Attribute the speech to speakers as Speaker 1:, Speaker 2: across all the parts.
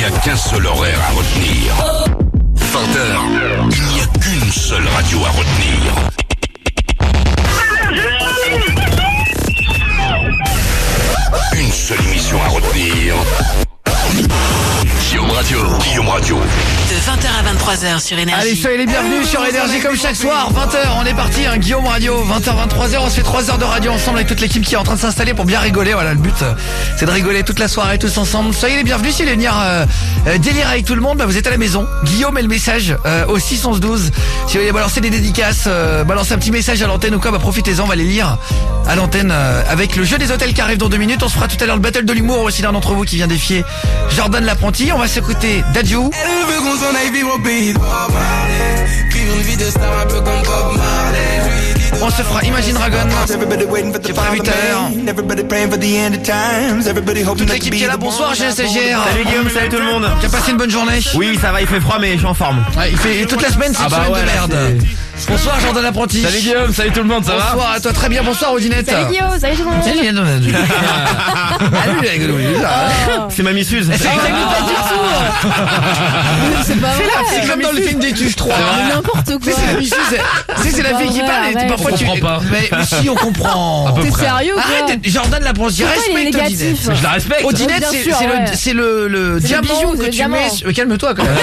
Speaker 1: n'y a qu'un seul horaire à retenir. 20h, il n'y a qu'une seule radio à retenir. Une seule émission à retenir. Guillaume Radio.
Speaker 2: De 20h à 23h sur Énergie.
Speaker 3: Allez, soyez les bienvenus sur Énergie comme chaque soir, 20h, on est parti, Guillaume Radio, 20h, 23h, on se fait 3 heures de radio ensemble avec toute l'équipe qui est en train de s'installer pour bien rigoler. Voilà, le but, c'est de rigoler toute la soirée tous ensemble. Soyez les bienvenus, si vous voulez venir délire avec tout le monde, vous êtes à la maison. Guillaume et le message au 611-12. Si vous voulez balancer des dédicaces, balancer un petit message à l'antenne ou quoi, profitez-en, on va les lire à l'antenne avec le jeu des hôtels qui arrive dans 2 minutes. On se fera tout à l'heure le battle de l'humour aussi d'un d'entre vous qui vient défier Jordan l'apprenti. On va s'écouter Dadju.
Speaker 4: Elle veut qu'on s'en aille vivre au pays de Bob Marley. Vivre une vie de star un peu comme Bob Marley.
Speaker 3: On se fera Imagine Dragon. C'est prévu tout à l'heure. Toute l'équipe qui est là, bonsoir, j'ai la stagiaire.
Speaker 5: Salut Guillaume, salut tout le monde.
Speaker 3: Tu as passé une bonne journée?
Speaker 5: Oui, ça va, il fait froid mais je suis en forme.
Speaker 3: Ouais, il fait toute la semaine, c'est une semaine de merde. Bonsoir Jordan l'apprenti.
Speaker 5: Salut Guillaume, salut tout le monde, ça va?
Speaker 3: Bonsoir à toi, très bien, bonsoir Odinette.
Speaker 6: Salut Guillaume, salut tout le monde.
Speaker 5: C'est Mamie Suze.
Speaker 6: C'est pas vrai.
Speaker 3: C'est comme dans le film des Tuches 3.
Speaker 6: Mais n'importe quoi.
Speaker 3: C'est la fille qui parle et parfois tu
Speaker 5: comprends pas.
Speaker 3: Mais si on comprend.
Speaker 6: T'es sérieux quoi?
Speaker 3: Arrête, Jordan l'apprenti, respecte Odinette.
Speaker 5: Je la respecte.
Speaker 3: Odinette, c'est le diamant que tu mets. Calme-toi quand même.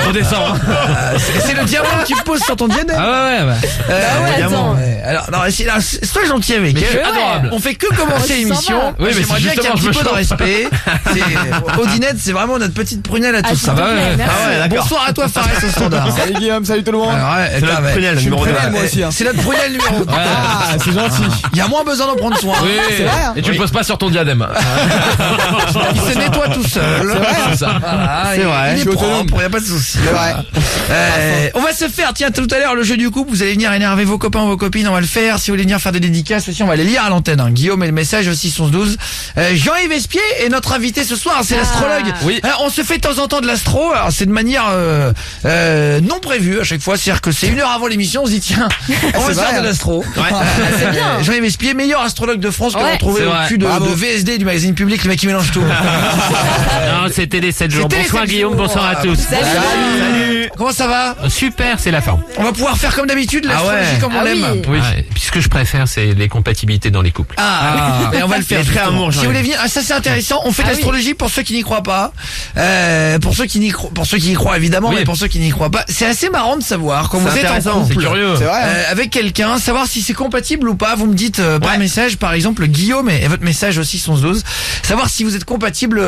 Speaker 5: On descend.
Speaker 3: C'est le diamant que tu poses sur ton diadème.
Speaker 5: Ah ouais.
Speaker 6: Attends.
Speaker 3: Alors, non, sois gentil avec elle.
Speaker 5: Adorable.
Speaker 3: On fait que commencer l'émission.
Speaker 5: Oui, mais
Speaker 3: j'aimerais bien qu'il y ait un petit peu de respect. Odinette, c'est vraiment notre petite prunelle à tout ça. Bonsoir à toi, Fares au standard.
Speaker 7: Salut Guillaume, salut tout le monde.
Speaker 5: C'est notre prunelle numéro 2.
Speaker 7: Moi aussi.
Speaker 3: C'est notre prunelle numéro 2.
Speaker 7: Ah, c'est gentil.
Speaker 3: Il y a moins besoin d'en prendre soin.
Speaker 5: Oui.
Speaker 7: C'est vrai.
Speaker 5: Et tu le poses pas sur ton diadème.
Speaker 3: Il se nettoie tout seul.
Speaker 7: C'est vrai.
Speaker 3: Voilà,
Speaker 7: C'est vrai.
Speaker 3: Il
Speaker 7: Je
Speaker 3: est
Speaker 7: suis autonome.
Speaker 3: propre, il n'y a pas de souci.
Speaker 7: C'est vrai.
Speaker 3: On va se faire, tiens, tout à l'heure, le jeu du couple. Vous allez venir énerver vos copains, vos copines. On va le faire. Si vous voulez venir faire des dédicaces aussi, on va les lire à l'antenne. Guillaume et le message aussi, 612. Jean-Yves Espier est notre invité ce soir. C'est l'astrologue.
Speaker 5: Oui.
Speaker 3: On se fait de temps en temps de l'astro. Alors, c'est de manière non prévue à chaque fois. C'est-à-dire que c'est 1 heure avant l'émission. On se dit, tiens, on va faire de l'astro.
Speaker 6: C'est bien.
Speaker 3: Jean-Yves Espier, meilleur astrologue de France que
Speaker 6: Ouais.
Speaker 3: vous retrouvez
Speaker 5: C'est
Speaker 3: au
Speaker 5: vrai.
Speaker 3: cul de VSD du magazine public. Le mec qui mélange tout.
Speaker 8: Non, c'était les 7 jours.
Speaker 3: C'était les
Speaker 8: Bonsoir
Speaker 3: 7
Speaker 8: Guillaume,
Speaker 3: jours.
Speaker 8: bonsoir à tous.
Speaker 6: Salut.
Speaker 3: Comment ça va?
Speaker 8: Super, c'est la fin.
Speaker 3: On va pouvoir faire comme d'habitude l'astrologie comme on
Speaker 6: Ah
Speaker 3: l'aime.
Speaker 6: oui.
Speaker 8: Oui. Puis ce que je préfère, c'est les compatibilités dans les couples.
Speaker 3: Et on va le faire.
Speaker 5: Les traits
Speaker 3: justement.
Speaker 5: amour,
Speaker 3: Si vous voulez venir, ça c'est intéressant. On fait de l'astrologie pour ceux qui n'y croient pas. Pour ceux qui y croient évidemment,
Speaker 5: Oui.
Speaker 3: mais pour ceux qui n'y croient pas, c'est assez marrant de savoir quand
Speaker 5: C'est
Speaker 3: vous êtes en
Speaker 5: intéressant,
Speaker 3: couple.
Speaker 5: c'est curieux.
Speaker 7: C'est vrai.
Speaker 3: Avec quelqu'un, savoir si c'est compatible ou pas. Vous me dites par message, par exemple, Guillaume et votre message aussi 1112. Savoir si vous êtes compatible,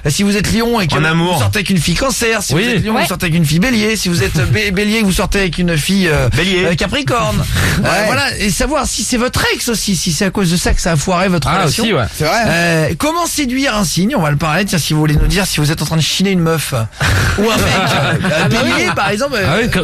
Speaker 3: si vous êtes Lion et que
Speaker 5: En amour.
Speaker 3: vous sortez avec une fille Cancer, si
Speaker 5: Oui.
Speaker 3: vous êtes Lion, vous sortez avec une fille Bélier, si vous êtes Bélier, vous sortez avec une fille
Speaker 5: Bélier.
Speaker 3: Capricorne. Voilà, et savoir si c'est votre ex aussi, si c'est à cause de ça que ça a foiré votre relation.
Speaker 5: aussi, ouais.
Speaker 7: C'est vrai.
Speaker 3: Comment séduire un signe? On va le parler. Tiens, si vous voulez nous dire si vous êtes en train de chiner une meuf ou un mec, Bélier par exemple.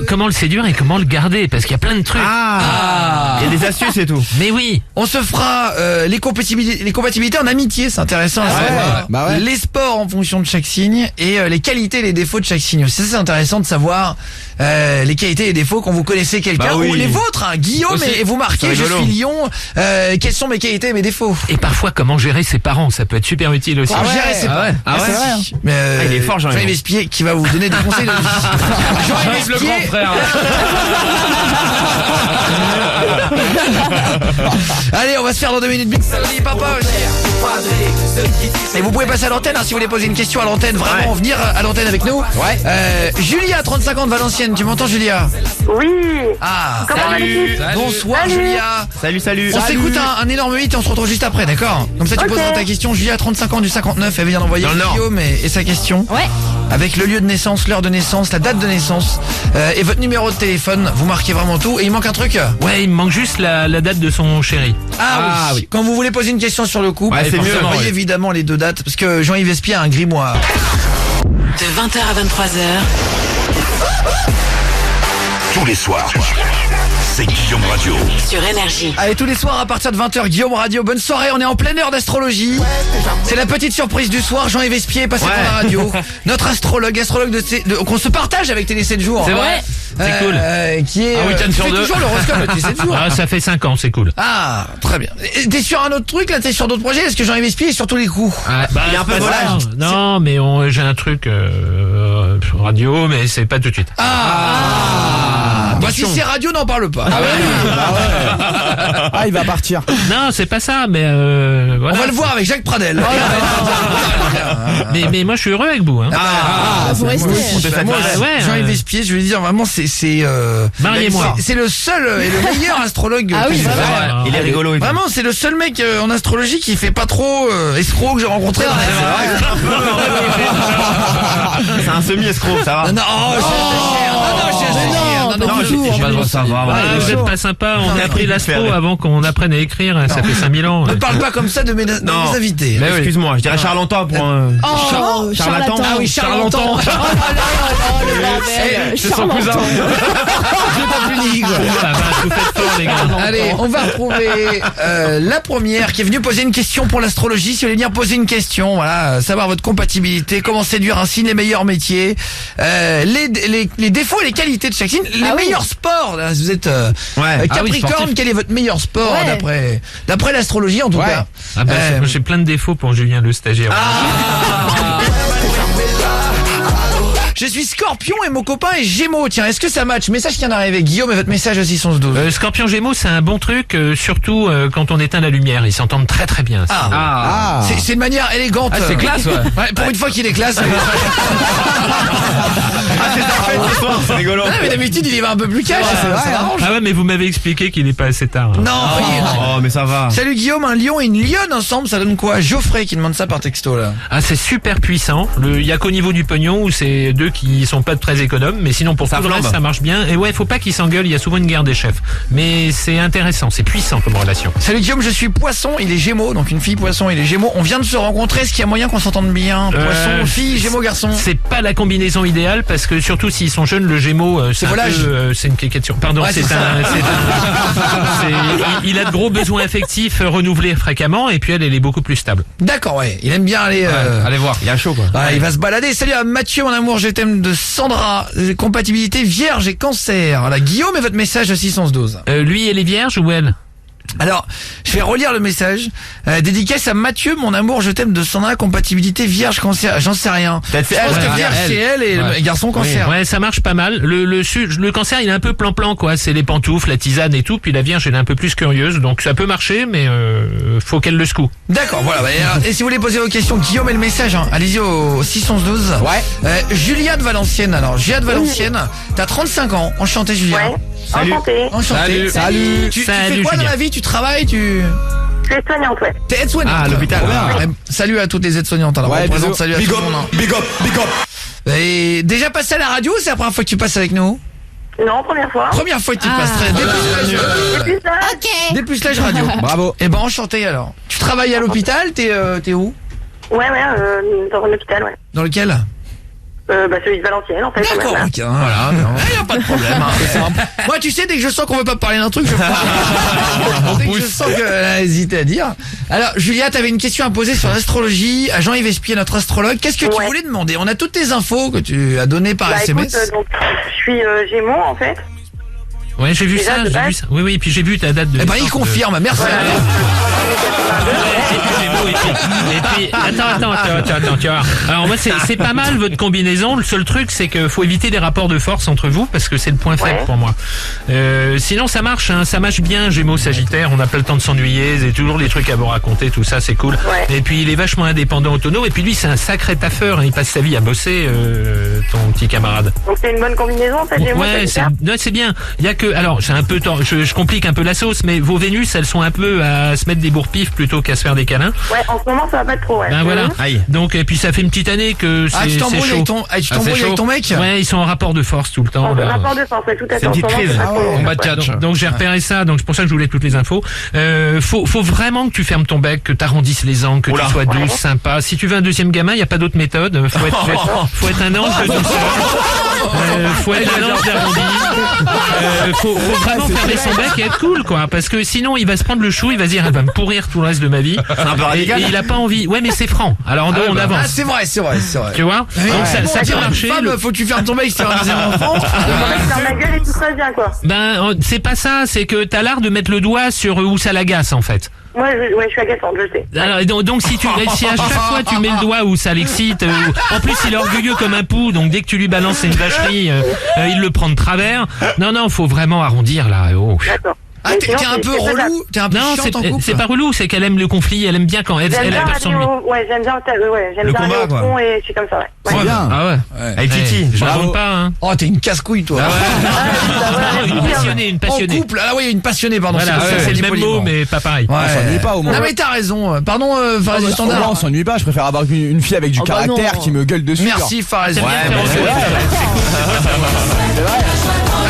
Speaker 8: Comment le séduire et comment le garder? Parce qu'il y a plein de trucs.
Speaker 5: Il y a des astuces et tout.
Speaker 8: Mais oui.
Speaker 3: On se fera les compatibilités en amitié, c'est intéressant à savoir.
Speaker 7: Bah ouais.
Speaker 3: Les sports en fonction de chaque signe et les qualités et les défauts de chaque signe. C'est intéressant de savoir les qualités et les défauts quand vous connaissez quelqu'un
Speaker 5: Bah oui.
Speaker 3: ou les vôtres. Guillaume
Speaker 5: Aussi.
Speaker 3: et vous marquez,
Speaker 5: C'est
Speaker 3: je
Speaker 5: rigolo.
Speaker 3: suis Lion. Quelles sont mes qualités et mes défauts?
Speaker 8: Et parfois, comment gérer ses parents? Ça peut être super utile aussi.
Speaker 3: Comment gérer ses parents.
Speaker 5: C'est vrai.
Speaker 3: Mais
Speaker 5: il est fort, Jean-Yves
Speaker 3: Espier qui va vous donner des conseils de vie. Jean-Yves
Speaker 5: Le grand
Speaker 3: Espier.
Speaker 5: frère.
Speaker 3: Allez, on va se faire dans 2 minutes. Big Salut papa aussi. Et vous pouvez passer à l'antenne si vous voulez poser une question à l'antenne, vraiment venir à l'antenne avec nous. Julia, 35 ans de Valenciennes, tu m'entends Julia?
Speaker 9: Oui.
Speaker 3: Ah,
Speaker 9: Comment va l'équipe?
Speaker 3: bonsoir Julia.
Speaker 5: Salut.
Speaker 3: On s'écoute un énorme hit et on se retrouve juste après, d'accord? Comme ça tu poseras ta question. Julia, 35 ans du 59, elle vient d'envoyer
Speaker 5: Dans le Nord.
Speaker 3: Guillaume et sa question.
Speaker 6: Ouais.
Speaker 3: Avec le lieu de naissance, l'heure de naissance, la date de naissance et votre numéro de téléphone. Vous marquez vraiment tout. Et il manque un truc?
Speaker 8: Ouais, il me manque juste la date de son chéri.
Speaker 3: Ah oui. Quand vous voulez poser une question sur le couple,
Speaker 5: Ouais, c'est mieux,
Speaker 3: envoyez
Speaker 5: ouais.
Speaker 3: évidemment les 2 dates parce que Jean-Yves Espier a un grimoire.
Speaker 2: De 20h à 23h,
Speaker 1: Tous les soirs, c'est Guillaume Radio.
Speaker 2: Sur Énergie.
Speaker 3: Allez, tous les soirs à partir de 20h, Guillaume Radio. Bonne soirée, on est en pleine heure d'astrologie. C'est la petite surprise du soir. Jean-Yves Espier est passé par la radio. Notre astrologue qu'on se partage avec Télé 7 jours.
Speaker 8: C'est vrai. C'est cool.
Speaker 3: Qui est
Speaker 8: Un week-end
Speaker 3: qui
Speaker 8: sur
Speaker 3: fait
Speaker 8: deux.
Speaker 3: toujours l'horoscope de Télé 7 jours.
Speaker 8: Ah, ça fait 5 ans, c'est cool.
Speaker 3: Ah, très bien. Et t'es sur un autre truc là, t'es sur d'autres projets? Est-ce que Jean-Yves Espier est sur tous les coups?
Speaker 8: Ah, bah,
Speaker 5: Il est un peu
Speaker 8: c'est pas
Speaker 5: volage.
Speaker 8: ça. Non, mais j'ai un truc radio, mais c'est pas tout de suite.
Speaker 3: Bah si c'est radio, n'en parle pas.
Speaker 7: Ah, il va partir.
Speaker 8: Non, c'est pas ça, mais voilà.
Speaker 3: On va le voir avec Jacques Pradel.
Speaker 8: Mais moi, je suis heureux avec vous. Hein.
Speaker 6: Vous restez.
Speaker 3: Moi,
Speaker 8: ouais,
Speaker 3: Jean-Yves Espier, je veux dire vraiment, c'est
Speaker 8: Mariez-moi.
Speaker 3: c'est le seul et le meilleur astrologue.
Speaker 6: Ah
Speaker 3: que
Speaker 6: oui,
Speaker 3: j'ai
Speaker 6: vraiment.
Speaker 3: fait.
Speaker 8: Ouais.
Speaker 5: Il est rigolo.
Speaker 3: Vraiment, c'est le seul mec en astrologie qui fait pas trop escroc que j'ai rencontré.
Speaker 5: C'est un semi-escroc, ça va.
Speaker 3: Non,
Speaker 6: Non, pas du tout.
Speaker 5: Ça va.
Speaker 8: Ah, vous êtes pas sympa, on a appris l'astro avant qu'on apprenne à écrire, ça fait 5000 ans.
Speaker 3: Ne parle pas comme ça de mes invités.
Speaker 5: Mais excuse-moi, je dirais charlatan pour un...
Speaker 6: Oh, charlatan.
Speaker 3: Ah oui, charlatan.
Speaker 6: Oh là là, le bordel. Charlatan.
Speaker 8: Ah, bah, vous faites fort, les gars.
Speaker 3: Allez, on va retrouver la première qui est venue poser une question pour l'astrologie. Si vous voulez venir poser une question, voilà, savoir votre compatibilité, comment séduire un signe, les meilleurs métiers, les défauts et les qualités de chaque signe, les meilleurs sports. Là, vous êtes Capricorne,
Speaker 8: sportif.
Speaker 3: quel est votre meilleur sport d'après l'astrologie en tout cas?
Speaker 8: Ah bah, moi, j'ai plein de défauts pour Julien le stagiaire.
Speaker 3: Je suis Scorpion et mon copain est Gémeaux. Tiens, est-ce que ça match? Message qui vient d'arriver. Guillaume et votre message aussi 612.
Speaker 8: Scorpion Gémeaux, c'est un bon truc, surtout quand on éteint la lumière. Ils s'entendent très très bien. Ça.
Speaker 3: C'est une manière élégante.
Speaker 5: c'est classe, ouais.
Speaker 3: Pour une fois qu'il est classe.
Speaker 5: C'est rigolo.
Speaker 3: Mais d'habitude il y va un peu plus cash. Ça m'arrange.
Speaker 8: Ah ouais, mais vous m'avez expliqué qu'il est pas assez tard.
Speaker 3: Non.
Speaker 5: Oh, mais ça va.
Speaker 3: Salut Guillaume, un lion et une lionne ensemble, ça donne quoi? Geoffrey qui demande ça par texto là.
Speaker 8: Ah, c'est super puissant. Il y a qu'au niveau du pognon où c'est deux qui sont pas très économes, mais sinon pour tout le reste ça marche bien. Et ouais, faut pas qu'ils s'engueulent, il y a souvent une guerre des chefs. Mais c'est intéressant, c'est puissant comme relation.
Speaker 3: Salut Guillaume, je suis Poisson, il est Gémeaux, donc une fille Poisson, il est Gémeaux. On vient de se rencontrer, est-ce qu'il y a moyen qu'on s'entende bien? Poisson, fille, Gémeaux, garçon.
Speaker 8: C'est pas la combinaison idéale parce que surtout s'ils sont jeunes, le Gémeaux, c'est
Speaker 3: volage.
Speaker 8: c'est une question. Pardon,
Speaker 3: Ouais,
Speaker 8: il a de gros besoins affectifs renouvelés fréquemment et puis elle est beaucoup plus stable.
Speaker 3: D'accord, ouais, il aime bien aller...
Speaker 5: Allez voir, il y a chaud quoi.
Speaker 3: Il va se balader. Salut à Mathieu, mon amour, je t'aime de Sandra. Compatibilité Vierge et Cancer. Voilà, Guillaume et votre message à 612.
Speaker 8: Lui, elle est vierge ou elle?
Speaker 3: Alors, je vais relire le message. Dédicace à Mathieu, mon amour, je t'aime de Sandra, compatibilité Vierge, Cancer. J'en sais rien.
Speaker 5: Peut-être
Speaker 3: Je pense que Vierge c'est elle et le garçon Cancer.
Speaker 8: Ouais, ça marche pas mal. Le Cancer, il est un peu plan-plan, quoi. C'est les pantoufles, la tisane et tout. Puis la Vierge, elle est un peu plus curieuse. Donc ça peut marcher, mais faut qu'elle le secoue.
Speaker 3: D'accord, voilà. Et si vous voulez poser vos questions, Guillaume et le message, hein, allez-y au 612.
Speaker 7: Ouais.
Speaker 3: Julia de Valenciennes, alors. Julia de Valenciennes, t'as 35 ans. Enchanté, Julia.
Speaker 9: Ouais.
Speaker 5: Salut.
Speaker 3: Enchanté.
Speaker 7: Salut.
Speaker 3: Tu fais
Speaker 8: Salut,
Speaker 3: quoi dans
Speaker 8: Julia.
Speaker 3: la vie? Tu travailles, tu...
Speaker 9: Je suis soignante, ouais.
Speaker 3: T'es aide-soignante.
Speaker 5: Ah, à l'hôpital.
Speaker 3: Ouais. Salut à toutes les aides-soignantes. Alors,
Speaker 7: Ouais,
Speaker 3: on présente
Speaker 7: bisous.
Speaker 3: salut à tout le monde. Hein.
Speaker 5: big up.
Speaker 3: Et déjà passé à la radio, c'est la première fois que tu passes avec nous?
Speaker 9: Non, première fois.
Speaker 3: Première fois que tu passes.
Speaker 9: Depuis ça,
Speaker 3: Dépucelage radio.
Speaker 7: Bravo.
Speaker 3: Eh ben enchanté alors. Tu travailles à l'hôpital, t'es où?
Speaker 9: ouais, dans un hôpital, ouais.
Speaker 3: Dans lequel?
Speaker 9: Celui de Valenciennes, en fait. quand
Speaker 3: D'accord,
Speaker 9: même,
Speaker 3: ok, voilà, y a pas de problème. Hein. Moi, tu sais, dès que je sens qu'on veut pas parler d'un truc, je parle. Dès que je sens qu'elle a hésité à dire. Alors, Julia, t'avais une question à poser sur l'astrologie à Jean-Yves Espier, notre astrologue. Qu'est-ce que tu voulais demander? On a toutes tes infos que tu as données par SMS.
Speaker 9: Écoute, donc, je suis Gémeaux, en fait.
Speaker 8: Ouais, j'ai vu
Speaker 9: Déjà,
Speaker 8: ça,
Speaker 9: de
Speaker 8: j'ai
Speaker 9: base.
Speaker 8: vu ça. Oui, puis j'ai vu ta date de.
Speaker 3: Eh ben, il
Speaker 8: naissance de-
Speaker 3: confirme. Merci.
Speaker 8: Et puis, attends, tu vois. Alors moi, c'est pas mal votre combinaison. Le seul truc, c'est que faut éviter des rapports de force entre vous parce que c'est le point faible pour moi. Sinon, ça marche, hein, ça marche bien. Gémeaux, Sagittaire, on n'a pas le temps de s'ennuyer. C'est toujours les trucs à vous raconter, tout ça, c'est cool.
Speaker 9: Ouais.
Speaker 8: Et puis, il est vachement indépendant, autonome. Et puis lui, c'est un sacré taffeur. Hein, il passe sa vie à bosser, ton petit camarade.
Speaker 9: Donc, c'est une bonne combinaison, en fait, Gémeaux,
Speaker 8: Ouais, c'est bien. Il y a que, alors, c'est un peu, je complique un peu la sauce, mais vos Vénus, elles sont un peu à se mettre des bourre-pifs plutôt qu'à se faire des câlins.
Speaker 9: Ouais, en ce moment, ça va pas trop, ouais.
Speaker 8: Ben voilà.
Speaker 5: Aïe.
Speaker 8: Donc, et puis ça fait une petite année que
Speaker 3: Ah, tu
Speaker 8: c'est
Speaker 3: t'embrouilles
Speaker 8: chaud.
Speaker 3: avec ton, tu t'embrouilles avec ton mec?
Speaker 8: Ouais, ils sont en rapport de force tout le temps. là.
Speaker 9: Rapport de force, ouais, tout à fait.
Speaker 5: C'est une
Speaker 9: En ce
Speaker 5: petite
Speaker 9: moment,
Speaker 5: crise.
Speaker 9: c'est pas trop.
Speaker 5: Combat de catch.
Speaker 8: Donc j'ai repéré ça, donc c'est pour ça que je voulais toutes les infos. Faut vraiment que tu fermes ton bec, que tu arrondisses les angles, que
Speaker 5: Oula.
Speaker 8: tu sois douce, sympa. Si tu veux un deuxième gamin, il y a pas d'autre méthode. Faut être un ange de douceur. Faut être galant, je l'arrondis. Faut vraiment fermer son bec et être cool, quoi. Parce que sinon, il va se prendre le chou, il va se dire, elle va me pourrir tout le reste de ma vie.
Speaker 5: C'est un peu radical.
Speaker 8: Et il a pas envie. Ouais, mais c'est franc. Alors, on avance.
Speaker 3: Ah, c'est vrai.
Speaker 8: Tu vois? Donc, ça peut marcher.
Speaker 3: Femme, faut que tu fermes ton bec si tu as un deuxième enfant.
Speaker 9: Dans ma gueule et tout ça bien, quoi.
Speaker 8: Ben, c'est pas ça. C'est que t'as l'art de mettre le doigt sur où ça l'agace, en fait.
Speaker 9: Ouais, je suis agaçante, je sais.
Speaker 8: Alors, donc si à chaque fois tu mets le doigt où ça l'excite, en plus il est orgueilleux comme un pou, donc dès que tu lui balances une vacherie, il le prend de travers. Non, faut vraiment arrondir là. Oh.
Speaker 9: D'accord.
Speaker 3: Ah, t'es un peu relou, t'es un peu
Speaker 8: Non,
Speaker 3: chiante en couple.
Speaker 8: c'est pas relou, c'est qu'elle aime le conflit, elle aime bien quand elle a peur de lui.
Speaker 9: Ouais, j'aime bien
Speaker 5: Le combat,
Speaker 9: aller au
Speaker 5: quoi.
Speaker 9: front et je suis comme ça, ouais.
Speaker 5: C'est bien.
Speaker 8: Ah ouais.
Speaker 5: Avec Titi.
Speaker 8: Je raconte pas, hein.
Speaker 3: Oh, t'es une casse-couille, toi.
Speaker 8: Une passionnée.
Speaker 3: En couple, ah oui, une passionnée, pardon.
Speaker 8: Voilà, c'est le même mot, mais pas pareil.
Speaker 3: Ouais.
Speaker 7: On s'ennuie pas au moins.
Speaker 3: Non, mais t'as raison. Pardon, Faraz du
Speaker 7: Moi,
Speaker 3: Standard.
Speaker 7: on s'ennuie pas, je préfère avoir une fille avec du caractère qui me gueule dessus.
Speaker 3: Merci, Faraz.
Speaker 8: T'aimes bien faire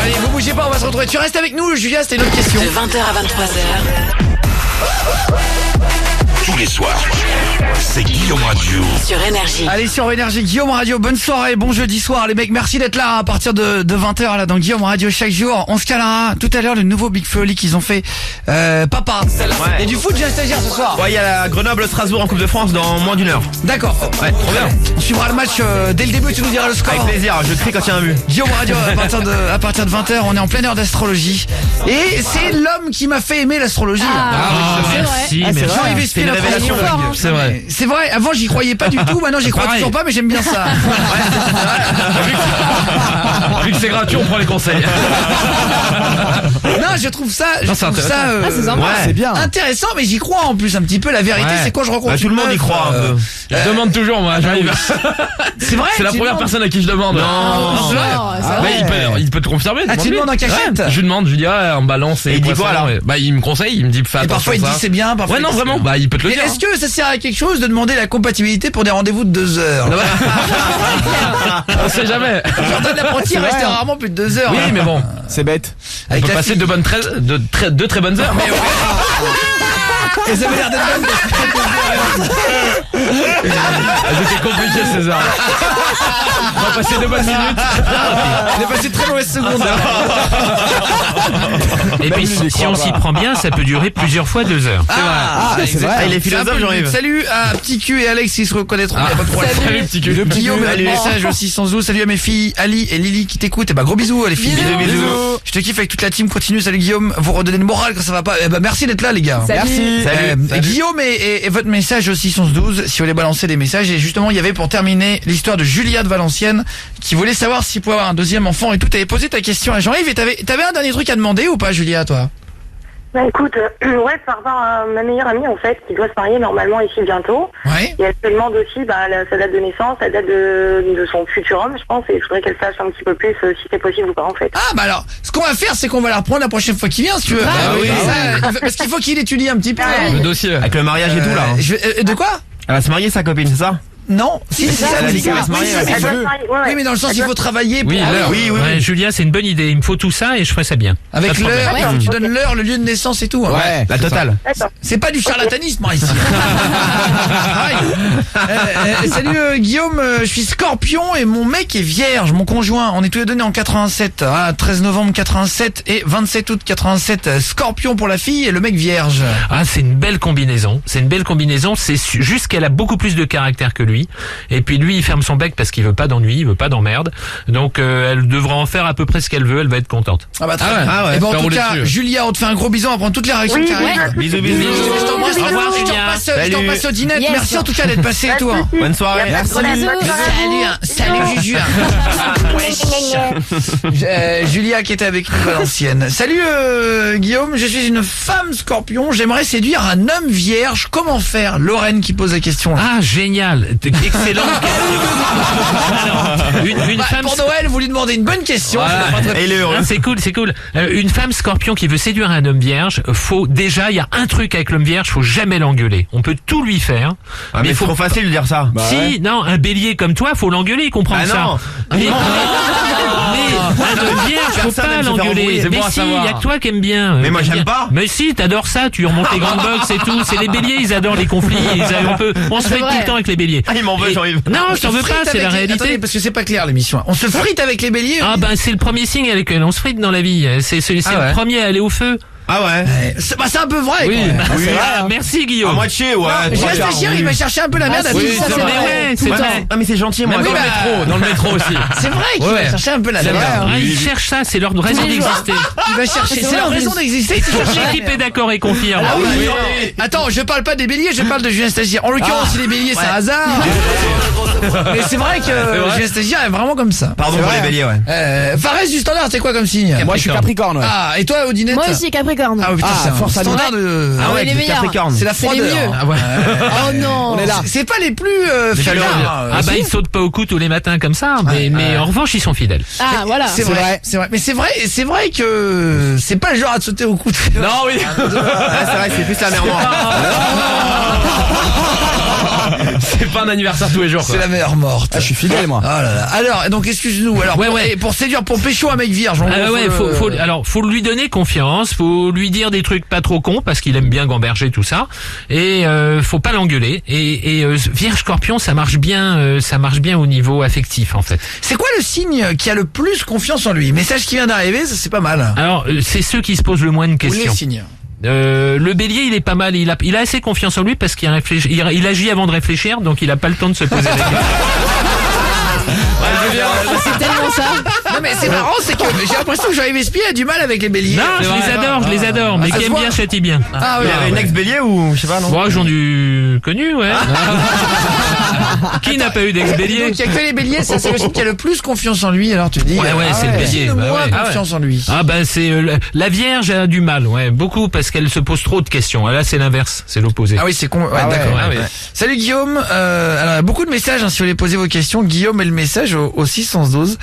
Speaker 3: Allez, vous bougez pas, on va se retrouver. Tu restes avec nous, Julia, c'était une autre question.
Speaker 2: De 20h à 23h.
Speaker 1: Tous les soirs, c'est Guillaume Radio.
Speaker 2: Sur Énergie.
Speaker 3: Allez, sur Énergie, Guillaume Radio, bonne soirée, bon jeudi soir les mecs, merci d'être là à partir de 20h là dans Guillaume Radio chaque jour. On se calera tout à l'heure le nouveau Big Folly qu'ils ont fait Papa. Et du foot, j'ai un stagiaire ce soir.
Speaker 5: Ouais, il y a la Grenoble-Strasbourg en Coupe de France dans moins d'1 heure.
Speaker 3: D'accord.
Speaker 5: Ouais, trop bien.
Speaker 3: On suivra le match dès le début, tu nous diras le score.
Speaker 5: Avec plaisir, je crie quand il y a un but.
Speaker 3: Guillaume Radio à partir de 20h, on est en pleine heure d'astrologie. Et c'est l'homme qui m'a fait aimer l'astrologie.
Speaker 8: merci,
Speaker 3: Jean-Yves
Speaker 8: merci.
Speaker 3: Espier,
Speaker 5: une
Speaker 3: notre
Speaker 5: révélation,
Speaker 3: ami.
Speaker 8: C'est vrai.
Speaker 3: C'est vrai, avant j'y croyais pas du tout, maintenant j'y crois toujours pas, mais j'aime bien ça.
Speaker 5: Vu que c'est gratuit, on prend les conseils.
Speaker 3: Non, je trouve ça,
Speaker 6: c'est sympa.
Speaker 7: C'est bien.
Speaker 3: intéressant, mais j'y crois en plus un petit peu. La vérité,
Speaker 5: Ouais.
Speaker 3: c'est quand je rencontre
Speaker 5: Tout le
Speaker 3: une
Speaker 5: monde y
Speaker 3: meuf,
Speaker 5: croit un peu.
Speaker 6: Je demande toujours, moi, j'arrive.
Speaker 3: C'est vrai.
Speaker 6: C'est la
Speaker 3: tu
Speaker 6: première
Speaker 3: demandes-
Speaker 6: personne à qui je demande.
Speaker 8: Non,
Speaker 6: c'est vrai.
Speaker 7: Ah
Speaker 6: Bah,
Speaker 7: ouais.
Speaker 6: il peut te confirmer.
Speaker 3: Ah, tu demandes en cachette.
Speaker 6: Je lui demande, je lui dis, on balance.
Speaker 5: Et il dit quoi, alors
Speaker 6: Bah, il me conseille, il me dit, fais
Speaker 3: Et
Speaker 6: attention.
Speaker 3: parfois il dit
Speaker 6: ça.
Speaker 3: c'est bien, parfois
Speaker 6: Ouais,
Speaker 3: il
Speaker 6: non,
Speaker 3: dit c'est
Speaker 6: vraiment.
Speaker 3: bien.
Speaker 6: Bah, il peut te le
Speaker 3: Mais
Speaker 6: dire.
Speaker 3: est-ce que ça sert à quelque chose de demander la compatibilité pour des rendez-vous de 2 heures?
Speaker 6: On sait jamais.
Speaker 3: Jordan l'apprenti est
Speaker 7: vrai,
Speaker 3: resté
Speaker 7: hein.
Speaker 3: rarement plus de 2 heures.
Speaker 6: Oui, mais bon.
Speaker 7: C'est bête.
Speaker 6: On
Speaker 3: Avec
Speaker 6: peut
Speaker 3: la
Speaker 6: passer
Speaker 3: fille.
Speaker 6: deux très bonnes heures.
Speaker 3: Et ça avait l'air d'être bonne.
Speaker 6: Elles étaient compliquées ces heures. On va passer 2 bonnes minutes.
Speaker 3: Il a passé de très mauvaise seconde.
Speaker 8: Et puis si on s'y prend bien, ça peut durer plusieurs fois 2 heures.
Speaker 3: Ah,
Speaker 7: c'est vrai.
Speaker 5: Ah, il est
Speaker 3: C'est un peu
Speaker 5: philosophe,
Speaker 3: le
Speaker 5: Jean-Yves.
Speaker 3: but. Salut à Petit Q et Alex, ils se reconnaîtront, il n'y a pas de problème.
Speaker 6: Salut, petit cul.
Speaker 3: Guillaume,
Speaker 5: Salut.
Speaker 3: message aussi sans doute. Salut à mes filles Ali et Lily qui t'écoutent. Et bah gros bisous les filles.
Speaker 5: Bisous.
Speaker 3: Je te kiffe avec toute la team. Continue. Salut Guillaume. Vous redonnez le moral quand ça va pas. Eh bah merci d'être là les gars.
Speaker 7: Merci.
Speaker 3: Et Guillaume et votre message aussi 612 si vous voulez balancer des messages. Et justement il y avait pour terminer l'histoire de Julia de Valenciennes qui voulait savoir s'il pouvait avoir un deuxième enfant et tout. T'avais posé ta question à Jean-Yves et t'avais un dernier truc à demander ou pas Julia toi?
Speaker 9: Bah écoute, ouais, par rapport à ma meilleure amie en fait, qui doit se marier normalement ici bientôt.
Speaker 3: Ouais.
Speaker 9: Et elle se demande aussi sa date de naissance, la date de son futur homme, je pense, et je voudrais qu'elle sache un petit peu plus si c'est possible ou pas en fait.
Speaker 3: Ah bah alors, ce qu'on va faire c'est qu'on va la reprendre la prochaine fois qu'il vient si tu veux.
Speaker 5: oui.
Speaker 3: Parce qu'il faut qu'il étudie un petit peu.
Speaker 6: Le dossier.
Speaker 5: Avec le mariage et tout là. hein.
Speaker 3: De quoi?
Speaker 5: Elle va se marier sa copine, c'est ça?
Speaker 3: Non, si c'est ça.
Speaker 5: Elle a dit
Speaker 3: c'est
Speaker 5: qu'elle
Speaker 3: ça.
Speaker 5: va se marier,
Speaker 3: Oui,
Speaker 5: elle
Speaker 3: mais
Speaker 9: Elle
Speaker 3: il
Speaker 9: doit
Speaker 3: faut-
Speaker 9: se marier, ouais,
Speaker 3: Oui, mais dans le sens, il faut travailler.
Speaker 8: Oui,
Speaker 3: pour-
Speaker 8: l'heure.
Speaker 5: oui.
Speaker 8: Ouais, Julia, c'est une bonne idée. Il me faut tout ça et je ferai ça bien.
Speaker 3: Avec
Speaker 8: Pas de problème.
Speaker 3: l'heure, tu donnes l'heure, le lieu de naissance et tout. hein.
Speaker 7: Ouais.
Speaker 5: La totale.
Speaker 9: D'accord.
Speaker 3: C'est pas du charlatanisme ici. Salut Guillaume, je suis Scorpion et mon mec est vierge, mon conjoint. On est tous les deux nés en 87. 13 novembre 87 et 27 août 87. Scorpion pour la fille et le mec vierge.
Speaker 8: Ah, c'est une belle combinaison. C'est une belle combinaison. C'est juste qu'elle a beaucoup plus de caractère que lui. Et puis lui, il ferme son bec parce qu'il veut pas d'ennui, il veut pas d'emmerde. Donc elle devra en faire à peu près ce qu'elle veut. Elle va être contente.
Speaker 3: Ah bah très
Speaker 6: Ah ouais.
Speaker 3: bien.
Speaker 5: Ah ouais,
Speaker 3: Et bon, en
Speaker 6: faire
Speaker 3: tout
Speaker 6: rouler
Speaker 3: cas,
Speaker 6: dessus.
Speaker 3: Julia, on te fait un gros bisou, on va prendre toutes les réactions
Speaker 9: Oui,
Speaker 3: qui arrivent.
Speaker 5: Bisous,
Speaker 3: Je
Speaker 5: bisous.
Speaker 3: t'embrasse,
Speaker 8: Au revoir,
Speaker 3: je t'en
Speaker 8: Julia.
Speaker 3: passe, je t'en
Speaker 5: Salut.
Speaker 3: passe au dîner.
Speaker 6: Yes.
Speaker 3: Merci en tout cas d'être passé et tout. hein.
Speaker 5: Bonne soirée.
Speaker 3: Salut, Juju. Julia qui était avec nous à l'ancienne. Salut Guillaume, je suis une femme Scorpion, j'aimerais séduire un homme vierge. Comment faire? Lorraine qui pose la question.
Speaker 8: Ah, génial. Excellent. Alors, une
Speaker 3: Bah,
Speaker 8: femme...
Speaker 3: pour Noël, vous lui demandez une bonne question.
Speaker 8: Voilà.
Speaker 5: Et il est heureux.
Speaker 8: Ah, c'est cool, c'est cool. Une femme Scorpion qui veut séduire un homme vierge, faut déjà, il y a un truc avec l'homme vierge, faut jamais l'engueuler. On peut tout lui faire,
Speaker 5: Ah, mais c'est trop facile de dire ça.
Speaker 8: si, non, un bélier comme toi, faut l'engueuler, il comprend
Speaker 5: Ah
Speaker 8: ça.
Speaker 5: non.
Speaker 8: Mais un vierge, faut
Speaker 5: Personne
Speaker 8: pas
Speaker 5: n'aime se faire
Speaker 8: l'engueuler.
Speaker 5: embrouiller, c'est
Speaker 8: Mais
Speaker 5: bon à
Speaker 8: si, il
Speaker 5: savoir.
Speaker 8: y a que toi qui aimes bien.
Speaker 5: Mais moi,
Speaker 8: t'aimes
Speaker 5: j'aime
Speaker 8: bien.
Speaker 5: pas.
Speaker 8: Mais si, t'adores ça, tu remontes les grandes box et tout. C'est les béliers, ils adorent les conflits. On se fait tout le temps avec les béliers.
Speaker 5: Ah, il m'en veut,
Speaker 8: Et-
Speaker 5: Jean-Yves.
Speaker 8: Non, je t'en veux pas, c'est la réalité.
Speaker 3: Attendez, parce que c'est pas clair l'émission. On se frite avec les béliers.
Speaker 8: Ah ben c'est le premier signe avec lequel on se frite dans la vie. C'est
Speaker 3: ouais.
Speaker 8: le premier à aller au feu.
Speaker 5: Ah ouais.
Speaker 3: C'est un peu vrai.
Speaker 8: Oui,
Speaker 3: quand même.
Speaker 5: Oui.
Speaker 8: Ah, merci
Speaker 5: À
Speaker 8: Guillaume.
Speaker 5: moitié, ouais.
Speaker 3: J'ai réfléchi, il va chercher un peu la merde. à
Speaker 10: oui,
Speaker 3: tout ça,
Speaker 10: c'est
Speaker 3: c'est
Speaker 10: vrai.
Speaker 3: vrai.
Speaker 8: Mais ouais, c'est vrai.
Speaker 5: Ah mais c'est gentil moi.
Speaker 8: Mais
Speaker 3: oui,
Speaker 8: dans le
Speaker 3: bah,
Speaker 8: métro, dans le métro aussi.
Speaker 3: C'est vrai qu'il va chercher un peu la merde.
Speaker 8: Ah, ils cherchent ça, c'est leur raison d'exister.
Speaker 3: Il va chercher.
Speaker 10: C'est
Speaker 3: C'est leur
Speaker 10: vrai,
Speaker 3: raison d'exister. c'est chercher la
Speaker 8: L'équipe
Speaker 3: merde.
Speaker 8: est d'accord et confirme.
Speaker 3: Ah oui. Attends, je parle pas des béliers, je parle de Julien Stagiaire. En l'occurrence, si les béliers, c'est un hasard. Mais c'est vrai que Julien Stagiaire est vraiment comme ça.
Speaker 5: Pardon pour les béliers, ouais.
Speaker 3: Fares du standard, c'est quoi comme signe?
Speaker 7: Moi, je suis Capricorne, ouais.
Speaker 3: Ah, et toi, Odinette?
Speaker 10: Moi aussi, Capricorne.
Speaker 3: Ah, putain,
Speaker 7: Ah,
Speaker 3: c'est un
Speaker 7: force à nous.
Speaker 3: standard de.
Speaker 10: Ah ouais, les meilleurs.
Speaker 5: Capricorne.
Speaker 3: C'est la
Speaker 10: C'est les
Speaker 3: froideur.
Speaker 10: mieux.
Speaker 3: Ah ouais.
Speaker 10: Oh non.
Speaker 7: On est là.
Speaker 3: C'est pas les plus
Speaker 8: Chaleureux.
Speaker 3: fêtards.
Speaker 8: Ah bah ils sautent pas au cou tous les matins comme ça, mais en revanche ils sont fidèles.
Speaker 10: Ah voilà.
Speaker 3: C'est vrai, c'est vrai. Mais c'est vrai que c'est pas le genre à te sauter au cou.
Speaker 5: Non oui. Ah, c'est vrai, c'est plus la mer Noire.
Speaker 6: C'est pas un anniversaire tous les jours.
Speaker 3: C'est la meilleure morte.
Speaker 7: Ah, je suis fidèle, moi.
Speaker 3: Oh là là. Alors, donc excuse-nous. Alors,
Speaker 8: Ouais,
Speaker 3: pour,
Speaker 8: ouais.
Speaker 3: et pour séduire, pour pécho un mec vierge, en
Speaker 8: Ah
Speaker 3: gros,
Speaker 8: ouais, faut lui donner confiance, faut lui dire des trucs pas trop cons parce qu'il aime bien gamberger tout ça, et faut pas l'engueuler. Et Vierge Scorpion, ça marche bien au niveau affectif en fait.
Speaker 3: C'est quoi le signe qui a le plus confiance en lui? Message qui vient d'arriver, ça c'est pas mal.
Speaker 8: Alors c'est ceux qui se posent le moins de
Speaker 3: Ou les
Speaker 8: questions.
Speaker 3: signes.
Speaker 8: Le bélier, il est pas mal, il a assez confiance en lui parce qu'il réfléchit, il agit avant de réfléchir, donc il a pas le temps de se poser la question.
Speaker 10: C'est tellement ça.
Speaker 3: Non mais c'est marrant, c'est que j'ai l'impression que Jean-Yves Espier a du mal avec les béliers.
Speaker 8: Non, je les adore, mais
Speaker 3: ça
Speaker 8: qui
Speaker 3: se
Speaker 8: aime
Speaker 3: voit.
Speaker 8: bien châtie bien.
Speaker 3: Ah
Speaker 5: Il
Speaker 3: ouais.
Speaker 5: avait une ex-bélier ou je sais pas non.
Speaker 8: Moi, j'en ai connu, ouais. Qui n'a pas eu d'ex-bélier?
Speaker 3: Donc il y a que les béliers, ça c'est le signe qui a le plus confiance en lui. Alors tu dis.
Speaker 8: Ouais, ouais, c'est le bélier.
Speaker 3: Le
Speaker 8: Bah
Speaker 3: moins
Speaker 8: ouais.
Speaker 3: confiance en lui.
Speaker 8: Ah ben c'est la Vierge a du mal, ouais, beaucoup parce qu'elle se pose trop de questions. Là c'est l'inverse, c'est l'opposé.
Speaker 3: Ah oui, c'est con. Ouais,
Speaker 7: Ah ouais,
Speaker 3: d'accord.
Speaker 8: ouais, ouais.
Speaker 3: Salut Guillaume. Alors il y a beaucoup de messages hein, si vous voulez poser vos questions. Guillaume et le message au 612.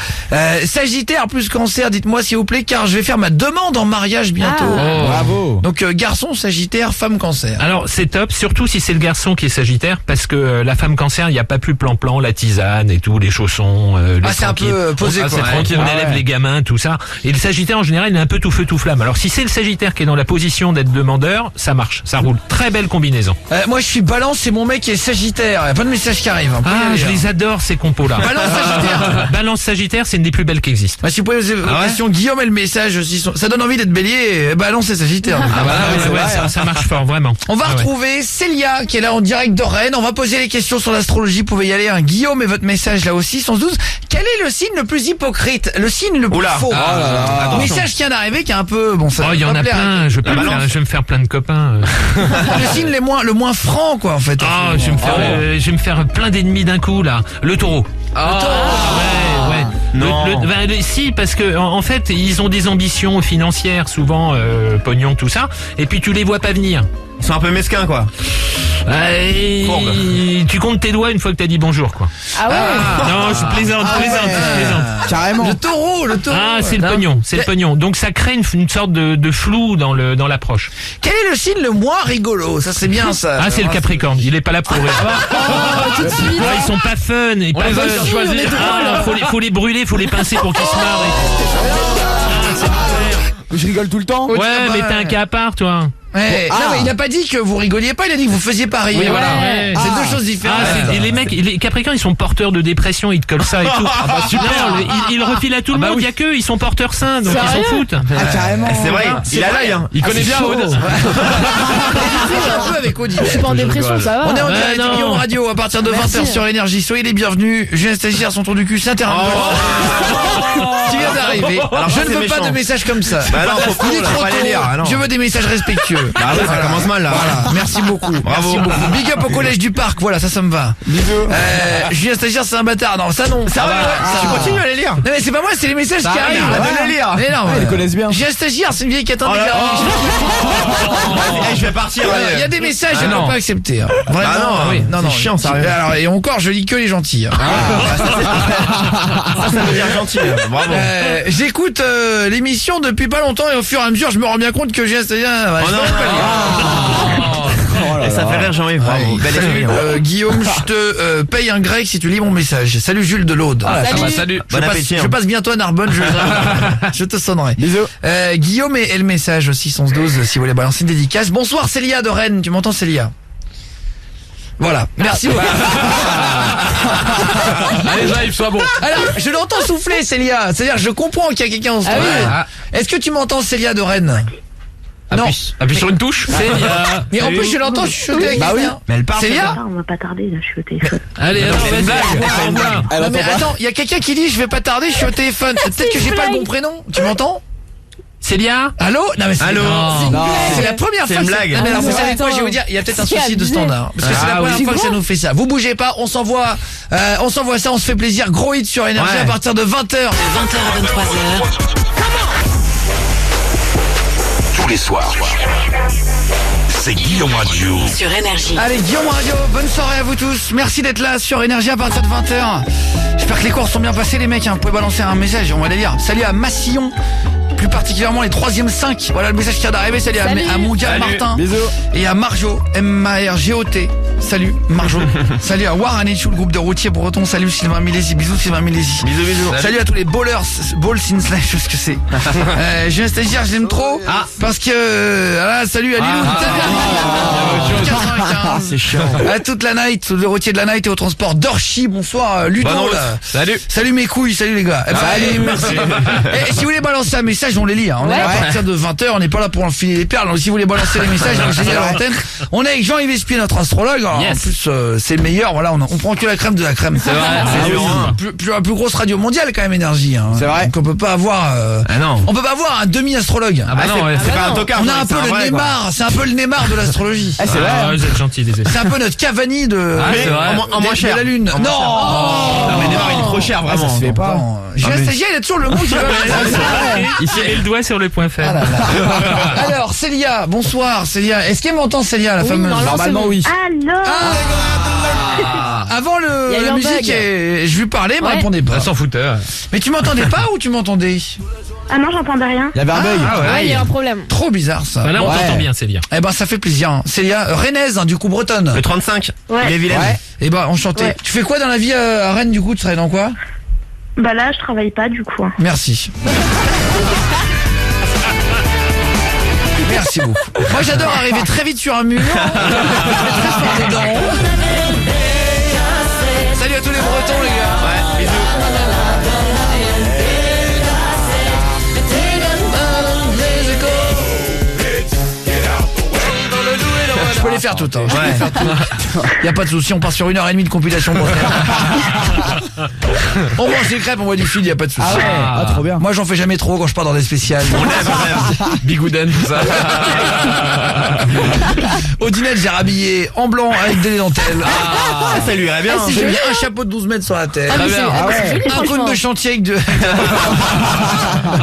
Speaker 3: Sagittaire plus Cancer, dites-moi s'il vous plaît, car je vais faire ma demande en mariage bientôt.
Speaker 8: Oh.
Speaker 7: Bravo.
Speaker 3: Donc garçon Sagittaire, femme Cancer.
Speaker 8: Alors c'est top, surtout si c'est le garçon qui est Sagittaire, parce que la femme Cancer, il n'y a pas plus plan-plan, la tisane et tout, les chaussons. Les
Speaker 3: Ah, c'est un
Speaker 8: tranquilles.
Speaker 3: peu posé,
Speaker 8: Ah,
Speaker 3: quoi.
Speaker 8: c'est tranquille, on
Speaker 7: Ah,
Speaker 8: élève
Speaker 7: ouais.
Speaker 8: les gamins, tout ça. Et le Sagittaire en général, il est un peu tout feu tout flamme. Alors si c'est le Sagittaire qui est dans la position d'être demandeur, ça marche, ça roule. Très belle combinaison.
Speaker 3: Moi je suis Balance, c'est mon mec qui est Sagittaire. Il y a pas de message qui arrive. Hein.
Speaker 8: Ah, je les adore ces compos-là.
Speaker 3: Balance Sagittaire.
Speaker 8: Balance Sagittaire, c'est une des plus belles qui existent.
Speaker 3: Bah, si vous pouvez poser vos questions, Guillaume et le message aussi. Ça donne envie d'être bélier. Balance et Sagittaire.
Speaker 8: Ah bah
Speaker 7: ouais,
Speaker 8: ouais,
Speaker 7: c'est
Speaker 8: ouais,
Speaker 7: vrai,
Speaker 8: ça marche fort, vraiment.
Speaker 3: On va
Speaker 8: Ah ouais.
Speaker 3: retrouver Célia qui est là en direct de Rennes. On va poser les questions sur l'astrologie. Vous pouvez y aller. Hein. Guillaume et votre message là aussi. 112. Quel est le signe le plus hypocrite? Le signe le plus
Speaker 5: Oula.
Speaker 3: faux?
Speaker 5: Attention.
Speaker 3: Message qui vient d'arriver qui est un peu bon. Ça
Speaker 8: Oh, il y
Speaker 3: va
Speaker 8: en a
Speaker 3: plaire.
Speaker 8: plein, je vais me faire plein de copains.
Speaker 3: Le signe le moins franc quoi en fait.
Speaker 8: Ah, je vais me faire plein d'ennemis d'un coup là. Le taureau. Ouais, ouais.
Speaker 5: Non.
Speaker 8: Si, parce que en fait, ils ont des ambitions financières, souvent pognon, tout ça. Et puis tu les vois pas venir.
Speaker 5: Ils sont un peu mesquins quoi.
Speaker 8: Tu comptes tes doigts une fois que t'as dit bonjour, quoi.
Speaker 10: Ah ouais.
Speaker 8: Non, je plaisante.
Speaker 7: Carrément.
Speaker 3: Le taureau.
Speaker 8: Ah, c'est le pognon, c'est le pognon. Donc ça crée une sorte de flou dans l'approche.
Speaker 3: Quel est le signe le moins rigolo? Ça c'est bien ça.
Speaker 8: Ah, c'est le Capricorne. Il est pas là pour rire.
Speaker 10: Tout de suite.
Speaker 8: Ouais, ils sont pas fun. Et pas
Speaker 6: les a
Speaker 8: fun.
Speaker 6: choisis.
Speaker 10: on est drôles.
Speaker 8: Faut les brûler, faut les pincer pour qu'ils se marrent.
Speaker 7: Je rigole tout le temps.
Speaker 8: Ouais,
Speaker 3: bah,
Speaker 8: mais t'as un cas à part, toi.
Speaker 3: Ouais. Non mais il a pas dit que vous rigoliez pas. Il a dit que vous faisiez pas rire.
Speaker 8: Oui, voilà.
Speaker 10: Ouais.
Speaker 3: C'est deux choses différentes.
Speaker 8: Et les mecs, les Capricornes, ils sont porteurs de dépression, ils te collent ça et tout. Super. Ils refilent à tout le monde. Il y a qu'eux, ils sont porteurs sains, donc ils s'en foutent.
Speaker 7: Ah, carrément.
Speaker 5: C'est vrai, il a
Speaker 3: vrai.
Speaker 5: l'œil hein.
Speaker 6: Il connaît bien Aude.
Speaker 3: un peu avec Audi.
Speaker 10: Je suis pas en dépression, ça va.
Speaker 3: On est en
Speaker 8: Ouais,
Speaker 3: direct
Speaker 8: non.
Speaker 3: de Guillaume Radio à partir de
Speaker 10: Merci.
Speaker 3: 20h sur Énergie. Soyez les bienvenus. Julien Stagiaire, son tour du cul, s'interrompt. Qui vient d'arriver.
Speaker 5: Alors,
Speaker 3: Je
Speaker 5: ça,
Speaker 3: ne
Speaker 5: c'est
Speaker 3: veux pas
Speaker 5: méchant.
Speaker 3: de messages comme ça.
Speaker 5: Bah non, faut
Speaker 3: Il est
Speaker 5: pas,
Speaker 3: trop
Speaker 5: pas les lire, ah non.
Speaker 3: tôt. Je veux des messages respectueux.
Speaker 5: Bah ouais, ça commence mal là.
Speaker 3: Voilà, merci beaucoup.
Speaker 5: Bravo.
Speaker 3: Merci beaucoup. Big up au collège du parc, voilà, ça me va.
Speaker 7: Bisous.
Speaker 3: Julien Stagiaire, c'est un bâtard. Non, ça non. Ça
Speaker 5: Tu continues à les lire.
Speaker 3: Non mais c'est pas moi, c'est les messages qui arrivent.
Speaker 5: arrête de les lire.
Speaker 3: Mais non,
Speaker 7: Ils connaissent bien.
Speaker 3: Julien Stagiaire, c'est une vieille qui attend
Speaker 5: Oh
Speaker 3: des
Speaker 5: là
Speaker 3: gars.
Speaker 5: Eh, je vais partir.
Speaker 3: Il y a des messages, je ne
Speaker 8: non.
Speaker 3: peux pas accepter. Hein. Vraiment,
Speaker 5: Ah non,
Speaker 3: oui.
Speaker 5: c'est chiant, ça.
Speaker 3: Alors, et encore, je lis que les gentils. Hein.
Speaker 5: Ça veut dire gentil. Bravo.
Speaker 3: J'écoute l'émission depuis pas longtemps et au fur et à mesure, je me rends bien compte que j'ai un
Speaker 5: Oh non. Et ça fait rire Jean-Yves. Bravo. Bel esprit.
Speaker 3: Guillaume, je te paye un grec si tu lis mon message. Salut Jules de l'Aude.
Speaker 6: Salut.
Speaker 5: Bon appétit.
Speaker 3: Je passe bientôt à Narbonne, je te sonnerai.
Speaker 7: Bisous.
Speaker 3: Guillaume et le message aussi 11-12 si vous voulez balancer une dédicace. Bonsoir Célia de Rennes, tu m'entends Célia? Voilà, merci beaucoup.
Speaker 6: Allez, Jean-Yves, sois bon.
Speaker 3: Alors, je l'entends souffler Célia, c'est-à-dire je comprends qu'il y a quelqu'un en ce moment. Est-ce que tu m'entends Célia de Rennes? Non.
Speaker 6: Appuie sur une touche.
Speaker 8: Célia.
Speaker 3: Mais en plus je l'entends chuchoter avec quelqu'un.
Speaker 5: Mais elle parle.
Speaker 3: Célia?
Speaker 9: On va pas tarder, là, je suis au téléphone.
Speaker 8: Allez, attends,
Speaker 6: c'est une
Speaker 8: vas-y,
Speaker 6: blague.
Speaker 8: au revoir.
Speaker 3: Non, mais attends, il y a quelqu'un qui dit je vais pas tarder, je suis au téléphone. Peut-être que j'ai pas le bon prénom. Tu m'entends?
Speaker 8: Célia.
Speaker 3: Allô? Non mais c'est
Speaker 5: Allô?
Speaker 3: c'est la première
Speaker 5: C'est
Speaker 3: fois
Speaker 5: une
Speaker 3: que
Speaker 5: blague.
Speaker 3: Non mais alors vous
Speaker 10: Ah,
Speaker 3: savez quoi,
Speaker 10: attends.
Speaker 3: je vais vous dire, il y a peut-être un
Speaker 10: C'est
Speaker 3: souci de
Speaker 10: abusé.
Speaker 3: standard parce que c'est la première fois que ça nous fait ça. Vous bougez pas, on s'envoie ça, on se fait plaisir, gros hit sur Énergie
Speaker 5: Ouais.
Speaker 3: à partir de 20h.
Speaker 2: 20h à 23h.
Speaker 1: Tous les soirs. C'est Guillaume Radio.
Speaker 2: Sur Énergie.
Speaker 3: Allez, Guillaume Radio, bonne soirée à vous tous. Merci d'être là sur Énergie à partir de 20h. J'espère que les cours sont bien passés les mecs, hein. Vous pouvez balancer un message, on va les lire. Salut à Massillon, plus particulièrement les 3e 5. Voilà le message qui vient d'arriver. Salut, à Mondial Martin.
Speaker 7: Bisous.
Speaker 3: Et à Marjo, M-A-R-G-O-T. Salut Marjo. Salut à Waranichou, le groupe de routiers bretons. Salut Sylvain Milési. Bisous Sylvain Milési.
Speaker 5: Bisous, bisous.
Speaker 3: Salut à tous les ballers, balls in slash, je sais ce que c'est. J'ai un stagiaire, je l'aime trop. Parce que, salut à Lilou.
Speaker 5: C'est chiant.
Speaker 3: À toute la night, le routier de la night et au transport d'Orchy. Bonsoir Ludo.
Speaker 6: Salut.
Speaker 3: Salut mes couilles, salut les gars. Salut, merci. Et si vous voulez balancer un message, on les lit. On est là à partir de 20h, on n'est pas là pour enfiler les perles. Donc si vous voulez balancer les messages, j'ai dit à l'antenne. On est avec Jean-Yves Espier, notre astrologue. Alors,
Speaker 8: Yes.
Speaker 3: En plus, c'est le meilleur. Voilà, on prend que la crème de la crème.
Speaker 6: C'est vrai, c'est numéro un.
Speaker 3: La plus grosse radio mondiale quand même, Énergie. Hein.
Speaker 7: C'est vrai.
Speaker 3: Donc on peut pas avoir.
Speaker 5: Ah non.
Speaker 3: On peut pas avoir un demi-astrologue.
Speaker 6: Ah bah non, ouais.
Speaker 5: C'est pas un tocard.
Speaker 3: On a un peu le Neymar. C'est un peu le Neymar de l'astrologie.
Speaker 7: C'est vrai.
Speaker 8: Ah, vous êtes gentil, désolé.
Speaker 3: C'est un peu notre Cavani de.
Speaker 6: Ah, c'est vrai.
Speaker 5: En moins
Speaker 3: de
Speaker 5: cher.
Speaker 3: la lune. Non.
Speaker 5: Non mais Neymar il est trop cher vraiment.
Speaker 7: Ça se fait pas.
Speaker 3: J'ai un stagiaire, il a toujours le mot qui va.
Speaker 8: Il s'est mis le doigt sur le point faible.
Speaker 3: Alors, Célia, bonsoir Célia. Est-ce qu'elle m'entend Célia, la fameuse?
Speaker 7: Normalement, oui.
Speaker 9: Allô?
Speaker 3: Avant
Speaker 10: Il y a eu
Speaker 3: la
Speaker 10: un
Speaker 3: musique,
Speaker 10: bug.
Speaker 3: je lui parlais, elle me
Speaker 10: Ouais.
Speaker 3: répondait pas.
Speaker 6: Elle s'en foutait.
Speaker 3: Mais tu m'entendais pas ou tu m'entendais?
Speaker 9: Ah non, j'entendais rien.
Speaker 7: Il y avait un bug.
Speaker 10: Ouais, il y a un problème.
Speaker 3: Trop bizarre ça.
Speaker 8: Bah là, on
Speaker 7: Ouais.
Speaker 8: t'entend bien, Célia.
Speaker 3: Eh ben ça fait plaisir. Hein. Célia, rennaise, hein, du coup bretonne.
Speaker 5: Le 35.
Speaker 9: Ouais.
Speaker 5: Il est vilain.
Speaker 7: Ouais.
Speaker 3: Eh ben enchanté.
Speaker 9: Ouais.
Speaker 3: Tu fais quoi dans la vie à Rennes du coup? Tu travailles dans quoi?
Speaker 9: Bah là, je travaille pas du coup.
Speaker 3: Merci. Merci beaucoup. Moi j'adore arriver très vite sur un mur. Très fort dedans. Salut à tous les Bretons les gars.
Speaker 5: Ouais, bisous.
Speaker 3: Je peux les faire toutes. Hein.
Speaker 5: Ouais.
Speaker 3: Y a pas de souci, on part sur 1h30 de compilation bretonne. On mange des crêpes, on boit du fil, y a pas de souci.
Speaker 7: Ah ouais. Ah, trop bien.
Speaker 3: Moi j'en fais jamais trop quand je pars dans des spéciales.
Speaker 6: Bigouden, tout ça.
Speaker 3: Au dîner, j'ai rhabillé en blanc avec des dentelles.
Speaker 5: Ah, ça lui irait bien.
Speaker 10: Ah, c'est
Speaker 3: J'ai
Speaker 10: joli.
Speaker 3: mis un chapeau de 12 mètres sur la tête.
Speaker 10: Ah, mais c'est
Speaker 7: Ah ouais.
Speaker 10: c'est joli,
Speaker 3: Un
Speaker 10: franchement.
Speaker 3: cône de chantier avec de...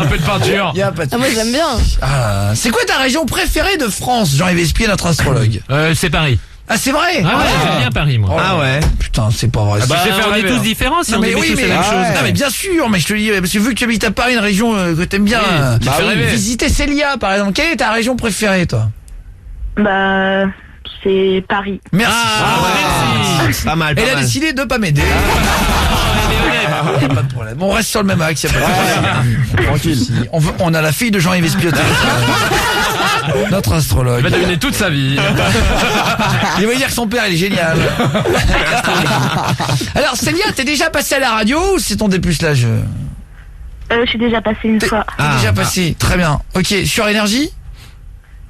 Speaker 6: Un peu de peinture.
Speaker 3: Y a pas de
Speaker 10: Ah, moi, j'aime bien.
Speaker 3: Ah, c'est quoi ta région préférée de France, Jean-Yves Espier, notre astrologue?
Speaker 8: C'est Paris.
Speaker 3: Ah, c'est vrai?
Speaker 8: Ah ouais, j'aime bien Paris, moi.
Speaker 5: Ah ouais.
Speaker 3: Putain, c'est pas vrai.
Speaker 8: Bah,
Speaker 6: sais faire
Speaker 8: on est
Speaker 6: rêver,
Speaker 8: tous
Speaker 6: hein.
Speaker 8: différents si
Speaker 3: Non
Speaker 8: on
Speaker 3: mais
Speaker 8: aimait
Speaker 3: oui,
Speaker 8: tous
Speaker 3: mais,
Speaker 8: la même chose.
Speaker 3: non, mais bien sûr, mais je te dis, parce que vu que tu habites à Paris, une région que t'aimes bien,
Speaker 6: Bah oui.
Speaker 3: visiter Célia, par exemple. Quelle est ta région préférée, toi?
Speaker 9: Bah, c'est Paris.
Speaker 3: Merci.
Speaker 8: Merci.
Speaker 5: Pas mal, pas
Speaker 3: Elle a
Speaker 5: mal.
Speaker 3: décidé de pas m'aider. Y a pas de problème. On reste sur le même axe, y a pas de problème.
Speaker 7: Tranquille.
Speaker 3: On a la fille de Jean-Yves Espier au téléphone. Notre astrologue.
Speaker 6: Il va deviner toute sa vie.
Speaker 3: Il va dire que son père, il est génial. Alors, Célia, t'es déjà passée à la radio ou c'est ton dépucelage?
Speaker 9: Je suis déjà passée une fois.
Speaker 3: T'es déjà passé. Très bien. Ok, sur Énergie?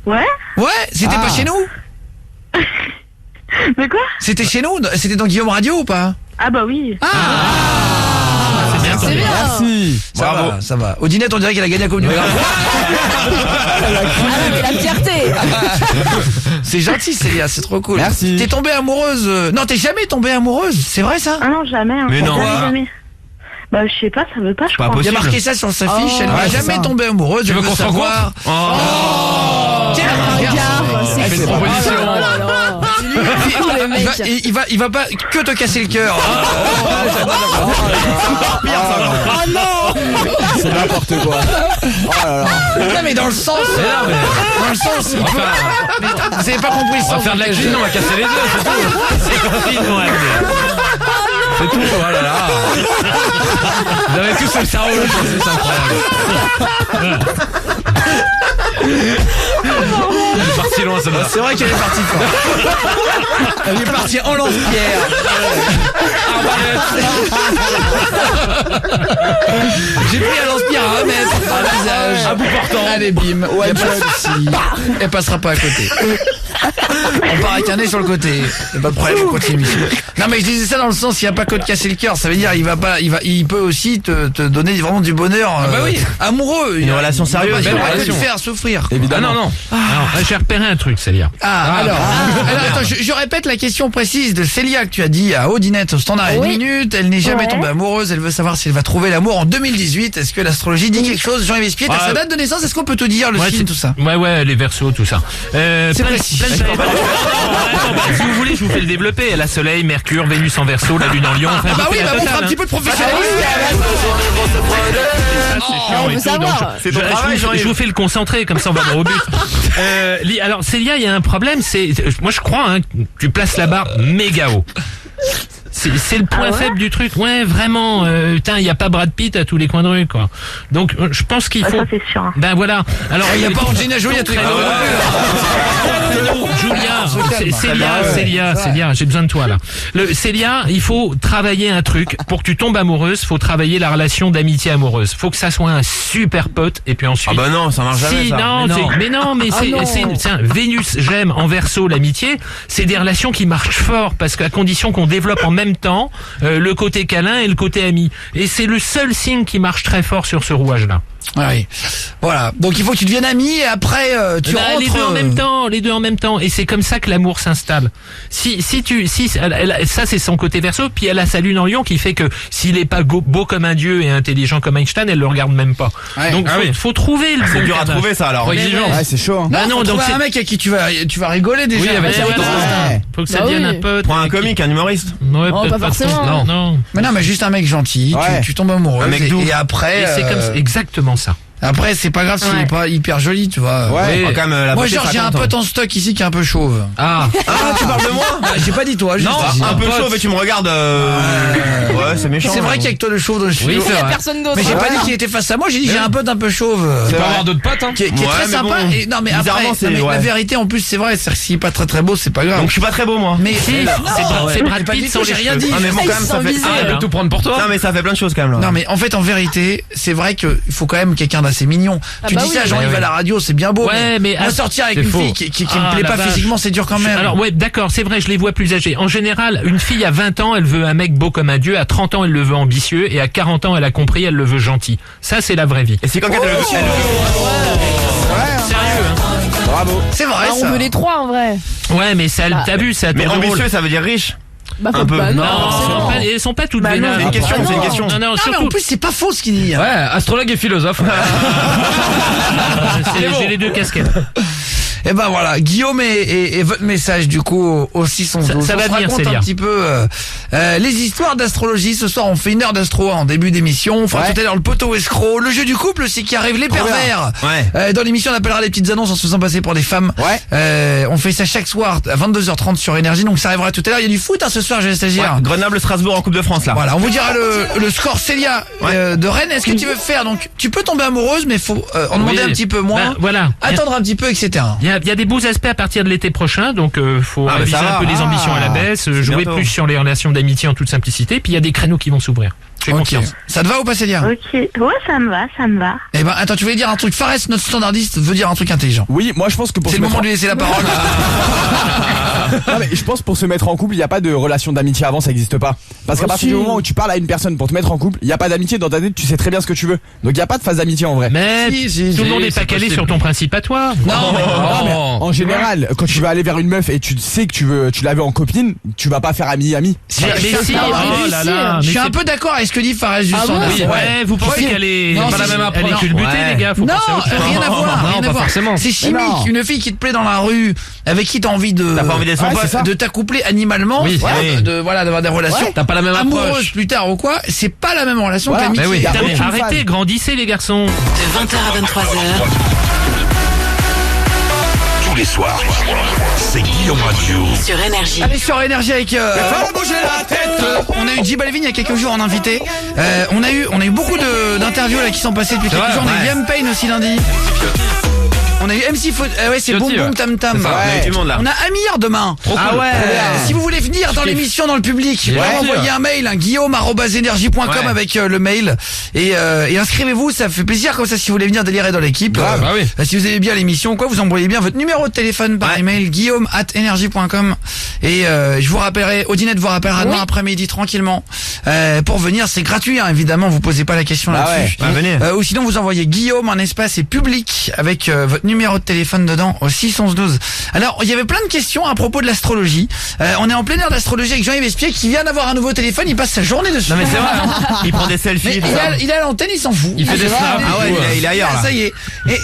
Speaker 9: Ouais?
Speaker 3: Ouais, c'était pas chez nous?
Speaker 9: Mais quoi?
Speaker 3: C'était chez nous? C'était dans Guillaume Radio ou pas?
Speaker 9: Ah bah oui.
Speaker 8: C'est bien,
Speaker 10: C'est bien.
Speaker 7: Merci.
Speaker 3: Ça
Speaker 5: Bravo.
Speaker 3: va, ça va. Audinette, on dirait qu'elle a gagné la Coupe du Monde.
Speaker 10: Ah non, mais la fierté.
Speaker 3: C'est gentil, Célia, c'est trop cool.
Speaker 7: Merci.
Speaker 3: T'es tombée amoureuse? Non, t'es jamais tombée amoureuse, c'est vrai ça?
Speaker 9: Ah non, jamais. Hein.
Speaker 5: Mais non.
Speaker 9: Jamais. Bah, je sais pas, ça veut pas, je
Speaker 5: Pas
Speaker 9: crois.
Speaker 3: Il y a
Speaker 5: possible.
Speaker 3: marqué ça sur sa fiche, elle
Speaker 10: Oh,
Speaker 3: n'a
Speaker 7: ouais, c'est
Speaker 3: jamais
Speaker 7: ça.
Speaker 3: tombé amoureuse.
Speaker 6: Tu veux qu'on se
Speaker 3: savoir.
Speaker 6: rencontre?
Speaker 3: Quel regard,
Speaker 10: Regarde,
Speaker 3: c'est
Speaker 10: c'est
Speaker 6: une proposition.
Speaker 10: Oh là là là. le mec.
Speaker 3: Il va pas que te casser le cœur.
Speaker 10: Oh non.
Speaker 7: C'est n'importe quoi. Oh là là.
Speaker 3: Non mais dans le sens. Dans le sens. Vous avez pas compris le
Speaker 6: On va
Speaker 3: sens.
Speaker 6: faire de la cuisine, on va casser les œufs, c'est tout.
Speaker 8: C'est complètement réglé.
Speaker 6: C'est tout, oh là là. Vous avez tous le cerveau, là, c'est incroyable. Elle est partie loin, celle-là.
Speaker 3: C'est vrai qu'elle est partie quoi. Elle est partie en lance-pierre. J'ai pris un lance-pierre à 1 mètre dans le visage.
Speaker 6: À bout portant.
Speaker 3: Allez bim. Ouais, pas de soucis. Elle passera pas à côté. On part avec un nez sur le côté. C'est pas de problème, on continue. Non mais je disais ça dans le sens, il n'y a pas que de casser le cœur. Ça veut dire il peut aussi te donner vraiment du bonheur amoureux.
Speaker 5: Une relation sérieuse,
Speaker 3: Il
Speaker 5: belle
Speaker 3: va pas te
Speaker 5: relation.
Speaker 3: faire souffrir.
Speaker 7: Évidemment.
Speaker 6: Non.
Speaker 8: Alors, j'ai repéré un truc, Célia.
Speaker 3: Alors, attends, je répète la question précise de Célia que tu as dit à Audinette au standard à 1 minute. Elle n'est jamais tombée amoureuse. Elle veut savoir si elle va trouver l'amour en 2018. Est-ce que l'astrologie dit quelque chose? Jean-Yves Espiet, à sa date de naissance, est-ce qu'on peut tout dire, le signe, tout ça?
Speaker 8: Ouais, les Verseaux, tout ça.
Speaker 3: C'est précis.
Speaker 8: Si vous voulez, je vous fais le développer. La Soleil, Mercure, Vénus en Verseau, la Lune en Lion. Enfin,
Speaker 3: Bah oui,
Speaker 8: la
Speaker 3: bah
Speaker 8: totale,
Speaker 3: montre un petit peu de professionnalisme.
Speaker 8: Ça, c'est chiant
Speaker 10: on
Speaker 8: et
Speaker 10: veut
Speaker 8: tout,
Speaker 10: savoir.
Speaker 8: donc
Speaker 5: C'est ton travail,
Speaker 8: je vous fais le concentré, comme ça on va droit au but. Alors Célia, il y a un problème, moi je crois, tu places la barre méga haut. C'est le point faible du truc. Ouais, vraiment. Putain, il y a pas Brad Pitt à tous les coins de rue, quoi. Donc, je pense qu'il faut.
Speaker 9: Ça, c'est sûr.
Speaker 8: Ben voilà. Alors,
Speaker 3: Il n'y a pas Angelina Jolie à tous les coins de rue.
Speaker 8: Célia, j'ai besoin de toi là. Célia, il faut travailler un truc. Pour que tu tombes amoureuse, faut travailler la relation d'amitié amoureuse. Faut que ça soit un super pote et puis ensuite.
Speaker 5: Ah bah non, ça marche jamais
Speaker 8: Si,
Speaker 5: ça.
Speaker 8: non, mais tiens, Vénus, j'aime en Verseau l'amitié, c'est des relations qui marchent fort parce qu'à condition qu'on développe en même temps le côté câlin et le côté ami. Et c'est le seul signe qui marche très fort sur ce rouage-là.
Speaker 3: Oui. Voilà. Donc il faut que tu deviennes ami et après tu rentres.
Speaker 8: Les deux en même temps. Et c'est comme ça que l'amour s'installe. Ça c'est son côté Verseau. Puis elle a sa Lune en Lion qui fait que s'il est pas beau comme un dieu et intelligent comme Einstein, elle le regarde même pas.
Speaker 3: Ouais.
Speaker 8: Donc faut trouver le
Speaker 5: C'est
Speaker 8: bon
Speaker 5: dur à
Speaker 8: cadre.
Speaker 5: trouver ça alors.
Speaker 8: Exigeant.
Speaker 7: Ouais, c'est chaud.
Speaker 3: Non,
Speaker 8: Ah non,
Speaker 3: faut
Speaker 8: donc
Speaker 3: trouver un mec à qui tu vas rigoler déjà.
Speaker 6: Oui, avec
Speaker 8: Ouais, voilà. Faut que ça
Speaker 10: Bah
Speaker 8: devienne
Speaker 10: oui.
Speaker 8: un pote.
Speaker 5: Prends un
Speaker 8: avec qui-
Speaker 5: comique, un humoriste.
Speaker 8: Ouais,
Speaker 10: Oh,
Speaker 8: peut-être
Speaker 10: pas forcément.
Speaker 8: trop. Non.
Speaker 3: Mais non, mais juste un mec gentil,
Speaker 7: Ouais.
Speaker 3: tu tombes amoureux
Speaker 5: Un mec doux.
Speaker 3: et après
Speaker 8: Et c'est comme exactement ça.
Speaker 3: après c'est pas grave s'il
Speaker 10: Ouais.
Speaker 3: est pas hyper joli, tu vois.
Speaker 7: Ouais.
Speaker 5: Oh, quand même, la
Speaker 3: Moi
Speaker 5: beauté,
Speaker 3: genre
Speaker 5: ça
Speaker 3: j'ai un
Speaker 5: compte,
Speaker 3: pote en stock ici qui est un peu chauve.
Speaker 6: Ah,
Speaker 5: tu parles de moi?
Speaker 3: J'ai pas dit toi, juste
Speaker 5: Non,
Speaker 3: dit.
Speaker 5: un peu
Speaker 6: pote.
Speaker 5: chaud, mais tu me regardes. Ouais, c'est méchant.
Speaker 3: C'est vrai qu'avec toi le chauve dans le studio.
Speaker 6: c'est
Speaker 10: Il y a
Speaker 6: vrai.
Speaker 10: personne d'autre.
Speaker 3: Mais j'ai pas dit qu'il était face à moi, j'ai dit j'ai un pote un peu chauve.
Speaker 6: tu peux avoir d'autres potes, hein.
Speaker 3: Qui est
Speaker 5: Ouais,
Speaker 3: très
Speaker 5: mais
Speaker 3: sympa
Speaker 5: bon,
Speaker 3: et non mais après
Speaker 5: bizarrement, c'est-
Speaker 3: non, mais la
Speaker 5: ouais.
Speaker 3: vérité en plus c'est vrai, c'est s'il est pas très beau, c'est pas grave.
Speaker 5: Donc je suis pas très beau moi.
Speaker 3: mais
Speaker 8: Si, c'est Brad
Speaker 3: pas
Speaker 8: Pitt
Speaker 3: du
Speaker 8: sans
Speaker 3: tout, j'ai
Speaker 8: les
Speaker 3: rien
Speaker 8: cheveux.
Speaker 3: dit.
Speaker 5: Ah mais bon
Speaker 10: Ils
Speaker 5: quand même ça
Speaker 10: sont
Speaker 5: fait.
Speaker 10: bizarres.
Speaker 6: Elle peut tout prendre pour toi.
Speaker 5: Non mais ça fait plein de choses quand même là.
Speaker 3: Non mais en fait en vérité c'est vrai que il faut quand même quelqu'un d'assez mignon. Tu
Speaker 10: bah
Speaker 3: dis
Speaker 10: oui.
Speaker 3: ça Jean-Yves à la radio c'est bien beau.
Speaker 8: Ouais, mais
Speaker 3: moi sortir avec
Speaker 6: c'est
Speaker 3: une
Speaker 6: faux.
Speaker 3: fille qui me
Speaker 8: Ah,
Speaker 3: plaît
Speaker 8: la
Speaker 3: pas
Speaker 8: vache.
Speaker 3: physiquement c'est dur quand même.
Speaker 8: Alors ouais, d'accord, c'est vrai, je les vois plus âgés. En général, une fille à 20 ans, elle veut un mec beau comme un dieu, à 30 ans, elle le veut ambitieux, et à 40 ans, elle a compris, elle le veut gentil. Ça, c'est la vraie vie.
Speaker 5: Et c'est quand elle
Speaker 8: Sérieux, hein.
Speaker 7: Bravo.
Speaker 3: C'est vrai
Speaker 10: Ah, on
Speaker 3: ça.
Speaker 10: veut les trois en vrai.
Speaker 8: Ouais, mais ça, t'as vu, ça
Speaker 5: Mais
Speaker 8: tourne de rôle.
Speaker 5: ambitieux ça veut dire riche.
Speaker 10: Bah,
Speaker 5: Un
Speaker 10: faut
Speaker 5: peu.
Speaker 10: pas.
Speaker 8: Non,
Speaker 10: forcément.
Speaker 8: elles sont pas toutes
Speaker 10: Bah non.
Speaker 8: vénales.
Speaker 5: C'est une question, c'est une question.
Speaker 8: Non,
Speaker 3: Ah mais en
Speaker 8: surtout,
Speaker 3: plus c'est pas faux ce qu'il dit.
Speaker 6: Ouais, astrologue et philosophe.
Speaker 8: j'ai les deux casquettes.
Speaker 3: Et ben voilà, Guillaume et votre message du coup au 612.
Speaker 8: Ça
Speaker 3: on
Speaker 8: va
Speaker 3: se
Speaker 8: venir,
Speaker 3: raconte
Speaker 8: Célia.
Speaker 3: un petit peu les histoires d'astrologie. Ce soir on fait 1 heure d'astro en début d'émission. On fera
Speaker 7: Ouais.
Speaker 3: tout à l'heure le poteau escroc, le jeu du couple aussi qui arrive, les pervers.
Speaker 5: Ouais.
Speaker 3: Dans l'émission on appellera les petites annonces en se faisant passer pour des femmes.
Speaker 7: Ouais.
Speaker 3: On fait ça chaque soir à 22h30 sur Énergie, donc ça arrivera tout à l'heure. Il y a du foot ce soir, j'ai les stagiaires.
Speaker 5: Ouais, Grenoble-Strasbourg en Coupe de France là.
Speaker 3: Voilà, on vous dira le score Célia de Rennes. Est-ce que tu veux faire donc tu peux tomber amoureuse mais faut en demander
Speaker 8: Oui.
Speaker 3: un petit peu moins.
Speaker 8: Ben, voilà.
Speaker 3: Attendre un petit peu etc.
Speaker 8: Il y a des beaux aspects à partir de l'été prochain, donc faut
Speaker 5: Ah, mais
Speaker 8: réviser
Speaker 5: ça va.
Speaker 8: un peu les ambitions à la baisse, jouer
Speaker 5: bientôt.
Speaker 8: plus sur les relations d'amitié en toute simplicité, puis il y a des créneaux qui vont s'ouvrir. J'ai
Speaker 3: Ok.
Speaker 8: confiance.
Speaker 3: Ça te va ou pas Célia?
Speaker 9: Ok, ouais, ça me va.
Speaker 3: Eh ben, attends, tu voulais dire un truc. Fares, notre standardiste, veut dire un truc intelligent.
Speaker 7: Oui, moi je pense que pour
Speaker 3: C'est
Speaker 7: se
Speaker 3: le
Speaker 7: mettre
Speaker 3: moment
Speaker 7: en...
Speaker 3: de lui laisser la parole.
Speaker 7: Non, mais je pense pour se mettre en couple, il n'y a pas de relation d'amitié avant, ça n'existe pas. Parce qu'à partir du moment où tu parles à une personne pour te mettre en couple, il n'y a pas d'amitié dans ta tête, tu sais très bien ce que tu veux. Donc il n'y a pas de phase d'amitié en vrai.
Speaker 8: Mais
Speaker 3: Si,
Speaker 8: tout le monde n'est
Speaker 6: c'est
Speaker 8: pas calé
Speaker 6: possible.
Speaker 8: sur ton principe à toi.
Speaker 3: Non, mais-
Speaker 7: Non, mais
Speaker 6: Oh.
Speaker 7: en général, quand tu vas aller vers une meuf et tu sais que tu la veux en copine, tu vas pas faire ami-ami.
Speaker 8: Mais si,
Speaker 10: ça va
Speaker 8: oh là là,
Speaker 3: je
Speaker 8: mais
Speaker 3: suis un
Speaker 8: c'est-
Speaker 3: peu d'accord avec ce que dit Fares du
Speaker 10: Ah bon
Speaker 3: standard.
Speaker 8: Oui, ouais, vous pensez
Speaker 3: Ouais.
Speaker 8: qu'elle est
Speaker 3: Non,
Speaker 8: pas la
Speaker 3: c'est-
Speaker 8: même approche.
Speaker 3: elle est
Speaker 8: Elle est culbutée,
Speaker 5: Ouais.
Speaker 8: les gars, faut
Speaker 3: Non,
Speaker 8: penser à autre chose.
Speaker 3: rien à voir.
Speaker 6: Non,
Speaker 3: rien à
Speaker 6: pas
Speaker 3: voir.
Speaker 6: forcément.
Speaker 3: C'est chimique.
Speaker 7: non.
Speaker 3: Une fille qui te plaît dans la rue, avec qui t'as envie de.
Speaker 5: T'as pas envie son
Speaker 7: Ouais,
Speaker 5: pote.
Speaker 7: c'est ça.
Speaker 3: de t'accoupler animalement,
Speaker 6: Oui,
Speaker 3: ouais,
Speaker 5: oui.
Speaker 3: d'avoir des relations
Speaker 6: T'as pas la même
Speaker 3: amoureuses
Speaker 6: approche.
Speaker 3: plus tard ou quoi, c'est pas la même relation
Speaker 7: Voilà.
Speaker 3: qu'amitié.
Speaker 6: Mais oui.
Speaker 7: Y a
Speaker 8: Putain, mais
Speaker 7: aucune
Speaker 8: arrêtez,
Speaker 7: phase.
Speaker 8: grandissez les garçons.
Speaker 2: De 20h à 23h,
Speaker 1: Tous les soirs, c'est Guillaume Radio.
Speaker 2: sur Énergie.
Speaker 3: Allez sur Énergie avec on a eu J Balvin il y a quelques jours en invité. On a eu beaucoup d'interviews là qui sont passées depuis quelques
Speaker 6: vrai,
Speaker 3: jours. On a eu
Speaker 6: ouais.
Speaker 3: Liam Payne aussi lundi. On a eu MC Fo ouais, c'est
Speaker 6: Fiotti,
Speaker 3: Bonbon
Speaker 6: ouais.
Speaker 3: Tam Tam.
Speaker 6: C'est ça,
Speaker 5: On a eu du monde là.
Speaker 3: On a Amir demain.
Speaker 6: Ah ouais.
Speaker 3: Si vous voulez venir dans l'émission dans le public,
Speaker 6: Ouais.
Speaker 3: envoyez un mail, guillaume@energie.com
Speaker 6: Ouais.
Speaker 3: avec le mail et inscrivez-vous, ça fait plaisir comme ça si vous voulez venir délirer dans l'équipe.
Speaker 6: Grave, bah oui.
Speaker 3: Si vous aimez bien l'émission, quoi, vous envoyez bien votre numéro de téléphone par email guillaume@energie.com et je vous rappellerai, Odinette vous rappellera demain après-midi tranquillement pour venir. C'est gratuit, hein, évidemment, vous posez pas la question
Speaker 7: Bah
Speaker 3: là-dessus.
Speaker 5: Bah, venez.
Speaker 3: Ou sinon vous envoyez Guillaume en espace et public avec votre numéro de téléphone dedans au 611-12. Alors il y avait plein de questions à propos de l'astrologie. On est en plein air d'astrologie avec Jean-Yves Espier qui vient d'avoir un nouveau téléphone, il passe sa journée dessus.
Speaker 5: Non mais c'est vrai, hein. Il prend des
Speaker 3: Mais
Speaker 5: selfies. tout ça.
Speaker 3: il est à l'antenne, il s'en fout.
Speaker 6: Il fait des
Speaker 3: c'est vrai,
Speaker 6: snaps.
Speaker 5: Ah ouais, il est ailleurs là.
Speaker 3: Ça y est. Et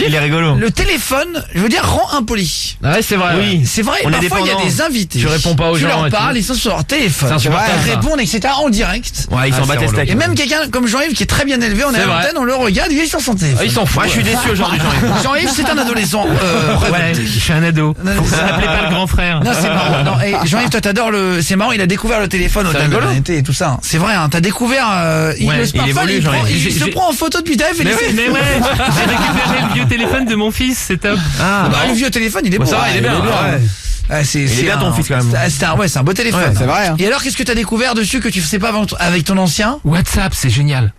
Speaker 5: Il est rigolo.
Speaker 3: le téléphone, je veux dire, rend impoli.
Speaker 6: Ouais, c'est vrai.
Speaker 5: Oui.
Speaker 3: C'est vrai,
Speaker 5: On est
Speaker 3: parfois il y a
Speaker 5: dépendant.
Speaker 3: des invités.
Speaker 6: Tu réponds pas aux
Speaker 3: tu
Speaker 6: gens
Speaker 3: leur
Speaker 6: et
Speaker 3: parles,
Speaker 6: tout.
Speaker 3: ils sont sur leur téléphone.
Speaker 6: C'est insupportable,
Speaker 3: Ils
Speaker 6: ça.
Speaker 3: répondent, etc. en direct.
Speaker 5: Ouais, ils
Speaker 6: Ah,
Speaker 5: s'en
Speaker 6: c'est
Speaker 5: battent les
Speaker 6: relou.
Speaker 5: steaks.
Speaker 3: Et même quelqu'un comme Jean-Yves qui est très bien élevé, on est
Speaker 6: C'est
Speaker 3: à
Speaker 6: vrai.
Speaker 3: l'antenne, on le regarde, il est sur son téléphone.
Speaker 6: Ah, ils s'en foutent.
Speaker 5: Moi je suis déçu aujourd'hui, Jean-Yves.
Speaker 3: Jean-Yves, c'est un adolescent.
Speaker 8: Ouais, je suis un ado.
Speaker 3: Non,
Speaker 8: Vous
Speaker 3: c'est-
Speaker 8: appelez pas le grand frère.
Speaker 3: Non, c'est marrant. Non, hey, Jean-Yves, toi, t'adores le. C'est marrant, il a découvert le téléphone au-delà de la
Speaker 6: rigolo.
Speaker 3: réalité et tout ça. C'est vrai, hein, t'as découvert.
Speaker 8: Ouais,
Speaker 3: le smartphone,
Speaker 5: évolue,
Speaker 3: il, prend-
Speaker 5: Jean-Yves.
Speaker 3: il se
Speaker 8: J'ai-
Speaker 3: prend en photo depuis ta F et
Speaker 8: Mais ouais, j'ai récupéré le vieux téléphone de mon fils, c'est top.
Speaker 5: Ah,
Speaker 3: Bah, le vieux téléphone, il est
Speaker 6: Bon,
Speaker 3: beau.
Speaker 6: ça va, il est bien.
Speaker 5: ouais.
Speaker 3: Ah, c'est
Speaker 5: bien ton fils, quand même.
Speaker 3: C'est un beau téléphone.
Speaker 7: Ouais, c'est vrai, hein.
Speaker 3: Et alors, qu'est-ce que t'as découvert dessus que tu faisais pas avec ton ancien?
Speaker 8: WhatsApp, c'est génial.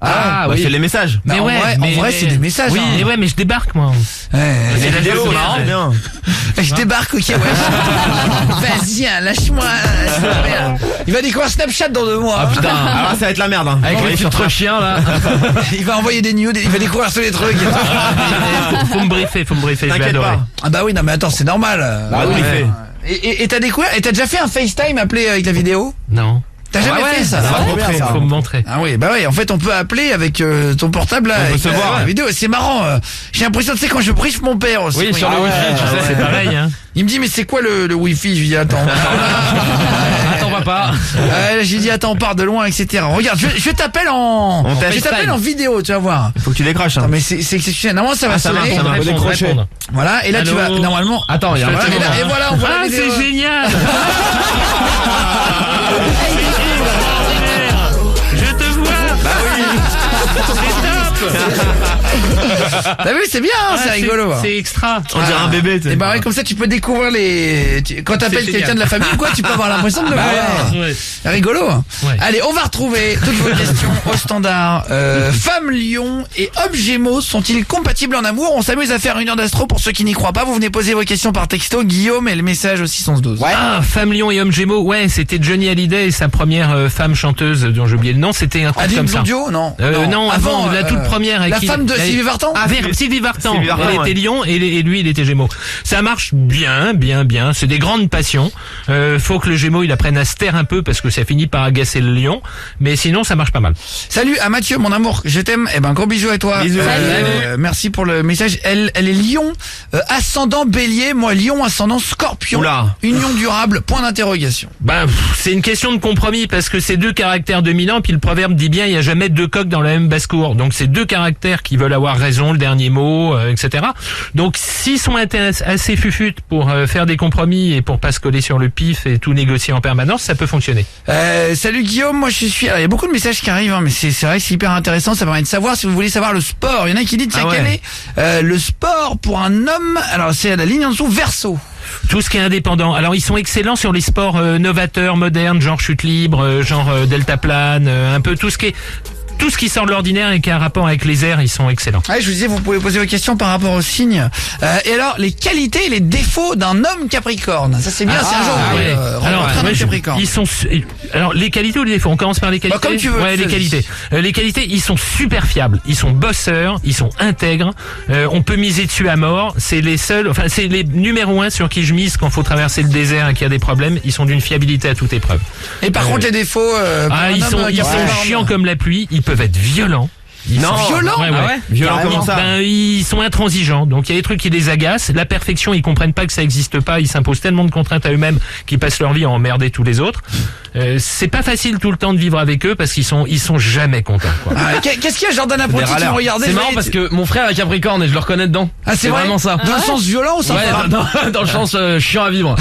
Speaker 6: Ah
Speaker 5: Bah,
Speaker 6: oui.
Speaker 5: c'est les messages.
Speaker 3: Bah, en vrai, c'est des messages.
Speaker 8: Oui,
Speaker 3: hein.
Speaker 8: mais ouais, mais je débarque moi.
Speaker 3: Ouais.
Speaker 5: Les
Speaker 8: la
Speaker 5: vidéos,
Speaker 8: chose
Speaker 5: c'est bien.
Speaker 3: Je débarque, ok, ouais. Vas-y, hein, lâche-moi. Il va découvrir Snapchat dans 2 mois.
Speaker 6: Ah putain.
Speaker 5: Alors ça va être la merde. Hein.
Speaker 6: Avec
Speaker 5: On va
Speaker 6: les
Speaker 5: y faire
Speaker 6: filtres chiens là.
Speaker 3: Il va envoyer des news, il va découvrir tous les trucs.
Speaker 8: Faut me briefer, je vais
Speaker 5: T'inquiète
Speaker 8: adorer.
Speaker 5: pas.
Speaker 3: Ah bah oui, non mais attends, c'est normal.
Speaker 5: Bah oui, il fait.
Speaker 3: Et t'as découvert, et t'as déjà fait un FaceTime appelé avec la vidéo?
Speaker 8: Non.
Speaker 3: T'as jamais fait ça?
Speaker 5: Ça va
Speaker 7: trop bien,
Speaker 5: montrer.
Speaker 7: ça.
Speaker 8: Faut me montrer.
Speaker 3: Ah oui, bah oui, en fait on peut appeler avec ton portable là,
Speaker 5: On peut
Speaker 3: avec
Speaker 5: se voir.
Speaker 3: la vidéo, c'est marrant. J'ai l'impression, tu sais, quand je brief mon père aussi.
Speaker 6: Oui,
Speaker 3: quand
Speaker 6: sur
Speaker 3: il-
Speaker 6: le wifi, tu sais.
Speaker 8: C'est pareil, hein.
Speaker 3: Il me dit mais c'est quoi le wifi? Je lui dis attends.
Speaker 6: Attends, va pas.
Speaker 3: Je lui dis attends, on part de loin, etc. Regarde, je t'appelle
Speaker 5: On teste.
Speaker 3: je t'appelle en vidéo, tu vas voir.
Speaker 5: Faut que tu décroches. Hein.
Speaker 3: Non mais c'est exceptionnel. Normalement ça va
Speaker 5: ça
Speaker 3: sonner.
Speaker 5: marche, ça marche.
Speaker 8: Répondre,
Speaker 7: décrocher.
Speaker 8: répondre.
Speaker 3: Voilà, et là tu vas
Speaker 8: Allô
Speaker 3: normalement.
Speaker 6: Attends, il y a un
Speaker 3: Voilà,
Speaker 6: petit
Speaker 3: et, là,
Speaker 6: moment.
Speaker 3: et voilà, on voit
Speaker 8: Ah,
Speaker 3: la vidéo.
Speaker 8: c'est génial. Je te vois. Bah oui. C'est top.
Speaker 3: T'as vu, c'est bien, hein, c'est rigolo.
Speaker 8: C'est extra.
Speaker 5: On dirait un bébé. tu sais.
Speaker 3: Et bah ouais, comme ça tu peux découvrir quand t'appelles
Speaker 8: C'est
Speaker 3: quelqu'un
Speaker 8: génial.
Speaker 3: de la famille ou quoi, tu peux avoir l'impression de le voir.
Speaker 8: Ouais.
Speaker 3: C'est rigolo. Hein.
Speaker 8: Ouais.
Speaker 3: Allez, on va retrouver toutes vos questions au standard. Femmes lion et hommes gémeaux sont-ils compatibles en amour? On s'amuse à faire une heure d'astro pour ceux qui n'y croient pas. Vous venez poser vos questions par texto, Guillaume, et le message au 612.
Speaker 7: Ouais.
Speaker 8: Ah, femme lion et homme gémeaux. Ouais, c'était Johnny Hallyday et sa première femme chanteuse dont j'ai oublié le nom. C'était un truc
Speaker 3: Adeline
Speaker 8: comme ça.
Speaker 3: Blondio? Non.
Speaker 8: Non, avant, la toute première. avec
Speaker 3: La
Speaker 8: qui-
Speaker 3: femme de Sylvie Vartan?
Speaker 8: Ah, Sylvie Vartan.
Speaker 5: Sylvie Vartan,
Speaker 8: Elle
Speaker 5: ouais.
Speaker 8: était lion et lui, il était gémeaux. Ça marche bien. C'est des grandes passions. Faut que le gémeaux, il apprenne à se taire un peu parce que ça finit par agacer le lion. Mais sinon, ça marche pas mal.
Speaker 3: Salut à Mathieu, mon amour, je t'aime. Eh ben, gros bisous à toi.
Speaker 5: Bisous.
Speaker 3: Merci pour le message. Elle est lion, ascendant bélier, moi lion, ascendant scorpion.
Speaker 5: Oula.
Speaker 3: Union durable, point d'interrogation.
Speaker 8: Ben, c'est une question de compromis parce que c'est 2 caractères dominants. Puis le proverbe dit bien, il y a jamais 2 coqs dans la même basse-cour. Donc c'est 2 caractères qui veulent avoir raison, le dernier mot, etc. Donc s'ils sont assez fufutes pour faire des compromis et pour pas se coller sur le pif et tout négocier en permanence, ça peut fonctionner.
Speaker 3: Salut Guillaume, moi je suis. Alors, il y a beaucoup de messages qui arrivent, hein, mais c'est vrai que c'est hyper intéressant. Ça permet de savoir si vous voulez savoir le sport. Il y en a qui disent tiens,
Speaker 5: Ah ouais.
Speaker 3: quel est le sport pour un homme? Alors c'est à la ligne en dessous, verso.
Speaker 8: Tout ce qui est indépendant. Alors ils sont excellents sur les sports novateurs, modernes, genre chute libre, genre deltaplane, un peu tout ce qui sort de l'ordinaire et qui a un rapport avec les airs, ils sont excellents.
Speaker 3: Ouais, je vous disais, vous pouvez poser vos questions par rapport aux signes. Et alors, les qualités et les défauts d'un homme Capricorne. Ça c'est bien, c'est un jour.
Speaker 8: ouais.
Speaker 3: rencontrer un homme Capricorne.
Speaker 8: Alors les qualités ou les défauts? On commence par les qualités.
Speaker 3: Comme tu veux.
Speaker 8: Ouais, les
Speaker 3: Vas-y.
Speaker 8: qualités. Les qualités, ils sont super fiables, ils sont bosseurs, ils sont intègres. On peut miser dessus à mort. C'est les seuls, enfin c'est les numéro 1 sur qui je mise quand faut traverser le désert et qu'il y a des problèmes. Ils sont d'une fiabilité à toute épreuve.
Speaker 3: Et par contre, les défauts. pour un
Speaker 8: Ils
Speaker 3: homme
Speaker 8: sont
Speaker 3: Capricorne.
Speaker 8: chiants comme la pluie. Ils peuvent être violents. Ils
Speaker 5: Non.
Speaker 8: sont violents.
Speaker 5: Ah ouais Violents,
Speaker 8: Carrément.
Speaker 5: comment ça
Speaker 8: Ben, ils sont intransigeants. Donc il y a des trucs qui les agacent. La perfection, ils comprennent pas que ça existe pas. Ils s'imposent tellement de contraintes à eux-mêmes qu'ils passent leur vie à emmerder tous les autres. C'est pas facile tout le temps de vivre avec eux parce qu'ils sont jamais contents. Quoi.
Speaker 3: Ah, qu'est-ce qu'il y a, Jordan Apprenti, tu me regardais?
Speaker 6: C'est marrant parce que mon frère est Capricorne et je le reconnais dedans.
Speaker 3: Ah, c'est vrai
Speaker 6: vraiment ça.
Speaker 3: Dans le sens violent ou ça?
Speaker 6: Ouais, dans le sens chiant à vivre.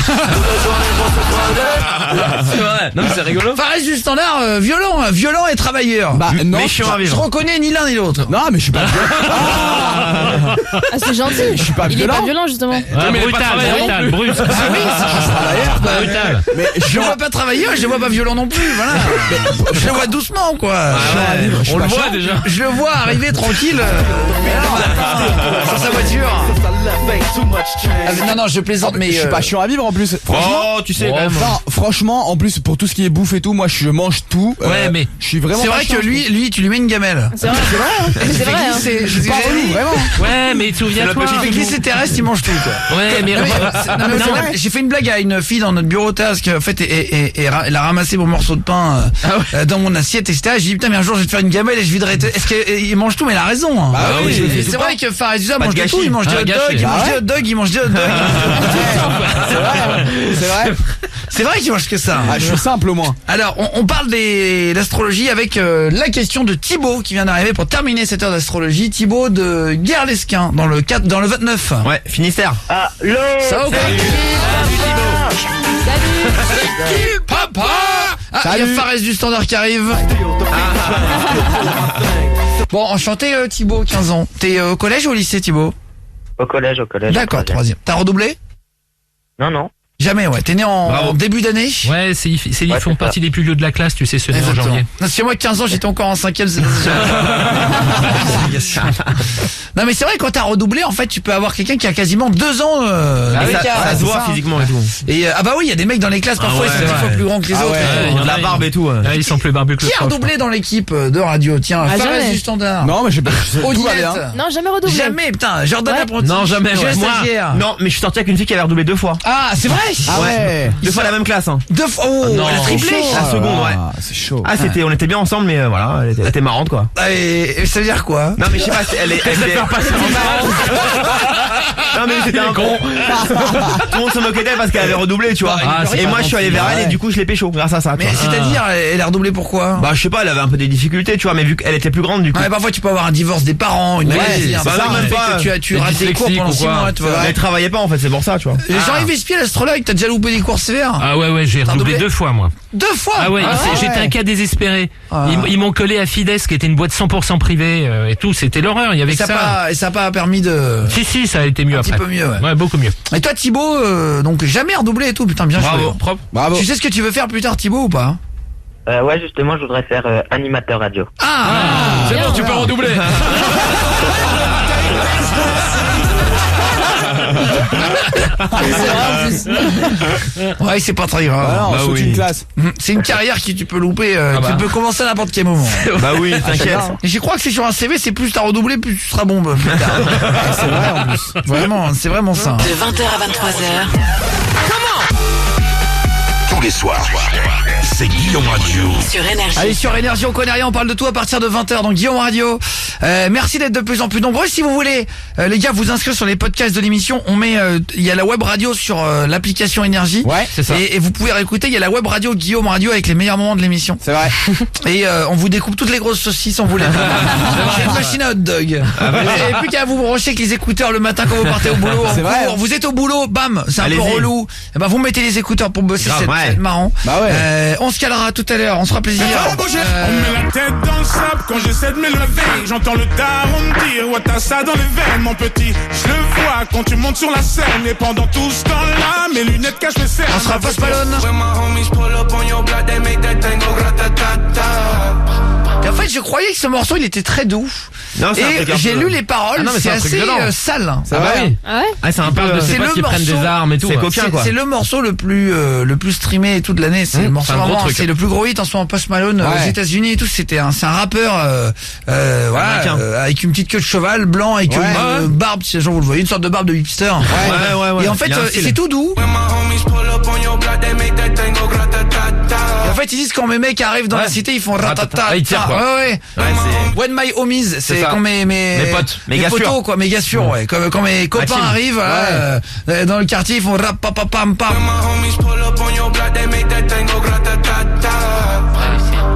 Speaker 6: C'est vrai. Non mais c'est rigolo.
Speaker 3: Fares du standard, violent et travailleur.
Speaker 7: Bah non,
Speaker 5: méchant à
Speaker 3: Je
Speaker 5: vivre.
Speaker 3: reconnais ni l'un ni l'autre.
Speaker 7: non, mais je suis pas violent.
Speaker 10: Ah, c'est gentil.
Speaker 7: Je suis pas
Speaker 10: Il est
Speaker 7: violent.
Speaker 10: pas violent, justement.
Speaker 8: Ah,
Speaker 6: mais il est pas
Speaker 8: brutal,
Speaker 6: travailleur
Speaker 8: brutal,
Speaker 6: non
Speaker 8: brusque.
Speaker 3: Ah oui,
Speaker 8: Brutal.
Speaker 7: Mais
Speaker 3: je le vois pas travailleur, je le vois pas violent non plus, voilà. Je le vois doucement, quoi.
Speaker 6: On le voit déjà.
Speaker 3: Je le vois arriver tranquille sur sa voiture. Ah, mais non, je plaisante, mais
Speaker 7: je suis pas chiant à vivre en plus. Franchement.
Speaker 5: Oh, tu sais, quand même.
Speaker 7: Non, franchement, en plus pour tout ce qui est bouffe et tout, moi je mange tout.
Speaker 8: Ouais, mais
Speaker 7: je suis vraiment.
Speaker 3: c'est
Speaker 7: pas
Speaker 3: vrai
Speaker 7: chiant,
Speaker 3: que
Speaker 7: je trouve.
Speaker 3: lui, tu lui mets une gamelle.
Speaker 10: C'est vrai. C'est vrai. Hein.
Speaker 3: C'est
Speaker 7: Je suis pas relou, vraiment.
Speaker 8: ouais, mais souviens-toi.
Speaker 3: Il fait glisser terrestre, il mange tout, quoi.
Speaker 8: Ouais, mais
Speaker 3: Non, mais c'est vrai, j'ai fait une blague à une fille dans notre bureau task, en fait, et elle a ramassé mon morceau de pain dans mon assiette, etc. J'ai dit putain, mais un jour je vais te faire une gamelle et je viderai. Est-ce qu'il mange tout? Mais elle a raison. Hein.
Speaker 7: Bah oui, je le fais tout
Speaker 3: c'est
Speaker 7: le
Speaker 3: vrai que Fares
Speaker 7: Pas
Speaker 3: mange
Speaker 7: de
Speaker 3: de tout, il mange des hot dogs, il mange des hot dogs, il mange des hot dogs.
Speaker 7: C'est vrai. C'est vrai.
Speaker 3: C'est vrai qu'il mange que ça.
Speaker 7: Ah, je suis simple au moins.
Speaker 3: Alors, on parle d'astrologie avec la question de Thibaut qui vient d'arriver pour terminer cette heure d'astrologie. Thibaut de Guerre-l'Esquin dans le 29.
Speaker 5: Ouais, Finistère.
Speaker 9: Allô.
Speaker 3: Ça va ou quoi? Salut papa. Ah, il y a
Speaker 7: Salut.
Speaker 3: Fares du standard qui arrive. Bon, enchanté Thibaut, 15 ans. T'es au collège ou au lycée, Thibaut?
Speaker 9: Au collège.
Speaker 3: D'accord, troisième. T'as redoublé?
Speaker 9: Non.
Speaker 3: Jamais, ouais. T'es né en début d'année?
Speaker 8: ouais, ils
Speaker 9: Ouais,
Speaker 8: font
Speaker 9: c'est
Speaker 8: partie des plus vieux de la classe, tu sais, ceux nés en
Speaker 3: Exactement.
Speaker 8: janvier.
Speaker 3: Non, si moi 15 ans j'étais encore en 5ème, c'est non mais c'est vrai, quand t'as redoublé en fait tu peux avoir quelqu'un qui a quasiment 2 ans
Speaker 5: Ça se voit physiquement et tout.
Speaker 3: et ah bah oui, il y a des mecs dans les classes parfois
Speaker 5: ouais,
Speaker 3: ils sont 10 fois plus grands que les autres.
Speaker 8: ouais,
Speaker 5: Ils ont de la barbe et tout.
Speaker 8: Ouais, ils sont plus barbus que le
Speaker 3: Qui a
Speaker 8: prof.
Speaker 3: redoublé dans l'équipe de radio? Tiens,
Speaker 10: Ah,
Speaker 3: Fares
Speaker 10: jamais.
Speaker 3: du standard.
Speaker 7: Non, mais je sais pas. Tout va bien.
Speaker 3: Odinette.
Speaker 10: Non, jamais redoublé.
Speaker 3: Jamais, putain, Jordan
Speaker 10: Ouais.
Speaker 3: Apprenti.
Speaker 6: Non, jamais,
Speaker 3: Jeune
Speaker 6: ouais.
Speaker 5: Moi,
Speaker 3: stagiaire.
Speaker 5: non, mais je suis sorti avec une fille qui avait redoublé 2 fois.
Speaker 3: Ah, c'est vrai?
Speaker 7: Ah ouais.
Speaker 5: 2 fois la même classe. Hein.
Speaker 3: 2 fois. Oh,
Speaker 6: non,
Speaker 3: elle a triplé.
Speaker 5: La seconde, ouais.
Speaker 7: Ah, c'est chaud.
Speaker 5: Ah, on était bien ensemble, mais voilà, elle était marrante, quoi.
Speaker 3: Et ça veut dire quoi?
Speaker 5: Non, mais je sais pas, elle était. Non, mais c'était un con. Tout le monde se moquait d'elle parce qu'elle avait redoublé, tu vois.
Speaker 8: Ah, c'est
Speaker 5: et
Speaker 8: pas
Speaker 5: moi, je suis allé vers elle et
Speaker 7: Ouais.
Speaker 5: du coup, je l'ai pécho grâce à ça. tu
Speaker 3: Mais
Speaker 5: vois.
Speaker 3: c'est-à-dire, elle a redoublé pourquoi?
Speaker 5: Bah, je sais pas, elle avait un peu des difficultés, tu vois, mais vu qu'elle était plus grande, du coup.
Speaker 3: Ouais, parfois tu peux avoir un divorce des parents, une maladie,
Speaker 7: c'est
Speaker 3: un
Speaker 7: ça,
Speaker 3: bazar,
Speaker 5: même
Speaker 3: fait
Speaker 5: pas.
Speaker 3: que tu
Speaker 6: Des
Speaker 3: rates tes cours
Speaker 6: dyslexiques
Speaker 3: pendant
Speaker 6: ou
Speaker 3: 6
Speaker 6: quoi.
Speaker 3: mois, tu vois.
Speaker 5: Elle travaillait pas en fait, c'est pour ça, tu vois.
Speaker 3: Et Jean-Yves Espier, l'astrologue, t'as déjà loupé des cours sévères?
Speaker 8: Ah ouais, j'ai
Speaker 3: T'as
Speaker 8: redoublé
Speaker 3: redoublé
Speaker 8: 2 fois, moi.
Speaker 3: 2 fois?
Speaker 8: Ah ouais, j'étais un cas désespéré. Ils m'ont collé à Fides, qui était une boîte 100% privée et tout. C'était l'horreur. Il y avait
Speaker 3: Et
Speaker 8: que
Speaker 3: ça
Speaker 8: ça.
Speaker 3: a pas permis de...
Speaker 8: Si, ça a été mieux
Speaker 3: Un
Speaker 8: après.
Speaker 3: petit peu mieux, ouais.
Speaker 8: Ouais, beaucoup mieux.
Speaker 3: Et toi Thibaut, donc jamais redoublé et tout, putain bien joué.
Speaker 8: Bravo, propre.
Speaker 7: Bravo.
Speaker 3: Tu sais ce que tu veux faire plus tard Thibaut ou pas?
Speaker 9: Ouais, justement, je voudrais faire animateur radio.
Speaker 3: Ah,
Speaker 6: C'est bon, tu peux redoubler.
Speaker 3: ouais c'est pas très
Speaker 7: Ah
Speaker 3: grave.
Speaker 7: non, on saute une classe.
Speaker 3: C'est une carrière qui tu peux louper,
Speaker 6: bah.
Speaker 3: tu peux commencer à n'importe quel moment.
Speaker 5: Bah oui, t'inquiète.
Speaker 3: Et je crois que c'est sur un CV, c'est plus t'as redoublé, plus tu seras bon plus tard. C'est vrai en plus. Vraiment, c'est vraiment ça.
Speaker 2: De 20h à 23h,
Speaker 1: Tous les soirs, c'est Guillaume Radio.
Speaker 2: sur Énergie.
Speaker 3: Allez sur Énergie, on connaît rien, on parle de tout à partir de 20h, donc Guillaume Radio. Merci d'être de plus en plus nombreux. Si vous voulez, les gars, vous inscrire sur les podcasts de l'émission, on met, il y a la web radio sur l'application Énergie.
Speaker 7: Ouais,
Speaker 6: c'est ça.
Speaker 3: Et vous pouvez réécouter, il y a la web radio Guillaume Radio avec les meilleurs moments de l'émission.
Speaker 7: C'est vrai.
Speaker 3: Et on vous découpe toutes les grosses saucisses, on vous les c'est une machine à hot dog. Vous n'avez plus qu'à vous brancher avec les écouteurs le matin quand vous partez au boulot. En
Speaker 7: C'est vrai.
Speaker 3: cours. Vous êtes au boulot, bam, c'est un peu
Speaker 5: Allez-y.
Speaker 3: relou. Et ben vous mettez les écouteurs pour bosser,
Speaker 5: Grave,
Speaker 3: c'est
Speaker 5: ouais.
Speaker 3: c'est marrant.
Speaker 7: Bah ouais.
Speaker 3: On se calera tout à l'heure, on se fera plaisir.
Speaker 11: On met la tête dans le sable quand j'essaie de m'élever. J'entends le daron me dire ouais t'as ça dans les veines mon petit. Je le vois quand tu montes sur la scène. Et pendant tout ce temps-là mes lunettes cachent mes cernes.
Speaker 3: On sera Post Malone. Et en fait, je croyais que ce morceau, il était très doux.
Speaker 5: Non, c'est un
Speaker 3: Et
Speaker 5: truc un
Speaker 3: j'ai
Speaker 5: peu-
Speaker 3: lu les paroles,
Speaker 6: Ah non, mais
Speaker 3: c'est
Speaker 6: c'est un truc
Speaker 3: assez
Speaker 6: violent.
Speaker 3: sale.
Speaker 7: C'est
Speaker 6: Ah bah
Speaker 7: vrai.
Speaker 6: oui.
Speaker 10: Ah ouais?
Speaker 5: Ah, c'est un
Speaker 6: On parle de
Speaker 5: peu.
Speaker 6: ces
Speaker 3: c'est
Speaker 6: potes
Speaker 3: le
Speaker 6: qui prennent des
Speaker 3: morceau-
Speaker 6: armes et tout.
Speaker 5: c'est
Speaker 6: ouais.
Speaker 5: coquin, quoi.
Speaker 3: C'est le morceau le plus streamé et tout de l'année. C'est le morceau
Speaker 6: c'est un gros
Speaker 3: vraiment,
Speaker 6: truc.
Speaker 3: c'est le plus gros hit en ce moment. Post Malone aux
Speaker 7: Ouais.
Speaker 3: États-Unis et tout. C'est un rappeur, voilà,
Speaker 5: Américain.
Speaker 3: avec une petite queue de cheval blanc avec
Speaker 7: Ouais.
Speaker 3: une barbe, si genre vous le voyez, une sorte de barbe de hipster.
Speaker 5: Ouais.
Speaker 3: Et en fait,
Speaker 5: Il a un style.
Speaker 3: c'est tout doux. Et en fait, ils disent quand mes mecs arrivent dans la cité, ils font ratata.
Speaker 6: Ah, ils tirent, quoi.
Speaker 3: Ouais. When my homies, c'est
Speaker 6: ça.
Speaker 3: quand mes
Speaker 6: potes,
Speaker 3: mes potos, quoi, mes gars sûrs, ouais. Quand mes copains
Speaker 6: team.
Speaker 3: arrivent, voilà, dans le quartier, ils font rap pam pam pam.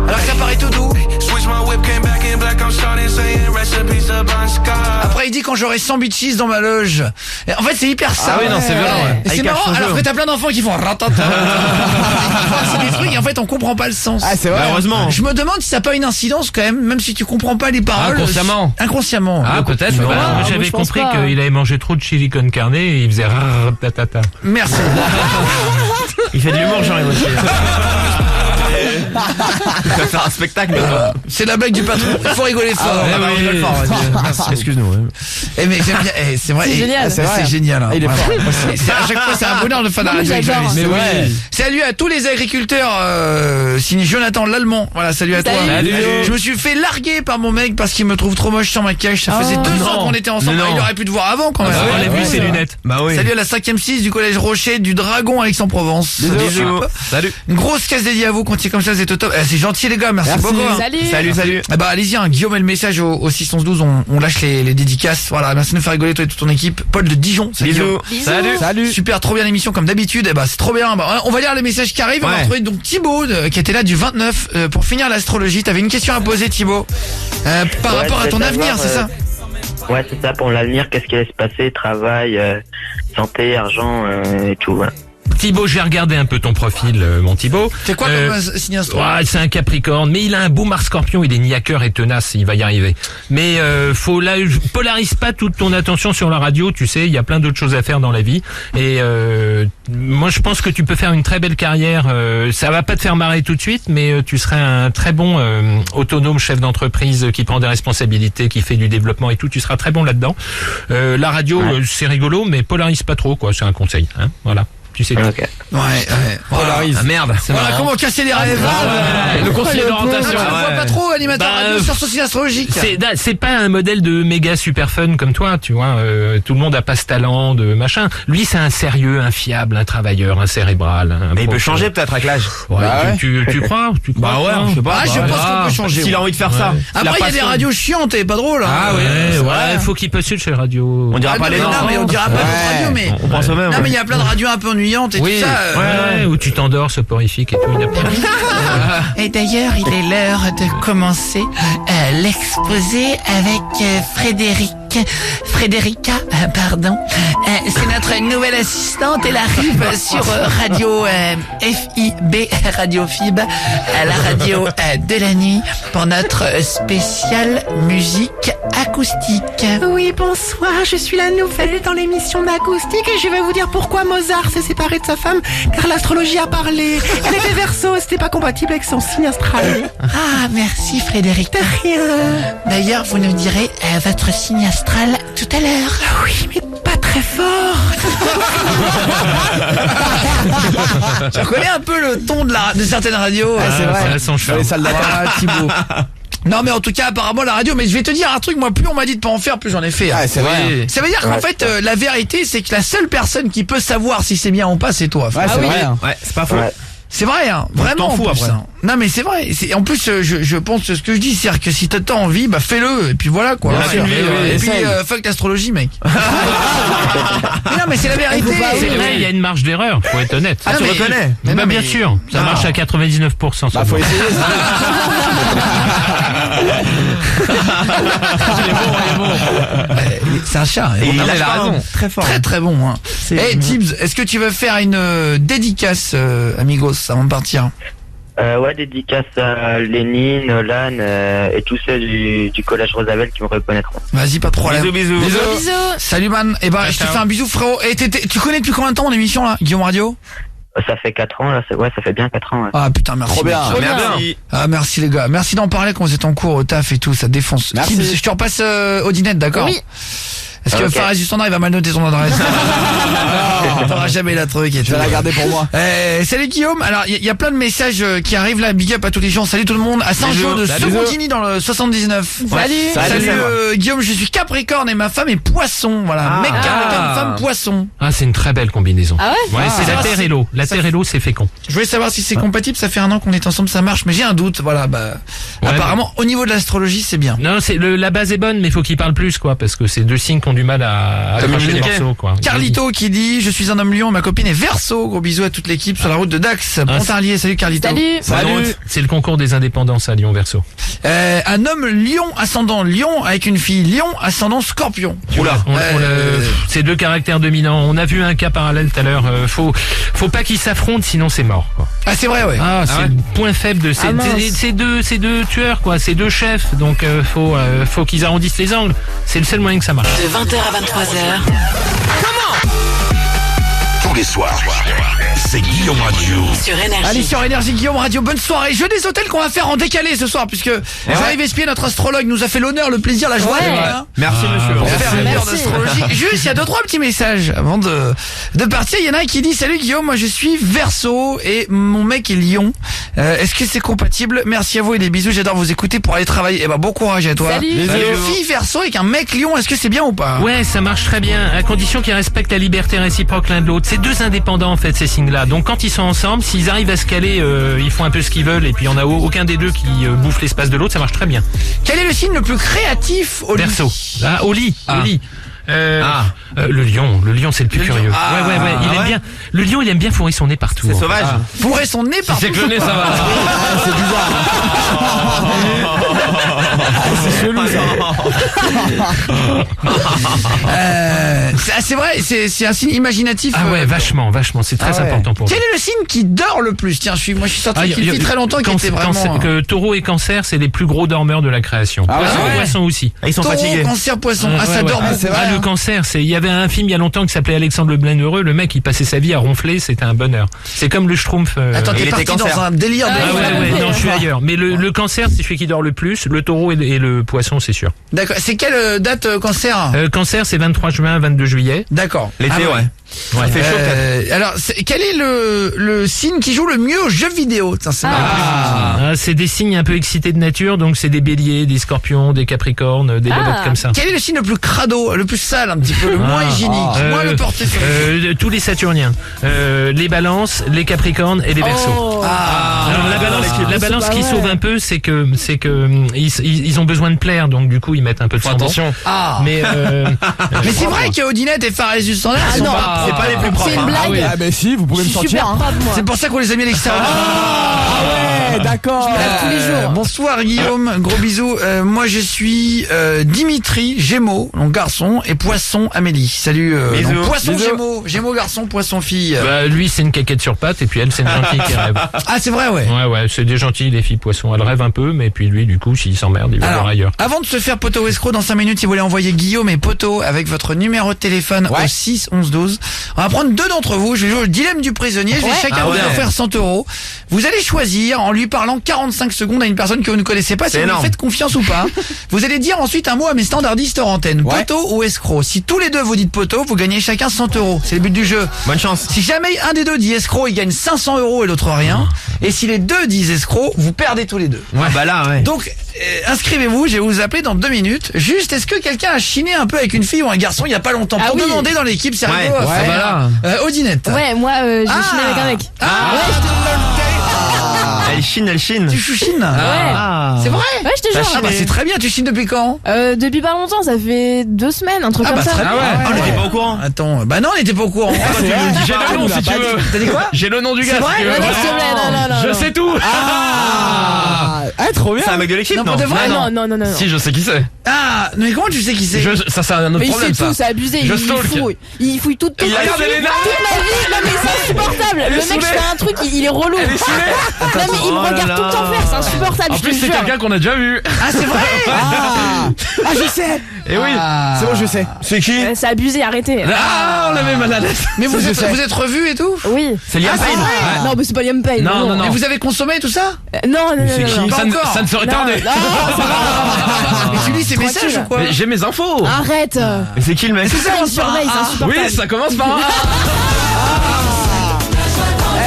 Speaker 3: Alors ça paraît tout doux. Après il dit quand j'aurai 100 bitches dans ma loge. Et en fait c'est hyper ça.
Speaker 6: Ah oui, non, c'est violent, ouais.
Speaker 3: Et c'est marrant alors que t'as plein d'enfants qui font ratata. C'est des trucs et en fait on comprend pas le sens.
Speaker 7: Ah, c'est vrai.
Speaker 5: Heureusement.
Speaker 3: Je me demande si ça n'a pas une incidence quand même si tu comprends pas les paroles. Inconsciemment.
Speaker 6: Ah, peut-être.
Speaker 8: Moi,
Speaker 10: moi,
Speaker 8: j'avais
Speaker 10: je pense
Speaker 8: compris
Speaker 10: pas.
Speaker 8: qu'il avait mangé trop de chili con carne et il faisait ratatata.
Speaker 3: Merci.
Speaker 5: Il fait de l'humour, Jean-Yves aussi. Il va faire un spectacle.
Speaker 3: C'est la blague du patron. Il faut rigoler fort.
Speaker 6: Ah, oui,
Speaker 3: rigole fort. Merci.
Speaker 5: Excuse-nous.
Speaker 3: Eh mais j'aime bien. C'est vrai.
Speaker 10: C'est génial.
Speaker 3: C'est génial. Hein.
Speaker 7: Il est
Speaker 3: Vraiment.
Speaker 7: fort.
Speaker 3: C'est à chaque fois c'est un bonheur de faire de la radio avec
Speaker 10: j'adore.
Speaker 3: Joris.
Speaker 6: Mais oui.
Speaker 3: Salut à tous les agriculteurs. Signé Jonathan l'Allemand. Voilà, salut à toi.
Speaker 10: Salut.
Speaker 3: Je me suis fait larguer par mon mec parce qu'il me trouve trop moche sans maquillage. Ça faisait 2 ans qu'on était ensemble.
Speaker 5: Non.
Speaker 3: Il aurait pu te voir avant quand même.
Speaker 8: On l'a vu ses lunettes.
Speaker 5: Bah oui.
Speaker 3: Salut à la 5e 6 du collège Rocher du Dragon à Aix-en-Provence.
Speaker 5: Bisous.
Speaker 6: Salut.
Speaker 3: Une grosse caisse dédiée à vous quand c'est comme ça, c'est au top. C'est gentil les gars, merci beaucoup. hein.
Speaker 10: Salut.
Speaker 3: Eh bah allez-y, hein, Guillaume et le message au 612, on lâche les dédicaces. Voilà, merci de nous faire rigoler toi et toute ton équipe. Paul de Dijon, c'est
Speaker 5: Bisous.
Speaker 3: Guillaume.
Speaker 7: Salut.
Speaker 3: Super, trop bien l'émission comme d'habitude. Eh bah c'est trop bien. Bah, on va lire les messages qui arrivent. On va
Speaker 5: Ouais.
Speaker 3: retrouver donc Thibaut qui était là du 29 pour finir l'astrologie. T'avais une question à poser Thibaut par rapport à ton avenir, c'est ça?
Speaker 12: Ouais, c'est ça, pour l'avenir, qu'est-ce qui allait se passer, travail, santé, argent et tout, voilà.
Speaker 8: Thibaut, j'ai regardé un peu ton profil, mon Thibaut.
Speaker 3: C'est quoi comme signe astro?
Speaker 8: Ouais, c'est un Capricorne, mais il a un beau Mars Scorpion, il est niaqueur et tenace, il va y arriver. Mais polarise pas toute ton attention sur la radio, tu sais, il y a plein d'autres choses à faire dans la vie. Et moi, je pense que tu peux faire une très belle carrière. Ça va pas te faire marrer tout de suite, mais tu serais un très bon autonome chef d'entreprise qui prend des responsabilités, qui fait du développement et tout. Tu seras très bon là-dedans. La radio, c'est rigolo, mais polarise pas trop, quoi. C'est un conseil, hein. Voilà. Tu sais tout.
Speaker 12: Ok.
Speaker 3: Ouais. Voilà.
Speaker 6: Ah merde, c'est
Speaker 3: Voilà
Speaker 6: marrant.
Speaker 3: comment casser les rêves.
Speaker 6: Le conseiller d'orientation.
Speaker 3: On voit pas trop animateur
Speaker 8: Bah,
Speaker 3: radio sur son signe astrologique.
Speaker 8: C'est pas un modèle de méga super fun comme toi, tu vois. Tout le monde a pas ce talent de machin. Lui, c'est un sérieux, un fiable, un travailleur, un cérébral.
Speaker 5: Mais il peut changer peut-être avec l'âge.
Speaker 8: Ouais,
Speaker 7: Bah ouais.
Speaker 8: tu crois?
Speaker 5: Bah ouais, je sais pas.
Speaker 3: Ah, je pense qu'on peut changer.
Speaker 5: S'il a envie de faire ça.
Speaker 3: Après, il y a des radios chiantes et pas drôles.
Speaker 8: Ah ouais, faut qu'il postule chez les radios.
Speaker 5: On dira pas les noms.
Speaker 3: Non, mais on dira pas notre radio, mais.
Speaker 5: On pense au même.
Speaker 3: Non, mais il y a plein de radios un peu ennuyantes et
Speaker 8: Oui,
Speaker 3: tout ça.
Speaker 8: ouais, où tu t'endors, soporifique et tout.
Speaker 3: Et d'ailleurs, il est l'heure de commencer l'exposé avec Frédérica, pardon. C'est notre nouvelle assistante. Elle arrive sur radio FIB, Radio FIB, la radio de la nuit, pour notre spécial musique acoustique.
Speaker 13: Oui, bonsoir, je suis la nouvelle dans l'émission d'acoustique et je vais vous dire pourquoi Mozart s'est séparé de sa femme, car l'astrologie a parlé. Elle était Verseau et c'était pas compatible avec son signe astral.
Speaker 3: Ah, merci Frédéric.
Speaker 13: De rien.
Speaker 3: D'ailleurs, vous nous direz votre signe astral tout à l'heure.
Speaker 13: Oui, mais pas très fort.
Speaker 3: Tu reconnais un peu le ton de certaines radios.
Speaker 7: C'est vrai.
Speaker 8: Ça a son charme.
Speaker 7: Les salles d'attente.
Speaker 3: Ah, Thibaut. Non mais en tout cas apparemment la radio, mais je vais te dire un truc, moi plus on m'a dit de pas en faire, plus j'en ai fait.
Speaker 7: Ah, c'est vrai.
Speaker 3: Ça veut dire qu'en fait la vérité c'est que la seule personne qui peut savoir si c'est bien ou pas c'est toi.
Speaker 7: Ouais, c'est vrai. hein.
Speaker 5: Ouais, c'est pas faux.
Speaker 12: Ouais.
Speaker 3: C'est vrai, hein, vraiment.
Speaker 5: t'en fous
Speaker 3: en plus,
Speaker 5: après.
Speaker 3: hein. Non mais c'est vrai. En plus, je pense ce que je dis, c'est-à-dire que si t'as envie, bah fais-le. Et puis voilà quoi.
Speaker 5: Bien sûr,
Speaker 3: Et puis
Speaker 7: essaye.
Speaker 3: fuck l'astrologie, mec. Mais non mais c'est la vérité.
Speaker 8: C'est vrai, il y a une marge d'erreur, faut être honnête.
Speaker 3: Ah,
Speaker 5: tu
Speaker 3: mais-
Speaker 5: reconnais?
Speaker 3: Mais non,
Speaker 8: Bien
Speaker 3: mais-
Speaker 8: sûr, ça
Speaker 3: Non.
Speaker 8: marche à 99%.
Speaker 7: Bah, faut essayer.
Speaker 3: C'est un chat.
Speaker 5: Et il
Speaker 3: Non, mais
Speaker 5: a
Speaker 3: elle a
Speaker 5: raison.
Speaker 3: raison.
Speaker 5: Très fort.
Speaker 3: Très très bon. Hein. Hey Tibbs, est-ce que tu veux faire une dédicace, amigos, avant de partir?
Speaker 12: Ouais, dédicace à Lénine, Nolan et tous ceux du collège Roosevelt qui me reconnaîtront.
Speaker 3: Vas-y, pas de problème.
Speaker 5: Bisous.
Speaker 10: Bisous.
Speaker 3: Salut man. Eh ben, je te fais un bisou frérot. Et tu connais depuis combien de temps mon émission là, Guillaume Radio?
Speaker 12: Ça fait 4 ans, là, ça fait bien 4 ans. Ouais.
Speaker 3: Ah putain, merci.
Speaker 7: Trop bien.
Speaker 3: mec.
Speaker 5: Merci.
Speaker 3: Ah merci les gars. Merci d'en parler quand vous êtes en cours au taf et tout, ça défonce.
Speaker 7: Merci.
Speaker 3: Tibbs, je te repasse Audinette, d'accord?
Speaker 10: Oui.
Speaker 3: Parce que
Speaker 12: Ok.
Speaker 3: Fares du Standard, il va mal noter ton adresse. T'auras jamais la truc et
Speaker 7: Je vais la garder pour moi.
Speaker 3: Salut Guillaume. Alors, il y a plein de messages qui arrivent là. Big up à tous les gens. Salut tout le monde. À Saint-Jean de Secontigny dans le 79.
Speaker 10: Salut.
Speaker 3: Salut Guillaume, je suis Capricorne et ma femme est Poisson. Voilà, mec Capricorne, femme Poisson.
Speaker 8: Ah, c'est une très belle combinaison.
Speaker 10: Ah ouais?
Speaker 8: Ouais, c'est la
Speaker 3: Ah,
Speaker 8: terre
Speaker 3: c'est-
Speaker 8: et l'eau. La terre et l'eau, c'est fécond.
Speaker 3: Je voulais savoir si c'est compatible. Ça fait un an qu'on est ensemble, ça marche, mais j'ai un doute. Voilà, apparemment, au niveau de l'astrologie, c'est bien.
Speaker 8: Non, la base est bonne, mais faut qu'il parle plus, quoi, parce que c'est deux signes qui ont du mal à accrocher les morceaux, quoi.
Speaker 3: Carlito qui dit je suis un homme lion, ma copine est Verseau. Gros bisous à toute l'équipe sur la route de Dax. Pontarlier, salut Carlito.
Speaker 10: Salut.
Speaker 8: C'est le concours des indépendances à Lyon-Verso.
Speaker 3: Un homme lion ascendant lion avec une fille lion ascendant scorpion.
Speaker 8: Oula. C'est deux caractères dominants. On a vu un cas parallèle tout à l'heure. Faut pas qu'ils s'affrontent, sinon c'est mort, quoi.
Speaker 3: Ah c'est vrai, ouais.
Speaker 8: Ah, c'est le point faible de ces deux tueurs, quoi. Ces deux chefs. Donc faut qu'ils arrondissent les angles. C'est le seul moyen que ça marche.
Speaker 2: De 20h à 23h.
Speaker 1: Tous les soirs, c'est Guillaume Radio.
Speaker 2: Sur Énergie.
Speaker 3: Allez sur Énergie Guillaume Radio, bonne soirée. Jeu des hôtels qu'on va faire en décalé ce soir, puisque Jean-Yves Espier, notre astrologue, nous a fait l'honneur, le plaisir, la joie.
Speaker 5: Merci monsieur.
Speaker 3: Pour faire une heure d'astrologie. Juste, il y a 2-3 petits messages avant de partir. Il y en a un qui dit salut Guillaume, moi je suis Verseau et mon mec est Lion. Est-ce que c'est compatible? Merci à vous et des bisous. J'adore vous écouter pour aller travailler. Bon courage à toi.
Speaker 10: Salut.
Speaker 3: Une fille Verseau avec un mec Lion, est-ce que c'est bien ou pas?
Speaker 8: Ouais, ça marche très bien, à condition qu'ils respectent la liberté réciproque l'un de l'autre. C'est deux indépendants en fait, ces signes-là. Donc quand ils sont ensemble, s'ils arrivent à se caler, ils font un peu ce qu'ils veulent et puis il n'y en a aucun des deux qui bouffe l'espace de l'autre, ça marche très bien.
Speaker 3: Quel est le signe le plus créatif au lit?
Speaker 8: Verseau. Ah, au lit. Le lion c'est le plus curieux. Ouais, il aime bien. Le lion il aime bien fourrer son nez partout.
Speaker 5: C'est sauvage.
Speaker 3: Fourrer son nez partout.
Speaker 6: C'est que le nez, ça va.
Speaker 7: C'est bizarre. C'est chelou ça.
Speaker 3: C'est vrai, c'est un signe imaginatif.
Speaker 8: Ah ouais, vachement, c'est très important pour
Speaker 3: Quel
Speaker 8: lui.
Speaker 3: est le signe qui dort le plus? Tiens, moi je suis sorti avec une fille très longtemps qui était vraiment...
Speaker 8: Taureau et Cancer, c'est les plus gros dormeurs de la création. Poisson aussi.
Speaker 5: Ils sont
Speaker 3: Taureau,
Speaker 5: fatigués.
Speaker 3: Cancer, Poisson. Ça dort beaucoup.
Speaker 8: Le Cancer, il y avait un film il y a longtemps qui s'appelait Alexandre le Bienheureux. Le mec, il passait sa vie à ronfler, c'était un bonheur. C'est comme le Schtroumpf.
Speaker 3: Attends, t'es parti dans un délire de...
Speaker 8: Non, je suis ailleurs. Mais le Cancer, c'est celui qui dort le plus. Le Taureau et le Poisson, c'est sûr.
Speaker 3: D'accord. C'est quelle date Cancer?
Speaker 8: Cancer, c'est 23 juin, 22 juillet.
Speaker 3: D'accord.
Speaker 5: L'été, ouais. Il fait chaud peut-être.
Speaker 3: Alors, quel est le signe qui joue le mieux aux jeux vidéo? C'est marrant.
Speaker 8: C'est des signes un peu excités de nature, donc c'est des béliers, des scorpions, des capricornes, des bébêtes comme ça.
Speaker 3: Quel est le signe le plus crado, le plus sale un petit peu, le moins hygiénique, moins le porté sur
Speaker 8: tous les saturniens, les balances, les capricornes et les verseaux. Alors la balance qui sauve un peu, c'est que ils ont besoin de plaire, donc du coup ils mettent un peu de son.
Speaker 6: Attention.
Speaker 3: Mais c'est vrai qu'Audinette et Fares du Standard sont pas...
Speaker 5: C'est pas les plus propres.
Speaker 10: C'est une blague.
Speaker 7: Ah mais si, vous pouvez me
Speaker 10: Je suis
Speaker 7: sentir.
Speaker 10: super propre, moi.
Speaker 3: C'est pour ça qu'on les a mis à l'extérieur.
Speaker 7: Ah ouais, d'accord.
Speaker 10: Tous les jours.
Speaker 3: Bonsoir Guillaume, gros bisous. Moi je suis Dimitri, Gémeaux, donc garçon, et Poisson, Amélie. Salut.
Speaker 5: Bisous.
Speaker 3: Donc, Poisson,
Speaker 7: Bisous.
Speaker 3: Gémeaux garçon, Poisson fille.
Speaker 8: Lui c'est une caquette sur pattes et puis elle c'est une gentille qui rêve.
Speaker 3: Ah c'est vrai, ouais.
Speaker 8: Ouais, c'est des gentilles les filles poissons. Elles rêvent un peu, mais puis lui du coup s'il s'emmerde il va voir ailleurs.
Speaker 3: Avant de se faire poteau escroc, dans 5 minutes, si vous voulez envoyer Guillaume et poteau avec votre numéro de téléphone au 6 11 12. On va prendre deux d'entre vous. Je vais jouer le dilemme du prisonnier. Je vais chacun vous offrir 100 €. Vous allez choisir en lui parlant 45 secondes à une personne que vous ne connaissez pas, si vous lui faites confiance ou pas. Vous allez dire ensuite un mot à mes standardistes hors antenne. Poteau ou escroc. Si tous les deux vous dites poteau, vous gagnez chacun 100 €. C'est le but du jeu.
Speaker 5: Bonne chance.
Speaker 3: Si jamais un des deux dit escroc, il gagne 500 € et l'autre rien. Et si les deux disent escroc, vous perdez tous les deux.
Speaker 5: Ouais, bah là, ouais.
Speaker 3: Donc, inscrivez-vous, je vais vous appeler dans 2 minutes. Juste, est-ce que quelqu'un a chiné un peu avec une fille ou un garçon il y a pas longtemps? Pour demander dans l'équipe, c'est rigolo à faire. Audinette.
Speaker 10: Ouais, moi j'ai chiné avec un mec.
Speaker 5: Elle chine.
Speaker 3: Tu chouchines? C'est vrai?
Speaker 10: Ouais, je te jure.
Speaker 3: C'est très bien, tu chines depuis quand?
Speaker 10: Depuis pas longtemps, ça fait 2 semaines, un truc comme ça.
Speaker 3: Très bien.
Speaker 5: On n'était pas au courant.
Speaker 3: Attends, bah non, on n'était pas au courant.
Speaker 6: J'ai le nom si tu veux.
Speaker 3: T'as dit quoi?
Speaker 6: J'ai le nom du gars.
Speaker 3: C'est vrai?
Speaker 6: si tu veux.
Speaker 10: Non, s'il te plaît, non.
Speaker 6: Je sais tout.
Speaker 7: Trop bien.
Speaker 5: C'est un mec de l'équipe,
Speaker 3: Non,
Speaker 5: non?
Speaker 3: pour de vrai?
Speaker 10: Non.
Speaker 6: Si, je sais qui c'est.
Speaker 3: Ah, mais comment tu sais qui c'est?
Speaker 6: Ça, c'est un autre
Speaker 10: Mais il
Speaker 6: problème,
Speaker 10: fait tout,
Speaker 6: ça.
Speaker 10: c'est abusé.
Speaker 6: Je
Speaker 10: Il
Speaker 6: stalk.
Speaker 10: fouille toute
Speaker 6: Il a regardé les nains.
Speaker 10: toute ma vie. Non, mais c'est insupportable. Le mec, je fais un truc, il est relou. Non, mais il me regarde tout le temps faire, c'est insupportable.
Speaker 6: En plus, c'est quelqu'un qu'on a déjà vu.
Speaker 3: Ah, c'est vrai? Ah, je
Speaker 7: sais.
Speaker 6: Et oui.
Speaker 7: C'est bon, je sais.
Speaker 5: C'est qui?
Speaker 10: C'est abusé, arrêtez.
Speaker 6: Ah, on l'avait mal à l'aise.
Speaker 3: Mais vous êtes revus et tout?
Speaker 10: Oui.
Speaker 5: C'est Liam Payne.
Speaker 10: Ah, non, mais c'est pas Liam Payne.
Speaker 6: Non.
Speaker 3: Mais vous avez consommé tout ça?
Speaker 10: Non.
Speaker 5: c'est qui?
Speaker 3: Pas encore.
Speaker 6: Ça ne serait tardé.
Speaker 3: Mais tu lis ces messages ou quoi?
Speaker 6: Mais j'ai mes infos.
Speaker 10: Arrête.
Speaker 5: Mais c'est qui le mec?
Speaker 10: C'est ça, il me surveille, c'est insupportable.
Speaker 6: Oui, ça commence par un A.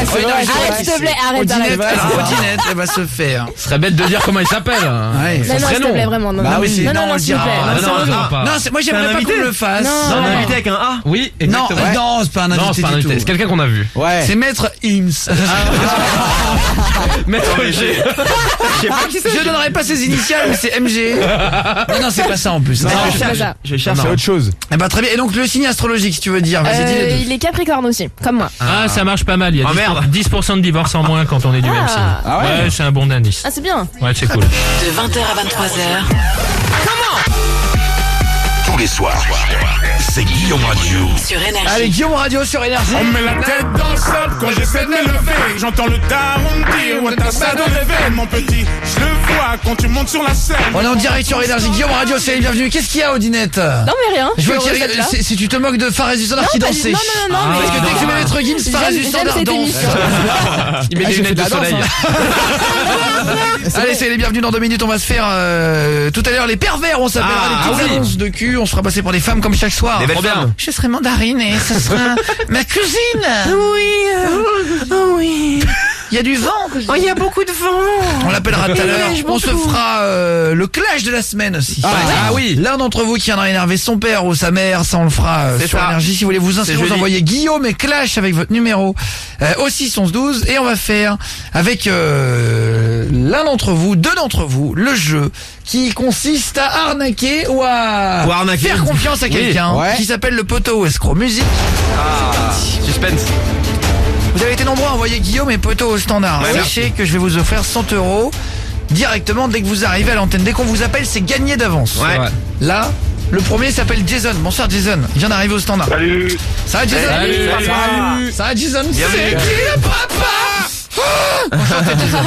Speaker 7: C'est vrai,
Speaker 10: Arrête, s'il te plaît, arrête.
Speaker 3: Odinette, alors Odinette, elle va se faire.
Speaker 6: Ce serait bête de dire comment il s'appelle.
Speaker 3: Ouais.
Speaker 10: Non, s'il te plaît, vraiment. Non,
Speaker 3: Bah oui,
Speaker 10: non,
Speaker 3: on
Speaker 10: non,
Speaker 3: le
Speaker 10: s'il te
Speaker 3: dira.
Speaker 10: plaît.
Speaker 3: Ah,
Speaker 10: Non,
Speaker 6: non, pas.
Speaker 3: Non, moi j'aimerais pas qu'on le fasse.
Speaker 10: Non.
Speaker 5: Un invité avec un A?
Speaker 6: Oui,
Speaker 3: Non,
Speaker 6: exactement.
Speaker 3: non, c'est pas un
Speaker 6: Non,
Speaker 3: invité
Speaker 6: c'est pas un
Speaker 3: du
Speaker 6: invité.
Speaker 3: tout.
Speaker 6: C'est quelqu'un qu'on a vu.
Speaker 7: Ouais.
Speaker 3: C'est Maître Ims.
Speaker 6: Maître G.
Speaker 3: Je donnerai pas ses initiales, mais c'est MG. Non, c'est pas ça en plus.
Speaker 7: Non,
Speaker 10: c'est pas ça.
Speaker 7: je cherche autre chose.
Speaker 3: Eh ben très bien. Et donc le signe astrologique, si tu veux dire, vas-y, dis les deux.
Speaker 10: Il est Capricorne aussi, comme moi.
Speaker 8: Ah, ça marche pas mal. Il y a
Speaker 5: Oh, merde.
Speaker 8: 10% de divorce en moins quand on est du même signe.
Speaker 7: Ah ouais.
Speaker 8: Ouais, c'est un bon indice.
Speaker 10: Ah, c'est bien.
Speaker 8: Ouais, c'est cool.
Speaker 2: De 20h à 23h,
Speaker 1: Tous les soirs, c'est Guillaume Radio.
Speaker 2: sur Énergie.
Speaker 3: Allez, Guillaume Radio sur Énergie.
Speaker 11: On met la tête dans le sable quand j'essaie de me lever. J'entends le daron dire ouais t'as ça dans les veines mon petit. Je le vois quand tu montes sur la scène.
Speaker 3: On est en direct sur Énergie. Guillaume Radio, c'est les bienvenus. Qu'est-ce qu'il y a, Odinette?
Speaker 10: Non, mais rien.
Speaker 3: Je vois
Speaker 10: suis
Speaker 3: qu'il
Speaker 10: heureuse d'être là.
Speaker 3: si tu te moques de Fares du Standard qui
Speaker 10: pas du-
Speaker 3: dansait.
Speaker 10: non,
Speaker 3: Parce que
Speaker 10: mais-
Speaker 3: dès que tu mets Maître Gims, Fares du
Speaker 10: J'aime
Speaker 3: Standard
Speaker 10: cette
Speaker 3: danse.
Speaker 10: émission.
Speaker 6: Il met
Speaker 7: Ah,
Speaker 6: des
Speaker 7: je fais
Speaker 6: lunettes
Speaker 7: de
Speaker 6: de
Speaker 7: la danse,
Speaker 6: soleil.
Speaker 3: Allez, c'est les bienvenus dans 2 minutes. On va se faire tout à l'heure les pervers. On s'appellera
Speaker 6: Ah,
Speaker 3: des petites
Speaker 6: oui.
Speaker 3: annonces de cul. On se fera passer pour des femmes comme chaque soir.
Speaker 5: Des belles
Speaker 6: Trop bien.
Speaker 5: femmes.
Speaker 3: Je serai mandarine et ça sera ma cousine.
Speaker 13: Oui.
Speaker 3: Il y a du vent.
Speaker 13: Oh, il y a beaucoup de vent.
Speaker 3: On l'appellera tout à l'heure. On se fera le clash de la semaine aussi.
Speaker 6: Ah oui.
Speaker 3: L'un d'entre vous qui en a énervé son père ou sa mère, ça on le fera
Speaker 5: C'est
Speaker 3: sur
Speaker 5: ça.
Speaker 3: Énergie. Si vous voulez vous inscrire,
Speaker 5: C'est
Speaker 3: vous
Speaker 5: jeudi.
Speaker 3: envoyez Guillaume et Clash avec votre numéro au 611-12 et on va faire avec l'un d'entre vous, deux d'entre vous, le jeu qui consiste à arnaquer ou à
Speaker 5: Ou à arnaquer.
Speaker 3: faire confiance à quelqu'un
Speaker 7: Ouais.
Speaker 3: qui s'appelle le poteau ou escroc. Musique.
Speaker 5: Suspense.
Speaker 3: Vous avez été nombreux à envoyer Guillaume et poteau au standard.
Speaker 5: Ouais,
Speaker 3: Sachez que je vais vous offrir 100 € directement dès que vous arrivez à l'antenne. Dès qu'on vous appelle, c'est gagné d'avance.
Speaker 5: Ouais.
Speaker 3: Là, le premier s'appelle Jason. Bonsoir Jason. Il vient d'arriver au standard.
Speaker 11: Salut.
Speaker 3: Ça va Jason?
Speaker 5: Salut.
Speaker 3: Ça va Jason?
Speaker 5: Bienvenue.
Speaker 3: C'est qui le papa? Enchanté Jason.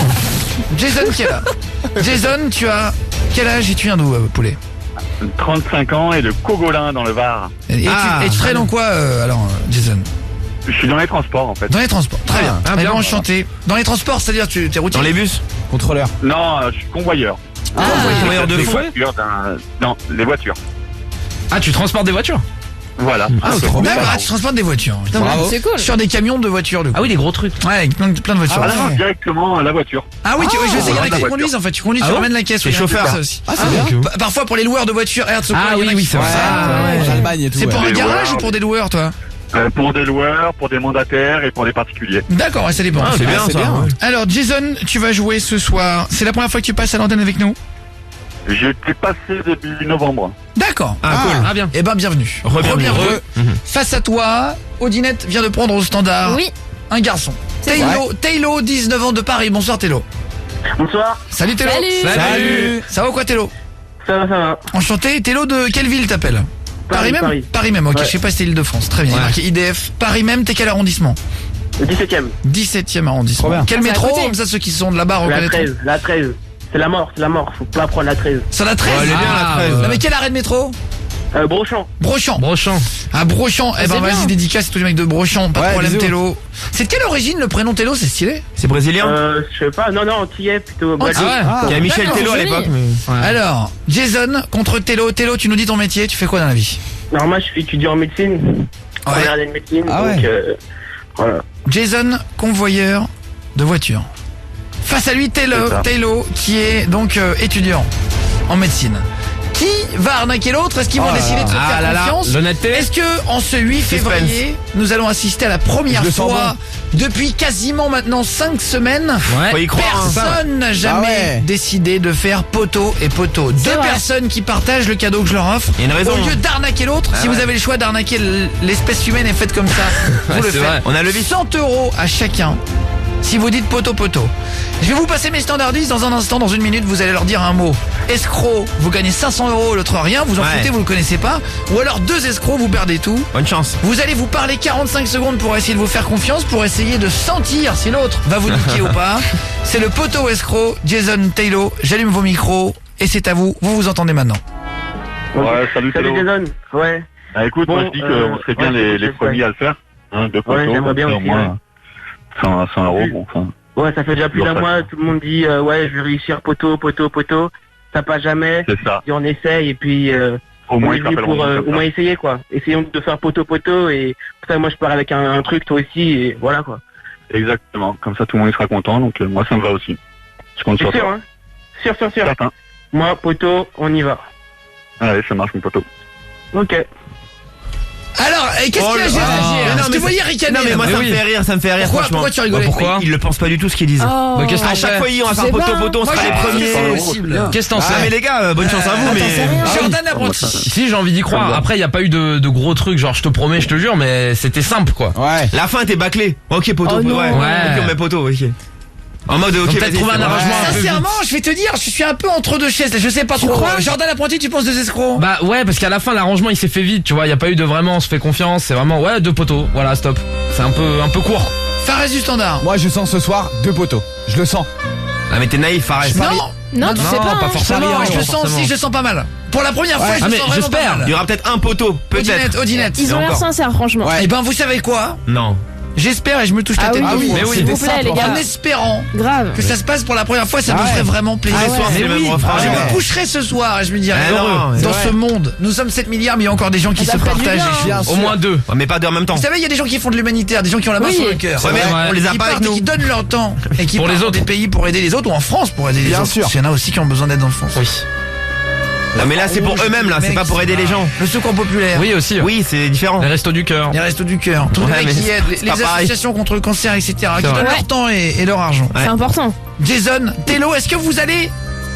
Speaker 3: Jason qui est là. Jason, tu as quel âge et tu viens d'où, poulet?
Speaker 14: 35 ans et de Cogolin dans le Var.
Speaker 3: Et tu traînes dans quoi alors Jason?
Speaker 14: Je suis dans les transports en fait.
Speaker 3: Dans les transports. Très bien.
Speaker 6: Ah,
Speaker 3: Eh
Speaker 6: bien.
Speaker 3: ben, enchanté. Dans les transports, c'est-à-dire tu t'es routier?
Speaker 5: Dans les bus.
Speaker 7: Contrôleur.
Speaker 14: Non, je suis convoyeur.
Speaker 5: Convoyeur de
Speaker 14: Les
Speaker 5: fou.
Speaker 14: voitures Non, les voitures.
Speaker 6: Ah, tu transportes des voitures?
Speaker 14: Voilà.
Speaker 7: Ah, trop bien.
Speaker 3: D'accord, tu transportes des voitures.
Speaker 7: Bravo.
Speaker 10: C'est cool.
Speaker 3: Sur des camions de voitures, du coup.
Speaker 6: Ah oui, des gros trucs.
Speaker 3: Ouais, avec plein de voitures.
Speaker 14: Voilà, directement la voiture.
Speaker 3: Ah oui, je sais, il y en a
Speaker 14: la
Speaker 3: qui
Speaker 14: voiture.
Speaker 3: conduisent en fait. Tu conduis,
Speaker 6: Ah
Speaker 3: tu
Speaker 6: bon
Speaker 3: ramènes la caisse.
Speaker 5: C'est
Speaker 3: oui, il y en a
Speaker 5: chauffeur.
Speaker 3: qui font ça aussi.
Speaker 7: Ah, c'est bien.
Speaker 3: Parfois pour les loueurs de voitures, Hertz,
Speaker 6: Ah
Speaker 3: il y en a
Speaker 6: oui,
Speaker 3: qui
Speaker 6: c'est
Speaker 3: font
Speaker 6: vrai.
Speaker 3: ça.
Speaker 7: En Allemagne et tout.
Speaker 3: C'est pour
Speaker 7: ouais.
Speaker 3: un
Speaker 14: Des
Speaker 3: garage
Speaker 14: loueurs.
Speaker 3: ou pour des loueurs, toi?
Speaker 14: Pour des loueurs, pour des mandataires et pour des particuliers.
Speaker 3: D'accord, ouais, ça dépend.
Speaker 5: Ah, c'est bien
Speaker 7: c'est
Speaker 5: ça.
Speaker 7: bien.
Speaker 5: Ouais.
Speaker 3: Alors, Jason, tu vas jouer ce soir. C'est la première fois que tu passes à l'antenne avec nous?
Speaker 14: J'étais passé début novembre.
Speaker 3: D'accord.
Speaker 5: Ah, cool.
Speaker 6: Ah bien.
Speaker 3: Eh ben, bienvenue.
Speaker 5: Re-bienvenue.
Speaker 3: Re-bienvenue. Face à toi, Odinette vient de prendre au standard
Speaker 10: Oui.
Speaker 3: un garçon.
Speaker 10: C'est
Speaker 3: Taylor, 19 ans de Paris. Bonsoir, Taylor.
Speaker 9: Bonsoir.
Speaker 3: Salut, Taylor.
Speaker 10: Salut.
Speaker 3: Ça va ou quoi, Taylor?
Speaker 9: Ça va.
Speaker 3: Enchanté. Taylor, de quelle ville t'appelles? Paris même?
Speaker 9: Paris.
Speaker 3: Même, ok.
Speaker 9: Ouais.
Speaker 3: Je sais pas si c'est l'Île-de-France. Très bien. Il y a marqué IDF. Paris même, t'es quel arrondissement?
Speaker 9: Le 17ème.
Speaker 3: 17e arrondissement.
Speaker 7: Trop bien.
Speaker 3: Quel
Speaker 10: Ah, c'est à
Speaker 3: métro?
Speaker 10: côté.
Speaker 3: Comme ça, ceux qui sont de là-bas
Speaker 9: La
Speaker 3: reconnaîtront.
Speaker 9: 13. La 13. C'est la mort. Faut pas prendre la 13.
Speaker 3: Sur la 13?
Speaker 5: Ouais, elle est bien, la 13.
Speaker 3: Non, mais quel arrêt de métro?
Speaker 9: Brochant.
Speaker 3: Brochant.
Speaker 6: Brochant.
Speaker 3: À Brochant. Eh ben,
Speaker 10: c'est
Speaker 3: vas-y,
Speaker 10: bien.
Speaker 3: dédicace à tous les mecs de Brochant. Pas de
Speaker 7: Ouais,
Speaker 3: problème,
Speaker 7: bisous.
Speaker 3: Télo. C'est de quelle origine le prénom Télo? C'est stylé.
Speaker 5: C'est brésilien.
Speaker 9: Je sais pas. Non, antillais plutôt. Guadeloupe.
Speaker 3: Ah
Speaker 5: Il y a Michel
Speaker 3: d'accord,
Speaker 5: Tello à
Speaker 10: joli.
Speaker 5: l'époque. Mais...
Speaker 3: Alors, Jason contre Télo. Télo, tu nous dis ton métier. Tu fais quoi dans la vie?
Speaker 9: Alors moi, je suis étudiant en médecine. Première année de médecine.
Speaker 7: Ah ouais.
Speaker 9: Donc, voilà.
Speaker 3: Jason, convoyeur de voiture. Face à lui,
Speaker 9: C'est ça.
Speaker 3: Télo, qui est donc étudiant en médecine. Qui va arnaquer l'autre? Est-ce qu'ils vont
Speaker 7: Oh là
Speaker 3: décider de se
Speaker 7: là.
Speaker 3: faire
Speaker 6: Ah là là,
Speaker 3: confiance?
Speaker 6: l'honnêteté.
Speaker 3: Est-ce que en ce 8 février, nous allons assister à la première
Speaker 7: Je le sens
Speaker 3: fois depuis quasiment maintenant 5 semaines?
Speaker 6: Ouais.
Speaker 5: Faut y croire. hein.
Speaker 3: Personne n'a jamais
Speaker 7: Ah ouais.
Speaker 3: décidé de faire poteau et poteau. Deux
Speaker 10: vrai.
Speaker 3: personnes qui partagent le cadeau que je leur offre.
Speaker 5: Il y a une raison.
Speaker 3: Au lieu d'arnaquer l'autre, si vous avez le choix d'arnaquer l'espèce humaine et faites comme ça, vous
Speaker 5: Ouais,
Speaker 3: le
Speaker 5: c'est
Speaker 3: faites.
Speaker 5: vrai. On a le vice.
Speaker 3: 100 € à chacun. Si vous dites poteau. Je vais vous passer mes standardistes dans un instant, dans une minute, vous allez leur dire un mot. Escroc, vous gagnez 500 €, l'autre rien, vous en
Speaker 5: Ouais.
Speaker 3: foutez, vous le connaissez pas. Ou alors deux escrocs, vous perdez tout.
Speaker 5: Bonne chance.
Speaker 3: Vous allez vous parler 45 secondes pour essayer de vous faire confiance, pour essayer de sentir si l'autre va vous niquer ou pas. C'est le poteau escroc, Jason Taylor. J'allume vos micros et c'est à vous. Vous vous entendez maintenant.
Speaker 14: Ouais, salut
Speaker 9: Salut
Speaker 14: Théo.
Speaker 9: Jason. Ouais.
Speaker 14: Ah, écoute, moi je dis qu'on serait bien les premiers à le faire. Hein, deux poteaux,
Speaker 9: j'aimerais bien
Speaker 14: au
Speaker 9: aussi,
Speaker 14: moins 100 €, bon, enfin.
Speaker 9: Ouais, ça fait déjà plus d'un mois, tout le monde dit ouais, je vais réussir poteau. Ça passe jamais.
Speaker 14: C'est ça.
Speaker 9: Et on essaye et puis
Speaker 14: Au moins,
Speaker 9: on est
Speaker 14: ils
Speaker 9: venu
Speaker 14: t'appelleront
Speaker 9: pour
Speaker 14: comme
Speaker 9: au
Speaker 14: ça.
Speaker 9: moins essayer quoi. Essayons de faire poteau et pour ça moi je pars avec un truc, toi aussi, et voilà quoi.
Speaker 14: Exactement. Comme ça, tout le monde y sera content. Donc, moi, ça me va aussi. Je compte sur
Speaker 9: C'est sûr,
Speaker 14: toi.
Speaker 9: hein. Sûr.
Speaker 14: Certain.
Speaker 9: Moi, poteau, on y va.
Speaker 14: Allez, ça marche, mon poteau.
Speaker 9: Ok.
Speaker 3: Alors, qu'est-ce qu'il y a,
Speaker 5: Mais
Speaker 3: Gérard?
Speaker 5: non,
Speaker 3: Je te
Speaker 5: mais
Speaker 3: voyais ricaner.
Speaker 5: Non mais moi
Speaker 3: là.
Speaker 5: ça me fait rire,
Speaker 3: Pourquoi
Speaker 5: franchement.
Speaker 3: tu rigolais?
Speaker 6: Pourquoi
Speaker 5: Ils le pensent pas du tout ce qu'ils disent.
Speaker 10: Oh.
Speaker 6: Bah, qu'est-ce
Speaker 5: À
Speaker 6: qu'on
Speaker 5: chaque
Speaker 6: fait
Speaker 5: fois, on va faire
Speaker 10: sais pas.
Speaker 5: poteau, on
Speaker 3: Moi,
Speaker 5: sera les
Speaker 3: je pense que
Speaker 5: premiers.
Speaker 3: c'est possible.
Speaker 6: Qu'est-ce que t'en
Speaker 5: Ah
Speaker 6: sais?
Speaker 5: mais les gars, bonne chance à vous, mais
Speaker 3: Jordan l'apprenti.
Speaker 6: Si, j'ai envie d'y croire. Après, il y a pas eu de gros trucs, genre je te promets, je te jure, mais c'était simple quoi.
Speaker 7: Ouais.
Speaker 5: la fin était bâclée. Ok poteau,
Speaker 10: Oh non.
Speaker 5: ouais. Ok, on met poteau, ok. En mode ok,
Speaker 6: peut-être
Speaker 5: vas-y,
Speaker 6: trouver
Speaker 5: c'est
Speaker 6: un
Speaker 5: bon.
Speaker 6: arrangement un peu vite.
Speaker 3: Sincèrement, je vais te dire, je suis un peu entre deux chaises, là, je sais pas trop.
Speaker 10: crois
Speaker 3: Jordan l'apprenti, tu penses des escrocs?
Speaker 6: Bah ouais, parce qu'à la fin l'arrangement il s'est fait vite, tu vois, il y a pas eu de vraiment on se fait confiance, c'est vraiment ouais, 2 poteaux. Voilà, stop. C'est un peu court.
Speaker 3: Fares du standard.
Speaker 7: Moi, je sens ce soir 2 poteaux. Je le sens.
Speaker 5: Ah mais t'es naïf, Fares.
Speaker 10: Non, tu sais pas.
Speaker 6: pas
Speaker 10: hein.
Speaker 6: forcément.
Speaker 3: Non, je le
Speaker 6: pas
Speaker 3: sens
Speaker 6: forcément.
Speaker 3: aussi, je le sens pas mal. Pour la première fois, je
Speaker 6: Ah,
Speaker 3: le
Speaker 6: mais
Speaker 3: sens vraiment pas
Speaker 6: j'espère.
Speaker 3: mal.
Speaker 5: Il y aura peut-être un poteau, peut-être.
Speaker 3: Odinette.
Speaker 10: Ils ont
Speaker 5: Et
Speaker 10: l'air
Speaker 5: encore.
Speaker 10: sincères, franchement.
Speaker 7: Ouais.
Speaker 3: Eh ben, vous savez quoi?
Speaker 5: Non.
Speaker 3: J'espère et je me touche la
Speaker 10: Ah
Speaker 3: tête.
Speaker 10: oui,
Speaker 3: de fou.
Speaker 6: mais oui,
Speaker 10: s'il vous
Speaker 7: c'était
Speaker 10: plaît, les
Speaker 7: simple,
Speaker 10: gars.
Speaker 3: En espérant
Speaker 10: Grave.
Speaker 3: que ça se passe pour la première fois, ça
Speaker 7: Ah
Speaker 3: me
Speaker 7: ouais.
Speaker 3: ferait vraiment plaisir.
Speaker 5: Tous les soirs, c'est le
Speaker 3: Mais
Speaker 5: même
Speaker 3: oui,
Speaker 5: refrain.
Speaker 3: je
Speaker 5: Ouais.
Speaker 3: me coucherai ce soir et je me dirais
Speaker 5: Ah non,
Speaker 3: heureux
Speaker 5: c'est
Speaker 3: dans
Speaker 7: vrai.
Speaker 3: ce monde. Nous sommes 7 milliards, mais il y a encore des gens qui
Speaker 10: Ça
Speaker 3: se
Speaker 10: ferait du
Speaker 3: partagent.
Speaker 10: bien,
Speaker 3: et
Speaker 7: Bien
Speaker 6: Au
Speaker 7: sûr.
Speaker 6: moins 2.
Speaker 5: Ouais, mais pas deux en même temps.
Speaker 3: Vous savez, il y a des gens qui font de l'humanitaire, des gens qui ont la main
Speaker 10: Oui.
Speaker 3: sur le cœur.
Speaker 5: Ouais, mais
Speaker 6: vrai.
Speaker 5: on les a
Speaker 3: Qui
Speaker 5: pas avec
Speaker 3: partent et
Speaker 5: nous.
Speaker 3: qui donnent leur temps et qui
Speaker 6: Pour les
Speaker 3: partent dans
Speaker 6: autres.
Speaker 3: des pays pour aider les autres ou en France pour aider les
Speaker 7: Bien
Speaker 3: autres.
Speaker 7: sûr.
Speaker 3: Parce qu'il y en a aussi qui ont besoin d'aide en France.
Speaker 6: Oui.
Speaker 5: Non mais là c'est pour eux-mêmes là, c'est pas pour aider les gens.
Speaker 3: Le secours populaire.
Speaker 6: Oui aussi.
Speaker 5: Oui, c'est différent.
Speaker 6: Les restos du cœur.
Speaker 3: Les restos du cœur. Tous
Speaker 5: Ouais,
Speaker 3: les
Speaker 5: mais
Speaker 3: mecs qui aident,
Speaker 5: c'est
Speaker 3: les
Speaker 5: pas pareil.
Speaker 3: associations contre le cancer, etc. Qui
Speaker 6: vrai.
Speaker 3: donnent leur temps et leur argent.
Speaker 10: C'est important.
Speaker 3: Jason, Tello, est-ce que vous allez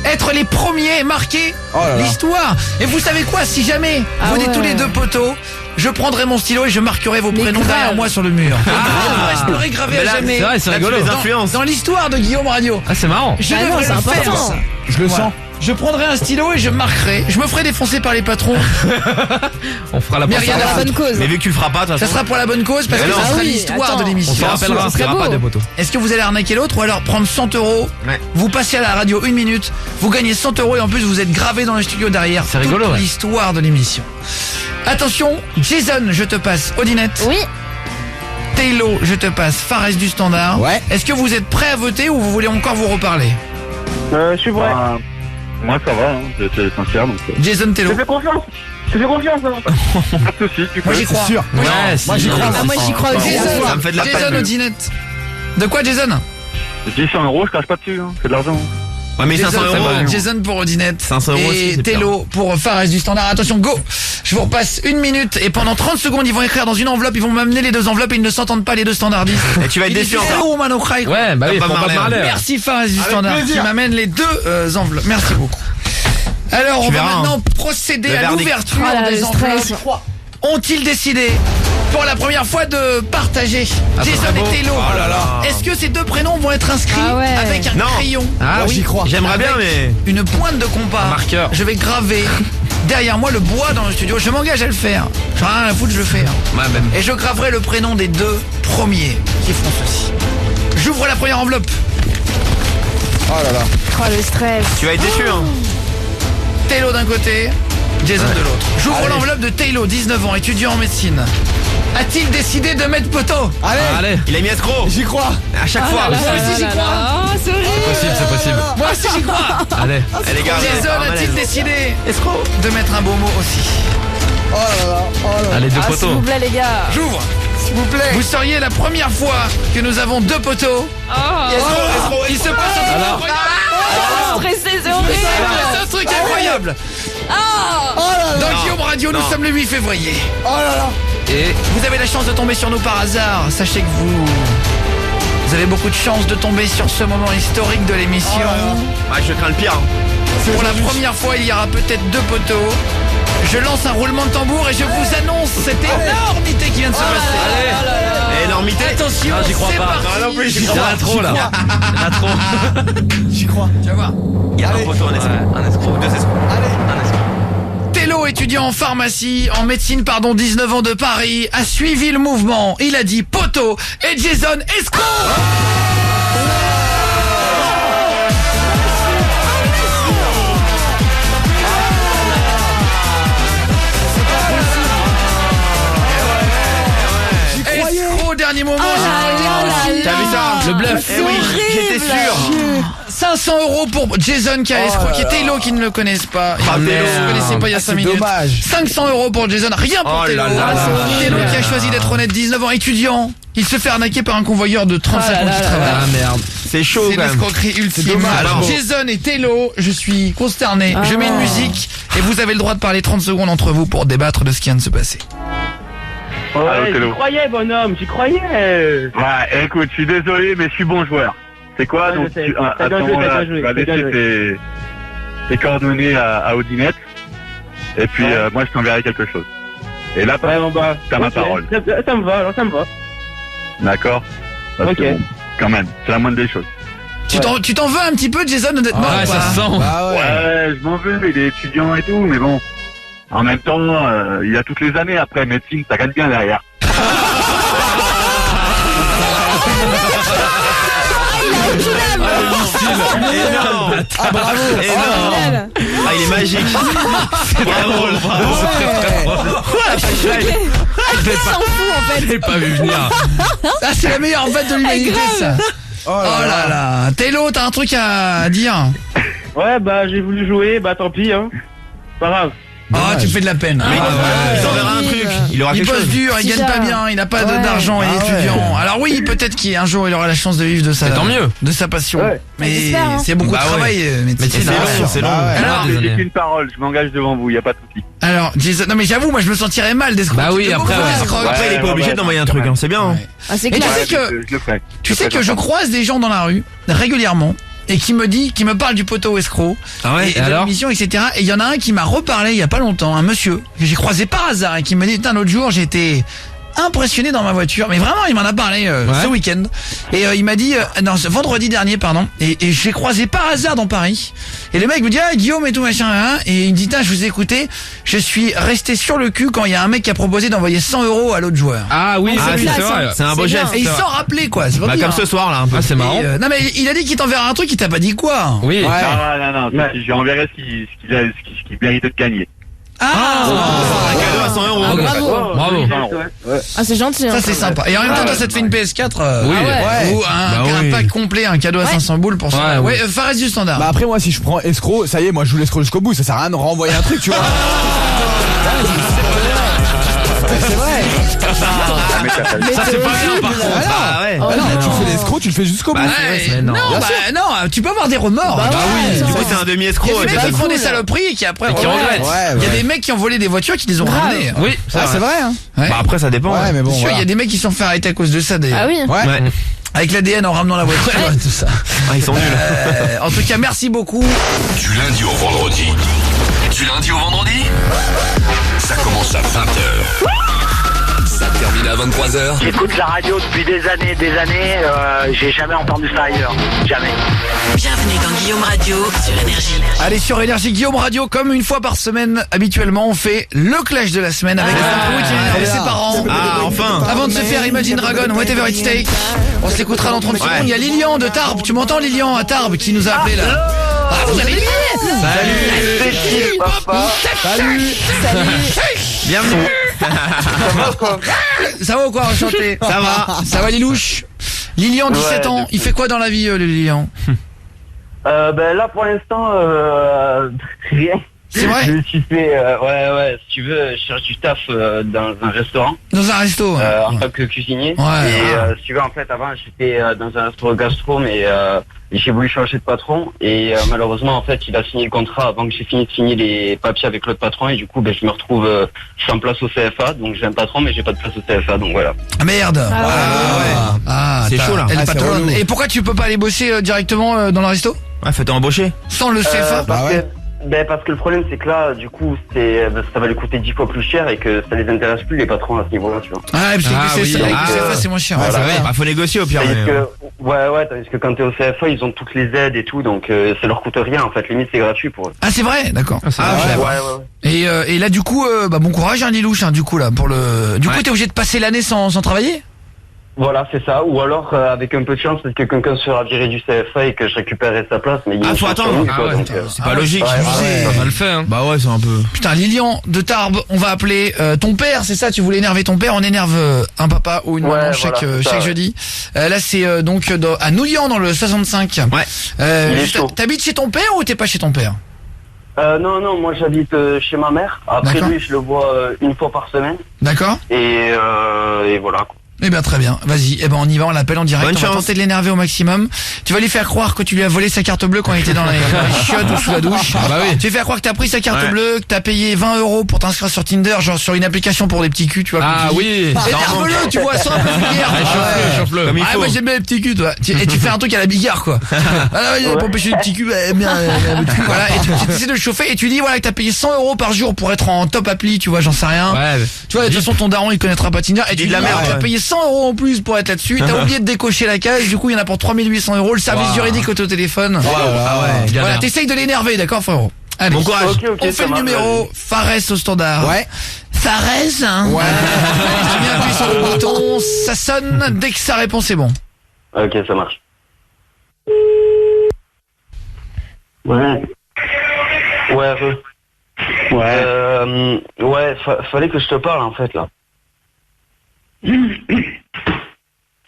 Speaker 3: être les premiers à marquer
Speaker 7: Oh là là.
Speaker 3: l'histoire? Et vous savez quoi? Si jamais
Speaker 10: Ah
Speaker 3: vous dites
Speaker 10: ouais.
Speaker 3: tous les 2 poteaux, je prendrai mon stylo et je marquerai vos
Speaker 10: Mais
Speaker 3: prénoms
Speaker 10: grave.
Speaker 3: derrière moi sur le mur. Vous resterez gravés
Speaker 5: Mais
Speaker 3: à
Speaker 5: là,
Speaker 3: jamais.
Speaker 6: C'est vrai, c'est
Speaker 5: Là, tu
Speaker 6: rigolo.
Speaker 5: les influences.
Speaker 3: Dans l'histoire de Guillaume Radio.
Speaker 6: Ah c'est marrant.
Speaker 3: Je
Speaker 10: Bah non,
Speaker 3: devrais
Speaker 10: c'est
Speaker 3: le faire,
Speaker 10: important.
Speaker 3: ça.
Speaker 7: Je le
Speaker 3: Voilà.
Speaker 7: sens.
Speaker 3: Je prendrai un stylo et je marquerai. Je me ferai défoncer par les patrons.
Speaker 6: On fera la
Speaker 3: Mais
Speaker 6: prochaine.
Speaker 3: rien à
Speaker 10: La
Speaker 3: foutre.
Speaker 10: bonne cause.
Speaker 5: Mais vu que tu le feras pas, de toute
Speaker 3: Ça
Speaker 5: façon.
Speaker 3: sera pour la bonne cause parce
Speaker 5: Mais
Speaker 3: que
Speaker 5: non.
Speaker 3: ça
Speaker 10: Ah
Speaker 3: sera
Speaker 10: oui,
Speaker 3: l'histoire
Speaker 10: attends.
Speaker 3: de
Speaker 6: On
Speaker 3: l'émission.
Speaker 6: se rappellera,
Speaker 10: sûr,
Speaker 6: il y aura
Speaker 10: c'est
Speaker 6: pas
Speaker 10: beau.
Speaker 6: de poteaux.
Speaker 3: Est-ce que vous allez arnaquer l'autre ou alors prendre 100 €?
Speaker 5: Ouais.
Speaker 3: Vous passez à la radio 1 minute, vous gagnez 100 € et en plus vous êtes gravé dans le studio derrière.
Speaker 6: C'est rigolo,
Speaker 3: toute
Speaker 6: ouais.
Speaker 3: l'histoire de l'émission. Attention, Jason, je te passe Odinette.
Speaker 10: Oui.
Speaker 3: Tello, je te passe Fares du standard.
Speaker 7: Ouais.
Speaker 3: Est-ce que vous êtes prêts à voter ou vous voulez encore vous reparler?
Speaker 9: Je suis prêt.
Speaker 14: Bah, moi, ça va, hein. J'étais sincère, donc
Speaker 3: Jason,
Speaker 9: Je
Speaker 3: Tello.
Speaker 9: te fais confiance. Je te fais confiance. Hein.
Speaker 14: pas de soucis, tu peux.
Speaker 3: Moi j'y crois.
Speaker 7: Sûr.
Speaker 6: Ouais,
Speaker 7: Moi, j'y crois.
Speaker 10: Ah, moi, j'y crois aussi.
Speaker 3: Jason,
Speaker 5: Ça me fait de la
Speaker 3: Jason,
Speaker 5: peine.
Speaker 3: Odinette. De quoi, Jason?
Speaker 14: Je dis 100 €, je crache pas dessus, hein. C'est de l'argent.
Speaker 5: Ouais mais 500
Speaker 3: Jason,
Speaker 5: €.
Speaker 3: Jason pour Odinette.
Speaker 5: 500 € aussi,
Speaker 3: Et
Speaker 5: c'est
Speaker 3: Tello pour Fares du standard. Attention, go. Je vous repasse 1 minute et pendant 30 secondes ils vont écrire dans une enveloppe. Ils vont m'amener les 2 enveloppes et ils ne s'entendent pas les 2 standardistes.
Speaker 5: Et tu vas être déçu
Speaker 3: encore.
Speaker 6: Ouais, bah oui,
Speaker 5: Pas
Speaker 6: faut pas
Speaker 5: Marley.
Speaker 6: parler.
Speaker 3: Merci Fares du standard qui
Speaker 7: plaisir.
Speaker 3: m'amène les 2 enveloppes. Merci beaucoup. Alors on
Speaker 5: Tu
Speaker 3: va
Speaker 5: verras,
Speaker 3: maintenant
Speaker 5: hein.
Speaker 3: procéder
Speaker 5: Le
Speaker 3: à
Speaker 5: verdict.
Speaker 3: l'ouverture
Speaker 10: Oh là là,
Speaker 3: des
Speaker 10: le stress.
Speaker 3: enveloppes. Ont-ils décidé pour la première fois de partager
Speaker 6: Ah,
Speaker 3: Jason
Speaker 6: bravo.
Speaker 3: et Tello?
Speaker 5: Oh là là.
Speaker 3: Est-ce que ces 2 prénoms vont être inscrits
Speaker 10: Ah ouais.
Speaker 3: avec un
Speaker 5: Non.
Speaker 3: crayon?
Speaker 6: Ah
Speaker 7: Moi,
Speaker 6: oui.
Speaker 7: j'y crois.
Speaker 5: J'aimerais bien mais
Speaker 3: Une pointe de compas.
Speaker 6: Un marqueur.
Speaker 3: Je vais graver derrière moi le bois dans le studio. Je m'engage à le faire. J'en ai rien à foutre, je le fais.
Speaker 6: Ouais, même.
Speaker 3: Et je graverai le prénom des 2 premiers qui feront ceci. J'ouvre la première enveloppe.
Speaker 7: Oh là là.
Speaker 10: Oh, le stress.
Speaker 5: tu vas être déçu hein.
Speaker 3: Tello d'un côté, Jason de l'autre. J'ouvre l'enveloppe de Tello, 19 ans, étudiant en médecine. A-t-il décidé de mettre poteau?
Speaker 7: Allez.
Speaker 6: Allez.
Speaker 5: Il a mis escroc
Speaker 7: J'y crois.
Speaker 5: à chaque fois.
Speaker 3: Moi aussi j'y crois.
Speaker 10: Oh, c'est horrible.
Speaker 6: C'est possible.
Speaker 3: Moi aussi j'y crois.
Speaker 6: Allez.
Speaker 5: Eh, les gars,
Speaker 3: Jason
Speaker 5: on va
Speaker 3: a-t-il
Speaker 5: malaise.
Speaker 3: décidé de mettre un beau mot aussi?
Speaker 7: Oh là là. Oh là là.
Speaker 6: Allez, 2
Speaker 10: Ah, s'il
Speaker 6: poteaux.
Speaker 10: vous plaît, les gars.
Speaker 3: J'ouvre.
Speaker 7: S'il vous plaît.
Speaker 3: Vous seriez la première fois que nous avons 2 poteaux. Il se passe un truc
Speaker 6: Alors.
Speaker 3: incroyable.
Speaker 10: Stressé, c'est
Speaker 3: Il se
Speaker 10: horrible.
Speaker 3: passe un truc incroyable. Dans Guillaume Radio, nous sommes le 8 février.
Speaker 7: Oh là là.
Speaker 6: Et
Speaker 3: Vous avez la chance de tomber sur nous par hasard. Sachez que vous avez beaucoup de chance de tomber sur ce moment historique de l'émission.
Speaker 5: Ah, je crains le pire. hein.
Speaker 3: Pour la première fois, il y aura peut-être 2 poteaux. Je lance un roulement de tambour et je vous annonce cette énormité qui vient de se passer.
Speaker 5: Énormité.
Speaker 3: Attention,
Speaker 6: Ah, j'y crois
Speaker 3: c'est
Speaker 6: pas.
Speaker 3: parti.
Speaker 5: Non, non plus, j'y
Speaker 6: il y en
Speaker 5: crois
Speaker 6: a trop là. Il y en a trop.
Speaker 7: J'y crois.
Speaker 3: Tu vas voir.
Speaker 5: Il y a un poteau, un escroc.
Speaker 6: Un escroc.
Speaker 5: 2 escrocs. Un escroc.
Speaker 3: Tello, étudiant en pharmacie, en médecine, 19 ans de Paris, a suivi le mouvement. Il a dit poteau et Jason escroc. Le bluff.
Speaker 10: C'est horrible.
Speaker 5: J'étais sûr.
Speaker 3: 500 € pour Jason qui a escroqué Télo qui ne le connaissent pas.
Speaker 5: Ah,
Speaker 3: Télo,
Speaker 5: merde.
Speaker 3: vous ne connaissez pas il y a 5 minutes.
Speaker 7: dommage.
Speaker 3: 500 € pour Jason, rien pour
Speaker 5: Oh
Speaker 3: Télo.
Speaker 5: là là.
Speaker 3: Télo qui a choisi d'être honnête, 19 ans, étudiant. Il se fait arnaquer par un convoyeur de 35 ans qui travaille.
Speaker 5: Ah merde. C'est chaud
Speaker 3: C'est
Speaker 5: quand même.
Speaker 3: l'escroquerie ultime.
Speaker 7: dommage.
Speaker 3: Alors,
Speaker 5: Bon.
Speaker 3: Jason et Télo, je suis consterné. Je mets une musique et vous avez le droit de parler 30 secondes entre vous pour débattre de ce qui vient de se passer.
Speaker 14: Allô,
Speaker 12: Ouais,
Speaker 14: Télo.
Speaker 12: j'y croyais, bonhomme, j'y croyais.
Speaker 14: Ouais, écoute, je suis désolé, mais je suis bon joueur. C'est quoi
Speaker 12: Ouais,
Speaker 14: donc
Speaker 12: je sais.
Speaker 14: tu, à
Speaker 12: T'as
Speaker 14: ce
Speaker 12: bien joué,
Speaker 14: moment-là,
Speaker 12: t'as bien joué,
Speaker 14: tu vas
Speaker 12: t'as bien
Speaker 14: laisser tes coordonnées à Audinette. Et puis
Speaker 12: Ouais.
Speaker 14: moi, je t'enverrai quelque chose. Et là,
Speaker 12: Ouais, bon bah.
Speaker 14: t'as ma
Speaker 12: ok.
Speaker 14: parole.
Speaker 12: Ça me va, alors ça me va.
Speaker 14: D'accord. Parce
Speaker 12: Ok.
Speaker 14: que bon, quand même, c'est la moindre des choses.
Speaker 3: Tu t'en veux un petit peu, Jason, honnêtement
Speaker 6: Ouais,
Speaker 3: ou
Speaker 6: ça
Speaker 3: pas
Speaker 6: se sent.
Speaker 7: Bah ouais.
Speaker 14: Ouais, je m'en veux, il est étudiant et tout, mais bon. En même temps, il y a toutes les années après médecine, ça gagne bien derrière.
Speaker 5: Énorme.
Speaker 7: Ah bravo.
Speaker 5: Énorme. Ah, il est magique. C'est très drôle. Bravo.
Speaker 10: Il s'en fout en fait.
Speaker 6: J'ai pas vu venir.
Speaker 3: Ah, c'est la meilleure vanne de l'humanité, ça. Oh là là. Télo, t'as un truc à dire?
Speaker 12: Ouais, bah j'ai voulu jouer, bah tant pis, hein. Pas grave.
Speaker 3: Ah, tu me fais de la peine.
Speaker 5: Mais il t'enverra un truc. Il aura
Speaker 3: Il
Speaker 5: quelque
Speaker 3: bosse
Speaker 5: chose.
Speaker 3: dur, il
Speaker 10: C'est
Speaker 3: gagne
Speaker 10: ça.
Speaker 3: pas bien, il n'a pas
Speaker 10: Ouais.
Speaker 3: d'argent, il est
Speaker 7: Ah ouais.
Speaker 3: étudiant. Alors oui, peut-être qu'un jour il aura la chance de vivre de ça.
Speaker 6: Mais tant mieux.
Speaker 3: De sa passion.
Speaker 12: Ouais.
Speaker 3: Mais
Speaker 10: J'espère, hein.
Speaker 3: c'est beaucoup
Speaker 5: Bah
Speaker 3: de
Speaker 5: ouais.
Speaker 3: travail, médecine.
Speaker 5: Mais c'est long, c'est long.
Speaker 7: Bah ouais.
Speaker 3: Alors,
Speaker 6: des
Speaker 14: J'ai
Speaker 6: années.
Speaker 14: qu'une parole, je m'engage devant vous, il n'y a pas de souci.
Speaker 3: Alors, Jason, non mais j'avoue, moi je me sentirais mal d'escroquer.
Speaker 6: Bah oui, après, ouais.
Speaker 5: Après, il est pas
Speaker 14: Ouais,
Speaker 5: obligé
Speaker 14: ouais,
Speaker 5: d'envoyer un
Speaker 14: ouais.
Speaker 5: truc, hein. C'est bien. Hein.
Speaker 10: Ah, c'est
Speaker 3: Et tu
Speaker 10: clair.
Speaker 3: sais que,
Speaker 14: Je le ferai.
Speaker 3: tu sais
Speaker 14: le
Speaker 3: que
Speaker 14: ferai
Speaker 3: je
Speaker 14: pas.
Speaker 3: croise des gens dans la rue régulièrement et qui me parlent du poteau escroc
Speaker 6: Ah ouais,
Speaker 3: et
Speaker 6: et
Speaker 3: de
Speaker 6: alors
Speaker 3: l'émission, etc. Et il y en a un qui m'a reparlé il y a pas longtemps, un monsieur que j'ai croisé par hasard et qui me dit, putain, l'autre jour j'étais impressionné dans ma voiture, mais vraiment il m'en a parlé ce week-end et il m'a dit non, ce vendredi dernier pardon, et je l'ai croisé par hasard dans Paris et le mec me dit ah Guillaume et tout machin hein, et il me dit je vous ai écouté, je suis resté sur le cul quand il y a un mec qui a proposé d'envoyer 100 € à l'autre joueur.
Speaker 6: Ah oui,
Speaker 5: Ah,
Speaker 6: c'est
Speaker 5: c'est
Speaker 6: vrai.
Speaker 5: C'est un beau
Speaker 10: C'est bien.
Speaker 5: geste.
Speaker 3: Et il s'en rappelait quoi, c'est pas
Speaker 5: Bah,
Speaker 3: dire,
Speaker 5: comme
Speaker 3: hein.
Speaker 5: ce soir là un peu.
Speaker 6: Ah, c'est marrant.
Speaker 3: Et, non mais il a dit qu'il t'enverra un truc, il t'a pas dit quoi.
Speaker 6: Oui.
Speaker 7: Ouais.
Speaker 14: Non, je lui enverrai ce qu'il mérite de gagner.
Speaker 3: Ah,
Speaker 5: Un cadeau à 100 €.
Speaker 10: Ah, bravo.
Speaker 6: Bravo.
Speaker 10: Ah, c'est gentil. hein.
Speaker 3: ça c'est sympa. Et en même temps toi ça te fait une PS4
Speaker 6: Oui.
Speaker 3: ou un
Speaker 6: Bah oui.
Speaker 3: pack complet, un cadeau à 500 boules pour ça.
Speaker 6: Ouais,
Speaker 3: Ouais, Fares du standard.
Speaker 7: Bah après moi si je prends escroc, ça y est, moi je joue l'escroc jusqu'au bout, ça sert à rien de renvoyer un truc, tu vois. C'est vrai.
Speaker 10: Mais
Speaker 5: Ça, c'est pas bien par contre. Bah ouais.
Speaker 7: Ah non, tu fais l'escroc, tu le fais jusqu'au bout.
Speaker 5: Bah, c'est vrai, c'est énorme.
Speaker 3: non,
Speaker 7: Bien
Speaker 3: bah
Speaker 7: sûr.
Speaker 3: non, tu peux avoir des remords.
Speaker 10: Bah ouais,
Speaker 5: Du
Speaker 10: c'est
Speaker 5: coup,
Speaker 10: vrai.
Speaker 5: c'est un demi-escroc.
Speaker 3: Il y a des mecs qui
Speaker 10: c'est
Speaker 3: font
Speaker 10: cool.
Speaker 3: des saloperies et qui après
Speaker 6: Et qui regrettent.
Speaker 7: Ouais,
Speaker 3: Il y a
Speaker 7: ouais.
Speaker 3: des mecs qui ont volé des voitures qui les ont
Speaker 10: Grave.
Speaker 3: ramenées.
Speaker 6: Oui,
Speaker 7: Ah, c'est vrai hein.
Speaker 3: Ouais.
Speaker 5: Bah après, ça dépend.
Speaker 7: Ouais, mais bon.
Speaker 3: Bien sûr, il y a
Speaker 7: Voilà.
Speaker 3: des mecs qui se sont fait arrêter à cause de ça d'ailleurs.
Speaker 10: Ah oui.
Speaker 7: Ouais.
Speaker 5: Ouais.
Speaker 3: Avec l'ADN en ramenant la voiture et tout ça.
Speaker 5: Ah, ils sont nuls.
Speaker 3: En tout cas, merci beaucoup.
Speaker 1: Du lundi au vendredi. Du lundi au vendredi, ça commence à 20h. Ça termine à 23h.
Speaker 15: J'écoute la radio depuis des années, j'ai jamais entendu ça ailleurs. Jamais.
Speaker 2: Bienvenue dans Guillaume Radio sur Énergie.
Speaker 3: Allez sur Énergie Guillaume Radio, comme une fois par semaine, habituellement, on fait le clash de la semaine avec Franck qui vient avec ses parents.
Speaker 5: Ah, enfin.
Speaker 3: Avant de se faire Imagine Dragon, Whatever It Takes, on s'écoutera dans 30 secondes.
Speaker 5: Ouais.
Speaker 3: Il y a Lilian de Tarbes. Tu m'entends, Lilian à Tarbes, qui nous a appelé là. Ah, vous avez
Speaker 15: Salut, papa.
Speaker 7: Salut.
Speaker 5: Bienvenue.
Speaker 3: Ça va ou quoi, enchanté?
Speaker 5: Ça va.
Speaker 3: Ça va, Lilouche? Lilian, 17 ans. Il fait quoi dans la vie, le Lilian?
Speaker 12: Ben là pour l'instant, rien.
Speaker 3: C'est vrai?
Speaker 12: Je me suis fait, ouais, si tu veux, je cherche du taf dans un restaurant.
Speaker 3: Dans un resto.
Speaker 12: En tant que cuisinier.
Speaker 3: Ouais.
Speaker 12: Et si tu veux, en fait, avant, j'étais dans un restaurant gastro, mais j'ai voulu changer de patron. Et malheureusement, en fait, il a signé le contrat avant que j'ai fini de signer les papiers avec l'autre patron. Et du coup, ben, je me retrouve sans place au CFA. Donc j'ai un patron, mais j'ai pas de place au CFA. Donc voilà.
Speaker 3: Ah, merde.
Speaker 10: Ah ouais.
Speaker 3: Ah,
Speaker 5: C'est
Speaker 3: t'as-
Speaker 5: chaud, là.
Speaker 3: elle est
Speaker 7: Ah, c'est
Speaker 3: patronne.
Speaker 7: relou.
Speaker 3: Et pourquoi tu peux pas aller bosser directement dans le resto?
Speaker 5: Ouais, fais-toi embaucher.
Speaker 3: Sans le CFA?
Speaker 12: Parce
Speaker 7: Bah ouais.
Speaker 12: parce que le problème, c'est que là, du coup, ça va lui coûter 10 fois plus cher et que ça les intéresse plus, les patrons, à ce niveau-là, tu vois.
Speaker 3: Ah, parce que
Speaker 6: Ah,
Speaker 3: c'est
Speaker 6: oui.
Speaker 3: ça, avec
Speaker 5: Ah,
Speaker 3: le CFA, c'est moins cher.
Speaker 7: ouais,
Speaker 3: Ouais,
Speaker 7: c'est
Speaker 3: bah
Speaker 7: vrai.
Speaker 3: ouais.
Speaker 5: Bah, faut négocier au pire.
Speaker 12: Tandis
Speaker 5: mais,
Speaker 12: que, tandis que quand t'es au CFA, ils ont toutes les aides et tout, donc ça leur coûte rien, en fait, limite c'est gratuit pour eux.
Speaker 3: Ah, c'est vrai, d'accord.
Speaker 5: Ah,
Speaker 3: je l'avais. Et là, du coup, bah, bon courage, hein, Lilouche, hein, du coup, là, pour le. Du coup,
Speaker 5: Ouais.
Speaker 3: t'es obligé de passer l'année sans travailler?
Speaker 12: Voilà, c'est ça. Ou alors, avec un peu de chance, peut-être que quelqu'un sera viré du CFA et que je récupérerai sa place. Mais
Speaker 5: faut attendre. C'est pas logique.
Speaker 3: Ouais.
Speaker 6: On le fait, hein.
Speaker 5: Bah ouais, c'est un peu.
Speaker 3: Putain, Lilian de Tarbes, on va appeler ton père, c'est ça? Tu voulais énerver ton père? On énerve un papa ou une maman chaque jeudi. Là, c'est donc à Nouillan dans le 65.
Speaker 12: Ouais.
Speaker 3: T'habites chez ton père ou t'es pas chez ton père?
Speaker 12: Non, moi j'habite chez ma mère. Après lui, je le vois une fois par semaine.
Speaker 3: D'accord.
Speaker 12: Et voilà.
Speaker 3: Eh ben très bien, vas-y, on y va, on l'appelle en direct, on va tenter de l'énerver au maximum. Tu vas lui faire croire que tu lui as volé sa carte bleue quand il était dans les chiottes ou sous la douche.
Speaker 6: Ah bah oui.
Speaker 3: Tu lui faire croire que t'as pris sa carte bleue, que t'as payé 20 € pour t'inscrire sur Tinder, genre sur une application pour des petits culs, tu vois.
Speaker 6: Ah oui.
Speaker 3: Énerve-le, tu vois, sans un peu de vulgaire.
Speaker 6: Chauffe-le.
Speaker 3: Ah moi j'aime bien les petits culs, toi. Et tu fais un truc à la Bigard, quoi. Pour empêcher les petits culs, voilà, et tu essaies de le chauffer et tu dis voilà que t'as payé 100 € par jour pour être en top appli, tu vois, j'en sais rien.
Speaker 6: Ouais.
Speaker 3: Tu vois, de toute façon ton daron il connaîtra pas Tinder et tu dis
Speaker 5: de la merde,
Speaker 3: t'as payé 100 € en plus pour être là-dessus, t'as oublié de décocher la case, du coup il y en a pour 3800 €, le service juridique au téléphone. Voilà, t'essayes de l'énerver, d'accord frérot? Allez,
Speaker 5: bon courage.
Speaker 3: On fait le numéro, Fares au standard.
Speaker 7: Ouais.
Speaker 3: Fares, hein? Ouais. Tu viens appuyer sur le bouton, ça sonne, dès que sa réponse est bon.
Speaker 12: Ok, ça marche. Ouais. Fallait que je te parle en fait là.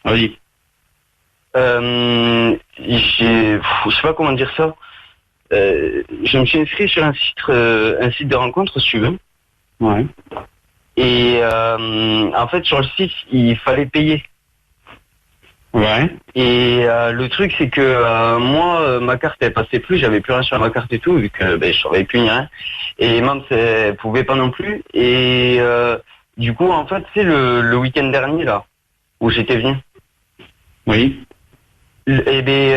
Speaker 14: Vas-y.
Speaker 12: Je sais pas comment dire ça. Je me suis inscrit sur un site de rencontre, si tu veux.
Speaker 14: Ouais.
Speaker 12: Et en fait, sur le site, il fallait payer.
Speaker 14: Ouais.
Speaker 12: Et le truc, c'est que moi, ma carte, elle passait plus, j'avais plus rien sur ma carte et tout, vu que je savais plus ni rien. Et même, elle pouvait pas non plus. Et du coup, en fait, c'est le week-end dernier, là, où j'étais venu.
Speaker 14: Oui.
Speaker 12: Et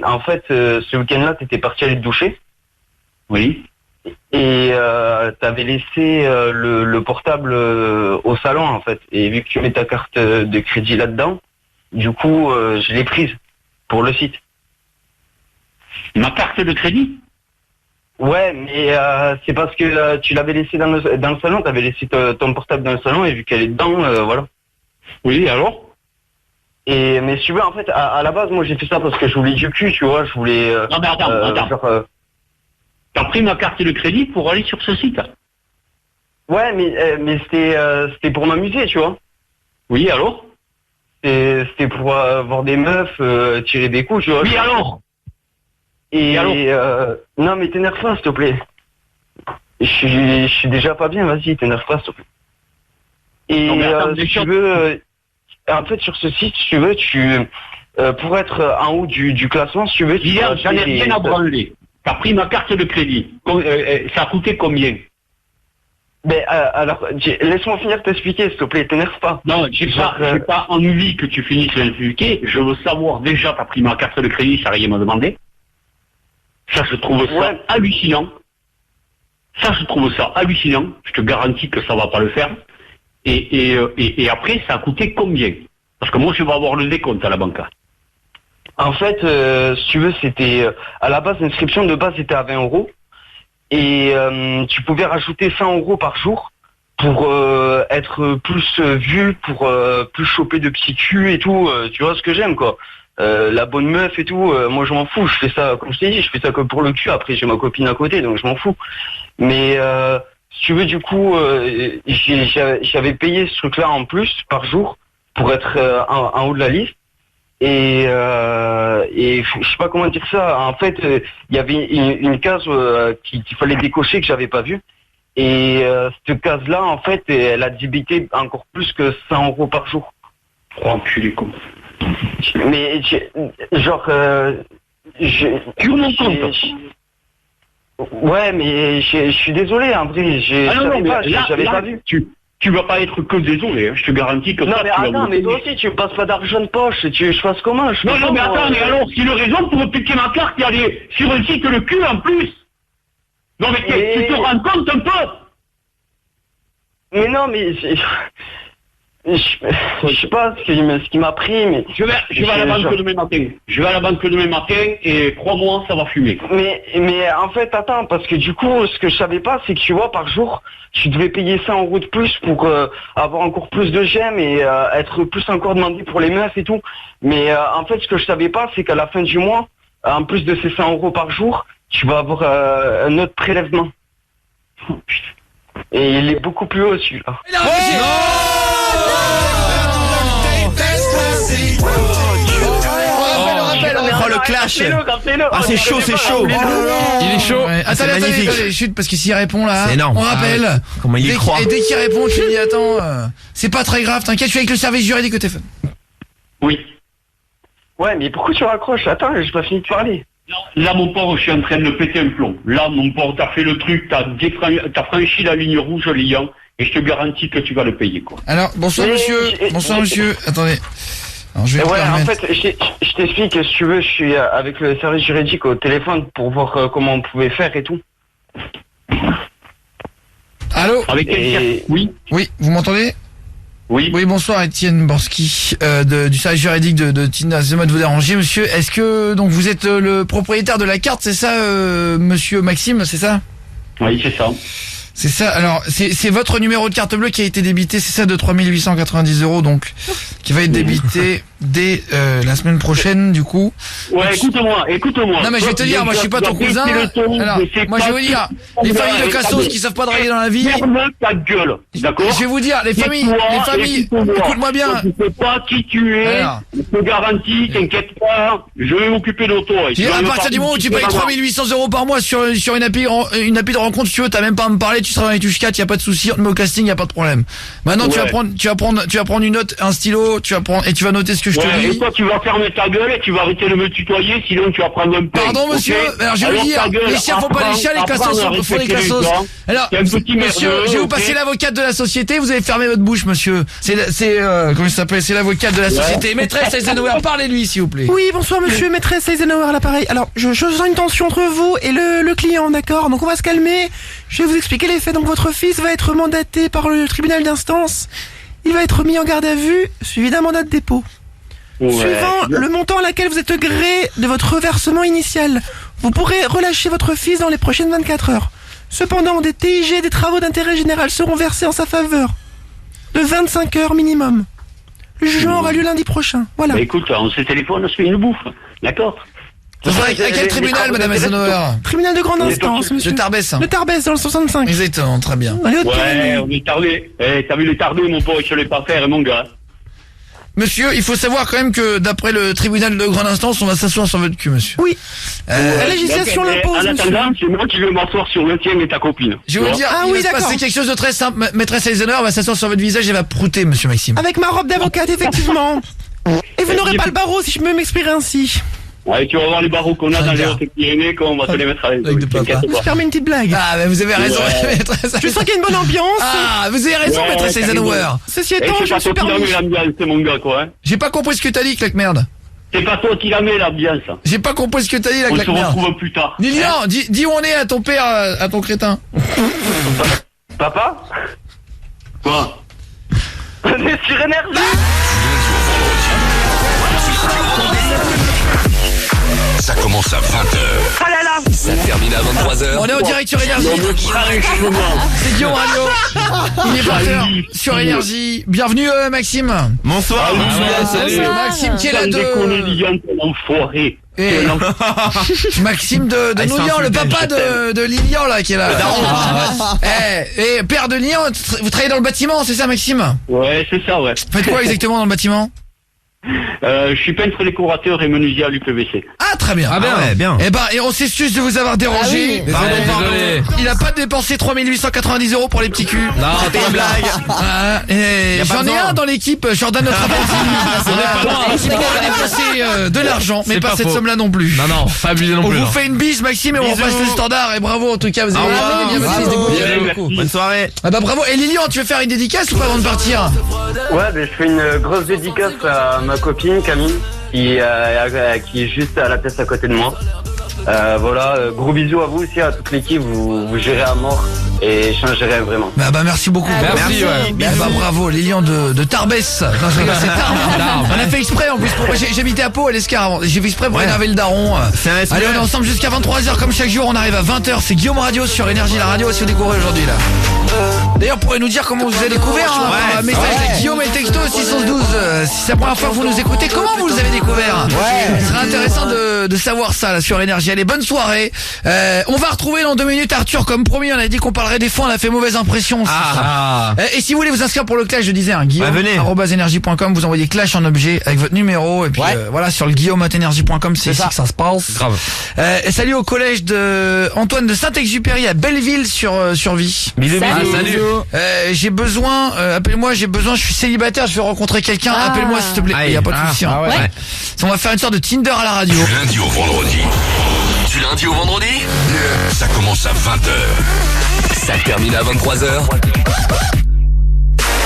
Speaker 12: en fait, ce week-end-là, t'étais parti aller te doucher.
Speaker 14: Oui.
Speaker 12: Et t'avais laissé le portable au salon, en fait. Et vu que tu mets ta carte de crédit là-dedans, du coup, je l'ai prise pour le site.
Speaker 14: Ma carte de crédit?
Speaker 12: Ouais, mais c'est parce que tu l'avais laissé dans le salon, t'avais laissé ton portable dans le salon, et vu qu'elle est dedans, voilà.
Speaker 14: Oui, alors?
Speaker 12: Mais si tu veux, en fait, à la base, moi j'ai fait ça parce que je voulais du cul, tu vois, je voulais...
Speaker 14: non mais attends. T'as pris ma carte de crédit pour aller sur ce site?
Speaker 12: Ouais, mais c'était pour m'amuser, tu vois.
Speaker 14: Oui, alors?
Speaker 12: C'était pour voir des meufs, tirer des coups, tu vois.
Speaker 14: Oui, alors?
Speaker 12: Et alors non, mais t'énerve pas, s'il te plaît. Je suis déjà pas bien, vas-y, t'énerve pas, s'il te plaît. Et
Speaker 14: non, mais attends,
Speaker 12: si tu veux... en fait, sur ce site, si tu veux, pour être en haut du classement, si tu veux...
Speaker 14: J'en ai rien à branler. T'as pris ma carte de crédit. Ça a coûté combien?
Speaker 12: Alors, laisse-moi finir de t'expliquer, s'il te plaît, t'énerve pas.
Speaker 14: Non, j'ai pas envie que tu finisses l'expliquer. Je veux savoir, déjà, t'as pris ma carte de crédit, ça rien me demander. Ça, je trouve ça hallucinant. Je te garantis que ça va pas le faire. Et après, ça a coûté combien? Parce que moi, je vais avoir le décompte à la banque.
Speaker 12: En fait, si tu veux, c'était... à la base, l'inscription de base était à 20 €. Et tu pouvais rajouter 100 € par jour pour être plus vu, pour plus choper de petits culs et tout. Tu vois ce que j'aime, quoi. La bonne meuf et tout, moi je m'en fous. Je fais ça, comme je t'ai dit, je fais ça que pour le cul. Après, j'ai ma copine à côté, donc je m'en fous. Mais... si tu veux, du coup, j'avais payé ce truc-là en plus par jour pour être en haut de la liste. Et je sais pas comment dire ça. En fait, il y avait une case qu'il fallait décocher que j'avais pas vue. Et cette case-là, en fait, elle a débité encore plus que 100 € par jour.
Speaker 14: Oh, enculé, con.
Speaker 12: Mais genre,
Speaker 14: tu mon compte.
Speaker 12: Ouais, mais je suis désolé, en vrai, j'avais pas vu.
Speaker 14: Tu vas pas être que désolé, hein. Je te garantis que
Speaker 12: non, mais attends, mais toi aussi, tu me passes pas d'argent de poche, je fasse comment?
Speaker 14: Non, mais attends, mais alors, si le raison pour piquer ma carte et aller sur un site le cul en plus. Non, mais tu te rends compte un peu?
Speaker 12: Mais non, mais Je sais pas ce qui m'a pris, mais...
Speaker 14: Je vais à la banque demain matin. Je vais à la banque demain matin et crois-moi, ça va fumer.
Speaker 12: Mais en fait, attends, parce que du coup, ce que je savais pas, c'est que tu vois, par jour, tu devais payer 100 € de plus pour avoir encore plus de gemmes et être plus encore demandé pour les meufs et tout. Mais en fait, ce que je savais pas, c'est qu'à la fin du mois, en plus de ces 100 € par jour, tu vas avoir un autre prélèvement. Et il est beaucoup plus haut, celui-là.
Speaker 5: Oh le clash. Ah c'est chaud, c'est chaud.
Speaker 6: Il est chaud.
Speaker 3: Ouais. Attendez, chute, parce que s'il répond là,
Speaker 5: c'est énorme.
Speaker 3: on rappelle.
Speaker 5: Comment il y croit.
Speaker 3: Et dès qu'il répond, tu dis attends, c'est pas très grave, t'inquiète, je suis avec le service juridique au téléphone.
Speaker 12: Oui. Ouais, mais pourquoi tu raccroches? Attends, j'ai pas fini de parler.
Speaker 14: Là, mon pauvre, je suis en train de péter un plomb. Là, mon pauvre, t'as fait le truc, t'as franchi la ligne rouge, Lian, et je te garantis que tu vas le payer, quoi.
Speaker 3: Alors, bonsoir monsieur. Attendez. Alors, je vais
Speaker 12: en fait, je t'explique, si tu veux, je suis avec le service juridique au téléphone pour voir comment on pouvait faire et tout.
Speaker 3: Allô?
Speaker 14: Avec Oui.
Speaker 3: Oui, vous m'entendez?
Speaker 14: Oui.
Speaker 3: Oui, bonsoir Étienne Borski du service juridique de Tina. Excusez-moi de vous déranger, monsieur. Est-ce que donc vous êtes le propriétaire de la carte, c'est ça, monsieur Maxime, c'est ça?
Speaker 14: Oui, c'est ça.
Speaker 3: C'est ça. Alors, c'est votre numéro de carte bleue qui a été débité, c'est ça, de 3890 €, donc, qui va être débité dès la semaine prochaine, du coup.
Speaker 14: Ouais, écoute-moi.
Speaker 3: Non, mais je vais te dire, moi, je suis pas ton cousin. Alors, moi, je vais vous dire, les familles de cassos qui savent pas draguer dans la vie.
Speaker 14: Ferme ta gueule, d'accord?
Speaker 3: Je vais vous dire, les familles, écoute-moi bien.
Speaker 14: Je sais pas qui tu es. Je te garantis, t'inquiète pas. Je vais m'occuper de toi.
Speaker 3: À partir du moment où tu payes 3800 € par mois sur une appli de rencontre, si tu veux, t'as même pas à me parler, tu seras dans les touches 4, y a pas de souci, on te met au casting, y a pas de problème. Maintenant, tu vas prendre une note, un stylo, tu vas noter ce que je te dis.
Speaker 14: Et toi, tu vas fermer ta gueule et tu vas arrêter de me tutoyer, sinon tu vas prendre un peu.
Speaker 3: Pardon, monsieur, alors je vais vous dire, les chiens font pas les chiens, les cassos font les cassos. Alors, monsieur, je vais vous passer l'avocate de la société, vous avez fermé votre bouche, monsieur. Comment il s'appelle? C'est l'avocate de la société. Maîtresse Eisenhower, parlez-lui, s'il vous plaît.
Speaker 13: Oui, bonsoir monsieur, maîtresse Eisenhower à l'appareil. Alors, je sens une tension entre vous et le client, d'accord? Donc on va se calmer. Je vais vous expliquer les faits. Donc votre fils va être mandaté par le tribunal d'instance. Il va être mis en garde à vue, suivi d'un mandat de dépôt. Suivant le montant à laquelle vous êtes gré de votre reversement initial, vous pourrez relâcher votre fils dans les prochaines 24 heures. Cependant, des TIG et des travaux d'intérêt général seront versés en sa faveur. De 25 heures minimum. Le jugement aura lieu lundi prochain. Voilà.
Speaker 14: Bah écoute, on se téléphone, on se fait une bouffe. D'accord?
Speaker 3: À quel tribunal, madame Eisenhower?
Speaker 13: Tribunal de grande instance, monsieur.
Speaker 3: De Tarbes.
Speaker 13: De Tarbes, dans le 65.
Speaker 3: Exactement, très bien.
Speaker 14: Ouais, on est tardé. T'as vu le tardé, mon pauvre, je l'ai pas faire, mon gars.
Speaker 3: Monsieur, il faut savoir quand même que d'après le tribunal de grande instance, on va s'asseoir sur votre cul, monsieur.
Speaker 13: Oui. La législation l'impose, monsieur.
Speaker 14: En attendant, c'est moi qui vais m'asseoir sur le tien et ta copine.
Speaker 3: Je vais vous dire, il va se passer quelque chose de très simple. Maîtresse Eisenhower va s'asseoir sur votre visage et va prouter, monsieur Maxime.
Speaker 13: Avec ma robe d'avocate, effectivement. Et vous n'aurez pas le barreau, si je peux m'exprimer ainsi.
Speaker 14: Ouais, tu vas voir les barreaux qu'on a dans les Hautes-Pyrénées, quand on va te les mettre à l'aise.
Speaker 13: Je permets une petite blague.
Speaker 3: Ah, mais vous avez raison, maîtresse.
Speaker 13: Je sens qu'il y a une bonne ambiance.
Speaker 3: Ah, vous avez raison, maîtresse Eisenhower.
Speaker 13: Ceci étant, je me suis permis.
Speaker 14: C'est mon gars, quoi, hein.
Speaker 3: J'ai pas compris ce que t'as dit, claque merde.
Speaker 14: C'est pas toi qui la mets, l'ambiance.
Speaker 3: J'ai pas compris ce que t'as dit, la claque merde.
Speaker 14: On se retrouve plus tard.
Speaker 3: Lilian, dis où on est à ton père, à ton crétin.
Speaker 12: Papa?
Speaker 14: Quoi?
Speaker 12: On est sur Énergie.
Speaker 1: Ça commence à 20h.
Speaker 2: Oh là là.
Speaker 1: Ça termine à 23h.
Speaker 3: On est en direct sur Énergie. C'est Guillaume Radio. Il est 20h sur Énergie. Bienvenue Maxime.
Speaker 5: Bonsoir.
Speaker 3: Salut. Maxime qui est là Maxime de Noulian, le papa de Lilian là qui est là. Père de Lilian, vous travaillez dans le bâtiment, c'est ça Maxime?
Speaker 14: Ouais, c'est ça, ouais.
Speaker 3: Faites quoi exactement dans le bâtiment?
Speaker 14: Je suis peintre décorateur et menuisier à l'UPVC.
Speaker 3: Ah très bien.
Speaker 5: Ah bien, ouais, bien.
Speaker 3: Et on s'excuse de vous avoir dérangé.
Speaker 6: Désolé.
Speaker 3: Il a pas dépensé 3890 € pour les petits culs.
Speaker 5: Non, c'est une blague.
Speaker 3: J'en ai un dans l'équipe, Jordan notre apprenti.
Speaker 6: On est pas loin.
Speaker 3: Il a dépensé de l'argent, mais
Speaker 6: C'est
Speaker 3: pas
Speaker 6: pas
Speaker 3: cette
Speaker 6: faux.
Speaker 3: somme-là non plus.
Speaker 6: Non, pas abusé non
Speaker 3: On
Speaker 6: plus.
Speaker 3: vous
Speaker 6: non.
Speaker 3: fait une bise Maxime et on repasse le standard et bravo en tout cas vous avez bien votre fils débrouillé.
Speaker 5: Bonne soirée.
Speaker 3: Ah bah bravo. Et Lilian, tu veux faire une dédicace ou pas avant de partir?
Speaker 12: Ouais, mais je fais une grosse dédicace à ma copine Camille qui est juste à la pièce à côté de moi. Voilà, gros bisous à vous aussi, à toute l'équipe, vous gérez à mort. Et je changerai rien vraiment.
Speaker 3: Bah merci beaucoup.
Speaker 6: Merci, ouais.
Speaker 3: Bah bravo, les lions de Tarbes. Non, je rigole, c'est Tarbes. On a fait exprès en plus. J'habitais à Pau, à l'Escar avant. J'ai fait exprès pour énerver le daron. Allez, on est ensemble jusqu'à 23h comme chaque jour. On arrive à 20h. C'est Guillaume Radio sur Énergie, la radio. Si vous découvrez aujourd'hui là. D'ailleurs, vous pourrez nous dire comment vous avez découvert. Un message de Guillaume et texto 612. Si c'est la première fois que vous nous écoutez, comment vous les avez découvert? Ce serait intéressant de savoir ça là sur Énergie. Allez, bonne soirée. On va retrouver dans 2 minutes Arthur, comme promis. On a dit qu'on parlerait des fois, on a fait mauvaise impression. Et si vous voulez vous inscrire pour le clash, je disais, Guillaume@energie.com, vous envoyez clash en objet avec votre numéro et puis voilà, sur le Guillaume@energie.com, c'est ici que ça se passe.
Speaker 6: Grave.
Speaker 3: Et salut au collège de Antoine de Saint-Exupéry à Belleville sur Vie.
Speaker 6: Salut.
Speaker 3: J'ai besoin, appelle-moi, je suis célibataire, je vais rencontrer quelqu'un, appelle-moi s'il te plaît. Il y a pas de souci. On va faire une sorte de Tinder à la radio.
Speaker 1: Du lundi au vendredi. Du lundi au vendredi, ça commence à 20h. Ça termine à 23h.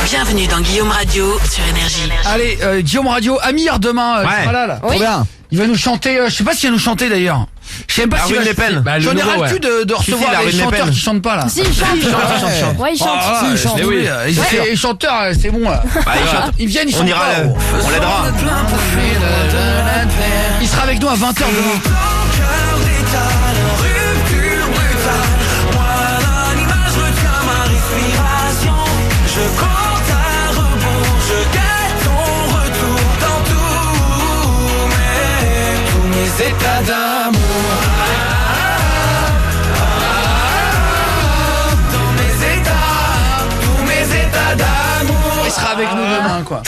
Speaker 2: Bienvenue dans Guillaume Radio sur Énergie.
Speaker 3: Allez, Guillaume Radio, Amir demain, sera là.
Speaker 10: Oui.
Speaker 3: Bien. Il va nous chanter, je sais pas s'il va nous chanter d'ailleurs. Je sais même pas si
Speaker 5: Marine Le Pen.
Speaker 3: J'en ai ras le cul de recevoir des chanteurs qui chantent pas là.
Speaker 10: Si, il chante. Ouais, il chante.
Speaker 3: Si, il chante. Les chanteurs, c'est bon là. Ils viennent, ils chantent pas.
Speaker 5: On l'aidera.
Speaker 3: Il sera avec nous à 20h demain.
Speaker 4: Je compte à rebours, je guette ton retour dans tous mes états d'amour. Tous mes états d'amour.
Speaker 3: Il sera avec nous demain quoi.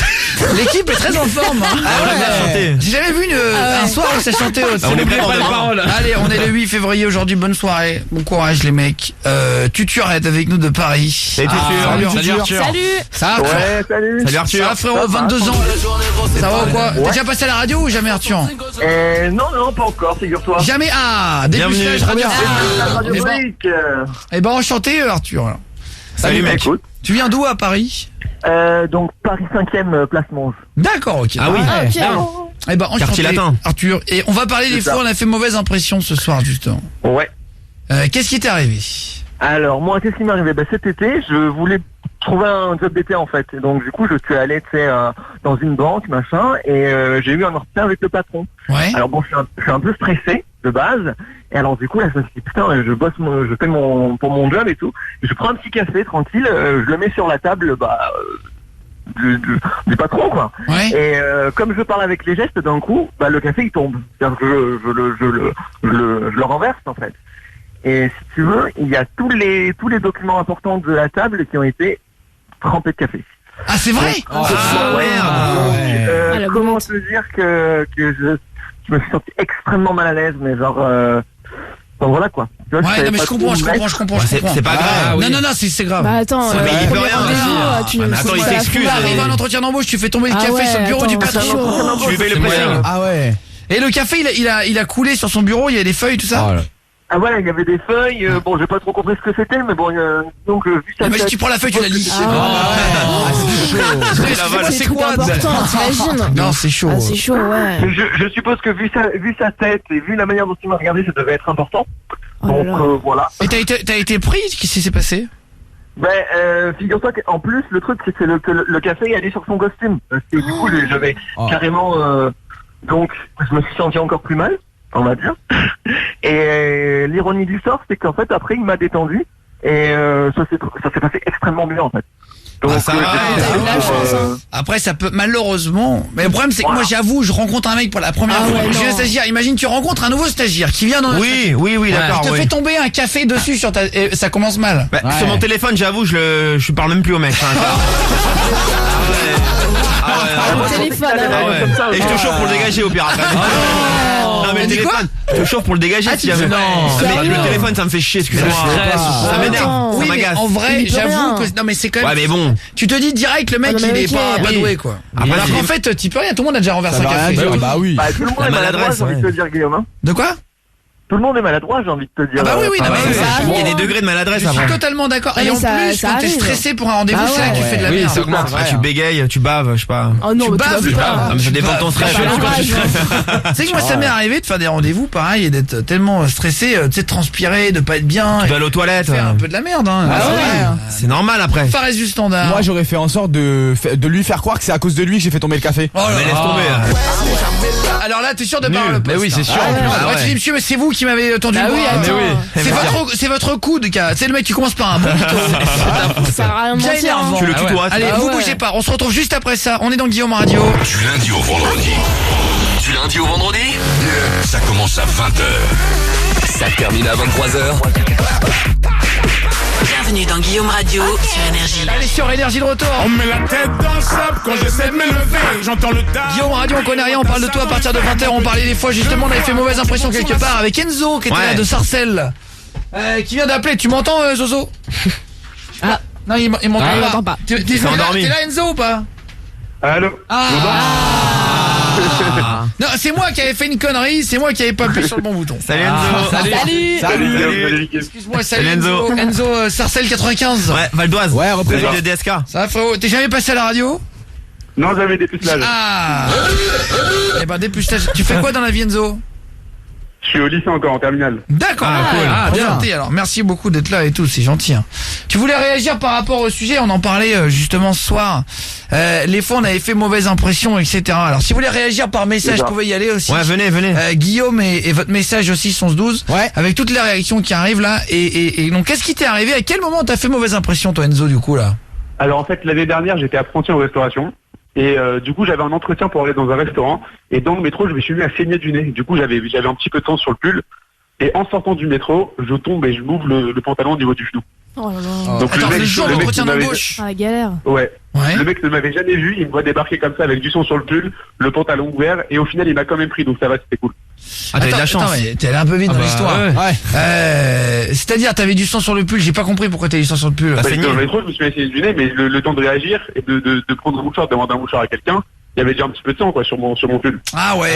Speaker 3: L'équipe est très en forme.
Speaker 5: On l'a bien chanté.
Speaker 3: J'ai jamais vu un soir où ça chantait aussi.
Speaker 5: On est bien pas les paroles.
Speaker 3: Allez, on est le 8 février aujourd'hui. Bonne soirée. Bon courage les mecs. Tutur est avec nous de Paris.
Speaker 5: Salut Arthur.
Speaker 10: Salut.
Speaker 3: Ça va
Speaker 12: Salut.
Speaker 5: Salut Arthur.
Speaker 3: Ça va frérot, 22 ans. Ça va ou quoi? T'as déjà passé à la radio ou jamais Arthur?
Speaker 12: Non, pas encore, figure-toi.
Speaker 3: Jamais. Dépucelage radio. Eh ben enchanté Arthur.
Speaker 5: Salut mec.
Speaker 3: Tu viens d'où à Paris?
Speaker 12: Donc Paris 5e, place Monge.
Speaker 3: D'accord, ok.
Speaker 5: Ah oui.
Speaker 3: Eh ben enchanté
Speaker 5: Quartier latin.
Speaker 3: Arthur. Et on va parler des fois on a fait mauvaise impression ce soir justement.
Speaker 12: Ouais.
Speaker 3: Qu'est-ce qui t'est arrivé?
Speaker 12: Alors moi, qu'est-ce qui m'est arrivé? Cet été, je voulais trouver un job d'été en fait. Et donc du coup, je suis allé dans une banque, machin, et j'ai eu un entretien avec le patron.
Speaker 3: Ouais.
Speaker 12: Alors bon, je suis un peu stressé de base. Et alors du coup, là, je me suis dit, putain, je fais pour mon job et tout. Je prends un petit café tranquille, je le mets sur la table, du patron quoi.
Speaker 3: Ouais.
Speaker 12: Et comme je parle avec les gestes, d'un coup, le café il tombe. C'est-à-dire que je le renverse en fait. Et si tu veux, il y a tous les documents importants de la table qui ont été trempés de café.
Speaker 3: Ah c'est vrai?
Speaker 12: Comment te dire que je me suis senti extrêmement mal à l'aise, mais genre donc voilà quoi.
Speaker 3: Ouais, non mais je comprends.
Speaker 5: C'est pas grave.
Speaker 3: Non, c'est grave.
Speaker 10: Bah attends,
Speaker 5: mais il peut rien aussi. Attends, il s'excuse.
Speaker 3: Arrive à un entretien d'embauche, tu fais tomber le café sur le bureau du patron.
Speaker 5: Tu lui payes le pressing.
Speaker 7: Ah ouais.
Speaker 3: Et le café, il a coulé sur son bureau, il y a des feuilles, tout ça.
Speaker 12: Ah voilà, il y avait des feuilles, bon j'ai pas trop compris ce que c'était, mais bon, donc vu ça...
Speaker 3: Mais si tu prends la feuille, tu la lis.
Speaker 10: C'est quoi important, t'imagines?
Speaker 3: Non, c'est chaud.
Speaker 10: C'est chaud, ouais.
Speaker 12: Je suppose que vu sa tête et vu la manière dont il m'a regardé, ça devait être important. Donc voilà.
Speaker 3: Et t'as été pris? Qu'est-ce qui s'est passé?
Speaker 12: Figure-toi qu'en plus, le truc c'est que le café il allait sur son costume. Parce que du coup, j'avais carrément... donc, je me suis senti encore plus mal, on va dire. Et l'ironie du sort, c'est qu'en fait, après, il m'a détendu. Et ça s'est passé extrêmement bien, en fait. Donc,
Speaker 3: ça va. Après, ça peut malheureusement. Mais le problème, c'est que moi, j'avoue, je rencontre un mec pour la première fois. Je suis un stagiaire. Imagine, tu rencontres un nouveau stagiaire qui vient dans.
Speaker 5: Oui, d'accord.
Speaker 3: Il te fait tomber un café dessus sur ta. Et ça commence mal.
Speaker 5: Sur mon téléphone, j'avoue, je parle même plus au mec.
Speaker 10: Téléphone.
Speaker 5: Et je te chauffe pour le dégager au pire après. Non mais le téléphone, je te chauffe pour le dégager si jamais. Non mais le téléphone ça me fait chier, excuse-moi. Ça m'énerve, ça m'agace.
Speaker 3: En vrai, j'avoue que non mais c'est quand même.
Speaker 5: Ouais mais bon.
Speaker 3: Tu te dis direct le mec il est pas doué quoi. Alors qu'en fait, tu peux rien, tout le monde a déjà renversé un café.
Speaker 7: Bah oui.
Speaker 12: Tout le monde a maladresse, j'ai envie de te dire Guillaume.
Speaker 3: De quoi?
Speaker 16: tout le monde est maladroit, j'ai envie de te dire.
Speaker 3: Ah bah oui, oui, non, mais
Speaker 5: Il y a des degrés de maladresse
Speaker 3: je suis
Speaker 5: après.
Speaker 3: totalement d'accord.
Speaker 10: Ouais,
Speaker 3: Et
Speaker 10: mais
Speaker 3: en
Speaker 10: ça-
Speaker 3: plus,
Speaker 10: ça
Speaker 3: quand t'es
Speaker 10: arrive.
Speaker 3: stressé pour un rendez-vous,
Speaker 10: Ah
Speaker 3: c'est là que tu
Speaker 10: ouais.
Speaker 3: fais de la
Speaker 5: Oui,
Speaker 3: merde.
Speaker 5: ça augmente. Ah, tu bégayes, tu baves, je sais pas.
Speaker 10: Oh non,
Speaker 3: Tu
Speaker 10: mais
Speaker 3: baves,
Speaker 10: tu
Speaker 3: tu
Speaker 10: baves
Speaker 3: baves.
Speaker 10: pas.
Speaker 5: Ah, mais ça dépend de ton stress.
Speaker 10: pas grave.
Speaker 3: Tu sais que moi, ça m'est arrivé de faire des rendez-vous, pareil, et d'être tellement stressé, tu sais, de transpirer, de pas être bien.
Speaker 5: Tu vas aller aux toilettes.
Speaker 3: Faire un peu de la merde, hein.
Speaker 7: Ah
Speaker 3: C'est
Speaker 7: ouais.
Speaker 3: vrai, hein.
Speaker 5: C'est normal après.
Speaker 3: Ça reste du standard.
Speaker 7: Moi, j'aurais fait en sorte de lui faire croire que c'est à cause de lui que j'ai fait tomber le café.
Speaker 3: Oh là
Speaker 5: Mais laisse
Speaker 3: là.
Speaker 5: tomber.
Speaker 3: Alors là, t'es sûr de parler le poste.
Speaker 6: Mais oui, c'est sûr.
Speaker 3: Ah,
Speaker 6: en plus.
Speaker 3: ouais.
Speaker 5: Ah
Speaker 3: Ouais,
Speaker 5: ouais.
Speaker 3: tu dis, monsieur, mais c'est vous qui m'avez tendu
Speaker 10: Ah
Speaker 3: le
Speaker 10: oui,
Speaker 3: bras.
Speaker 10: attends.
Speaker 3: Mais oui. C'est votre coude, qui a- c'est le mec qui commence par un bon mytho.
Speaker 10: Ça sert à rien de
Speaker 3: Bien
Speaker 10: mentir,
Speaker 3: énervant.
Speaker 10: hein.
Speaker 5: Tu le tutoies.
Speaker 3: Allez,
Speaker 10: Ah
Speaker 3: vous
Speaker 10: ouais.
Speaker 3: bougez pas. On se retrouve juste après ça. On est dans Guillaume Radio.
Speaker 1: Du lundi au vendredi. Du lundi au vendredi, ça commence à 20h. Ça termine à 23h.
Speaker 2: Bienvenue dans Guillaume Radio sur Énergie.
Speaker 3: Allez, sur Énergie de retour.
Speaker 11: On met la tête dans le sable quand j'essaie de me lever. J'entends le daron.
Speaker 3: Guillaume Radio, on connaît rien, on parle de toi à partir de 20h. On parlait des fois, justement, on avait fait mauvaise impression quelque part avec Enzo qui était
Speaker 5: Ouais.
Speaker 3: là de Sarcelles. Qui vient d'appeler. Tu m'entends, Zozo?
Speaker 10: Ah.
Speaker 3: Non, il m'entend
Speaker 10: Ah, il
Speaker 3: pas.
Speaker 10: m'entend pas.
Speaker 3: T'es
Speaker 5: s'est
Speaker 3: là,
Speaker 5: endormi.
Speaker 3: t'es là, Enzo, ou pas?
Speaker 16: Allô?
Speaker 3: Non, c'est moi qui avais fait une connerie, c'est moi qui avais pas appuyé sur le bon bouton.
Speaker 5: Salut Enzo.
Speaker 10: Salut.
Speaker 16: Salut.
Speaker 3: Excuse-moi, salut
Speaker 5: Salut,
Speaker 3: Enzo.
Speaker 5: Enzo.
Speaker 3: Enzo, Sarcelles 95.
Speaker 5: Ouais, Val d'Oise.
Speaker 7: Ouais, représente.
Speaker 5: Salut de DSK.
Speaker 3: Ça va, frérot? T'es jamais passé à la radio?
Speaker 16: Non, j'avais des pucelage.
Speaker 3: Ah. Eh ben, dépucelage. Tu fais quoi dans la vie, Enzo?
Speaker 16: Je suis au lycée encore en terminale.
Speaker 3: D'accord, cool. Enchanté, alors merci beaucoup d'être là et tout, c'est gentil. Hein. Tu voulais réagir par rapport au sujet, on en parlait justement ce soir. Les fois on avait fait mauvaise impression, etc. Alors si vous voulez réagir par message, vous pouvez y aller aussi.
Speaker 5: Ouais, venez.
Speaker 3: Guillaume et votre message aussi 11-12.
Speaker 7: Ouais.
Speaker 3: Avec toutes les réactions qui arrivent là. Et donc qu'est-ce qui t'est arrivé? À quel moment t'as fait mauvaise impression toi, Enzo, du coup là?
Speaker 16: Alors en fait, l'année dernière, j'étais apprenti en restauration. Et du coup, j'avais un entretien pour aller dans un restaurant. Et dans le métro, je me suis mis à saigner du nez. Du coup, j'avais un petit peu de sang sur le pull. Et en sortant du métro, je tombe et je m'ouvre le pantalon au niveau du genou.
Speaker 10: Oh là là.
Speaker 16: Donc,
Speaker 3: Attends, le jour de
Speaker 16: mec
Speaker 3: l'entretien
Speaker 16: ne m'avait-
Speaker 3: d'embauche.
Speaker 10: Ah, la galère.
Speaker 16: Ouais.
Speaker 3: Ouais.
Speaker 16: Le mec ne m'avait jamais vu. Il me voit débarquer comme ça avec du sang sur le pull, le pantalon ouvert. Et au final, il m'a quand même pris. Donc ça va, c'était cool.
Speaker 5: Ah, t'as eu de la chance.
Speaker 3: Attends, mais t'es allé un peu vite dans l'histoire.
Speaker 7: Ouais.
Speaker 3: C'est-à-dire, t'avais du sang sur le pull, j'ai pas compris pourquoi t'avais du sang sur le pull.
Speaker 5: Bah,
Speaker 16: Parce
Speaker 5: saigné.
Speaker 16: que dans le métro, je me suis mis à saigner du nez, mais le temps de réagir et de prendre un mouchoir, de demander un mouchoir à quelqu'un, il y avait déjà un petit peu de sang quoi sur mon pull.
Speaker 3: Ah ouais.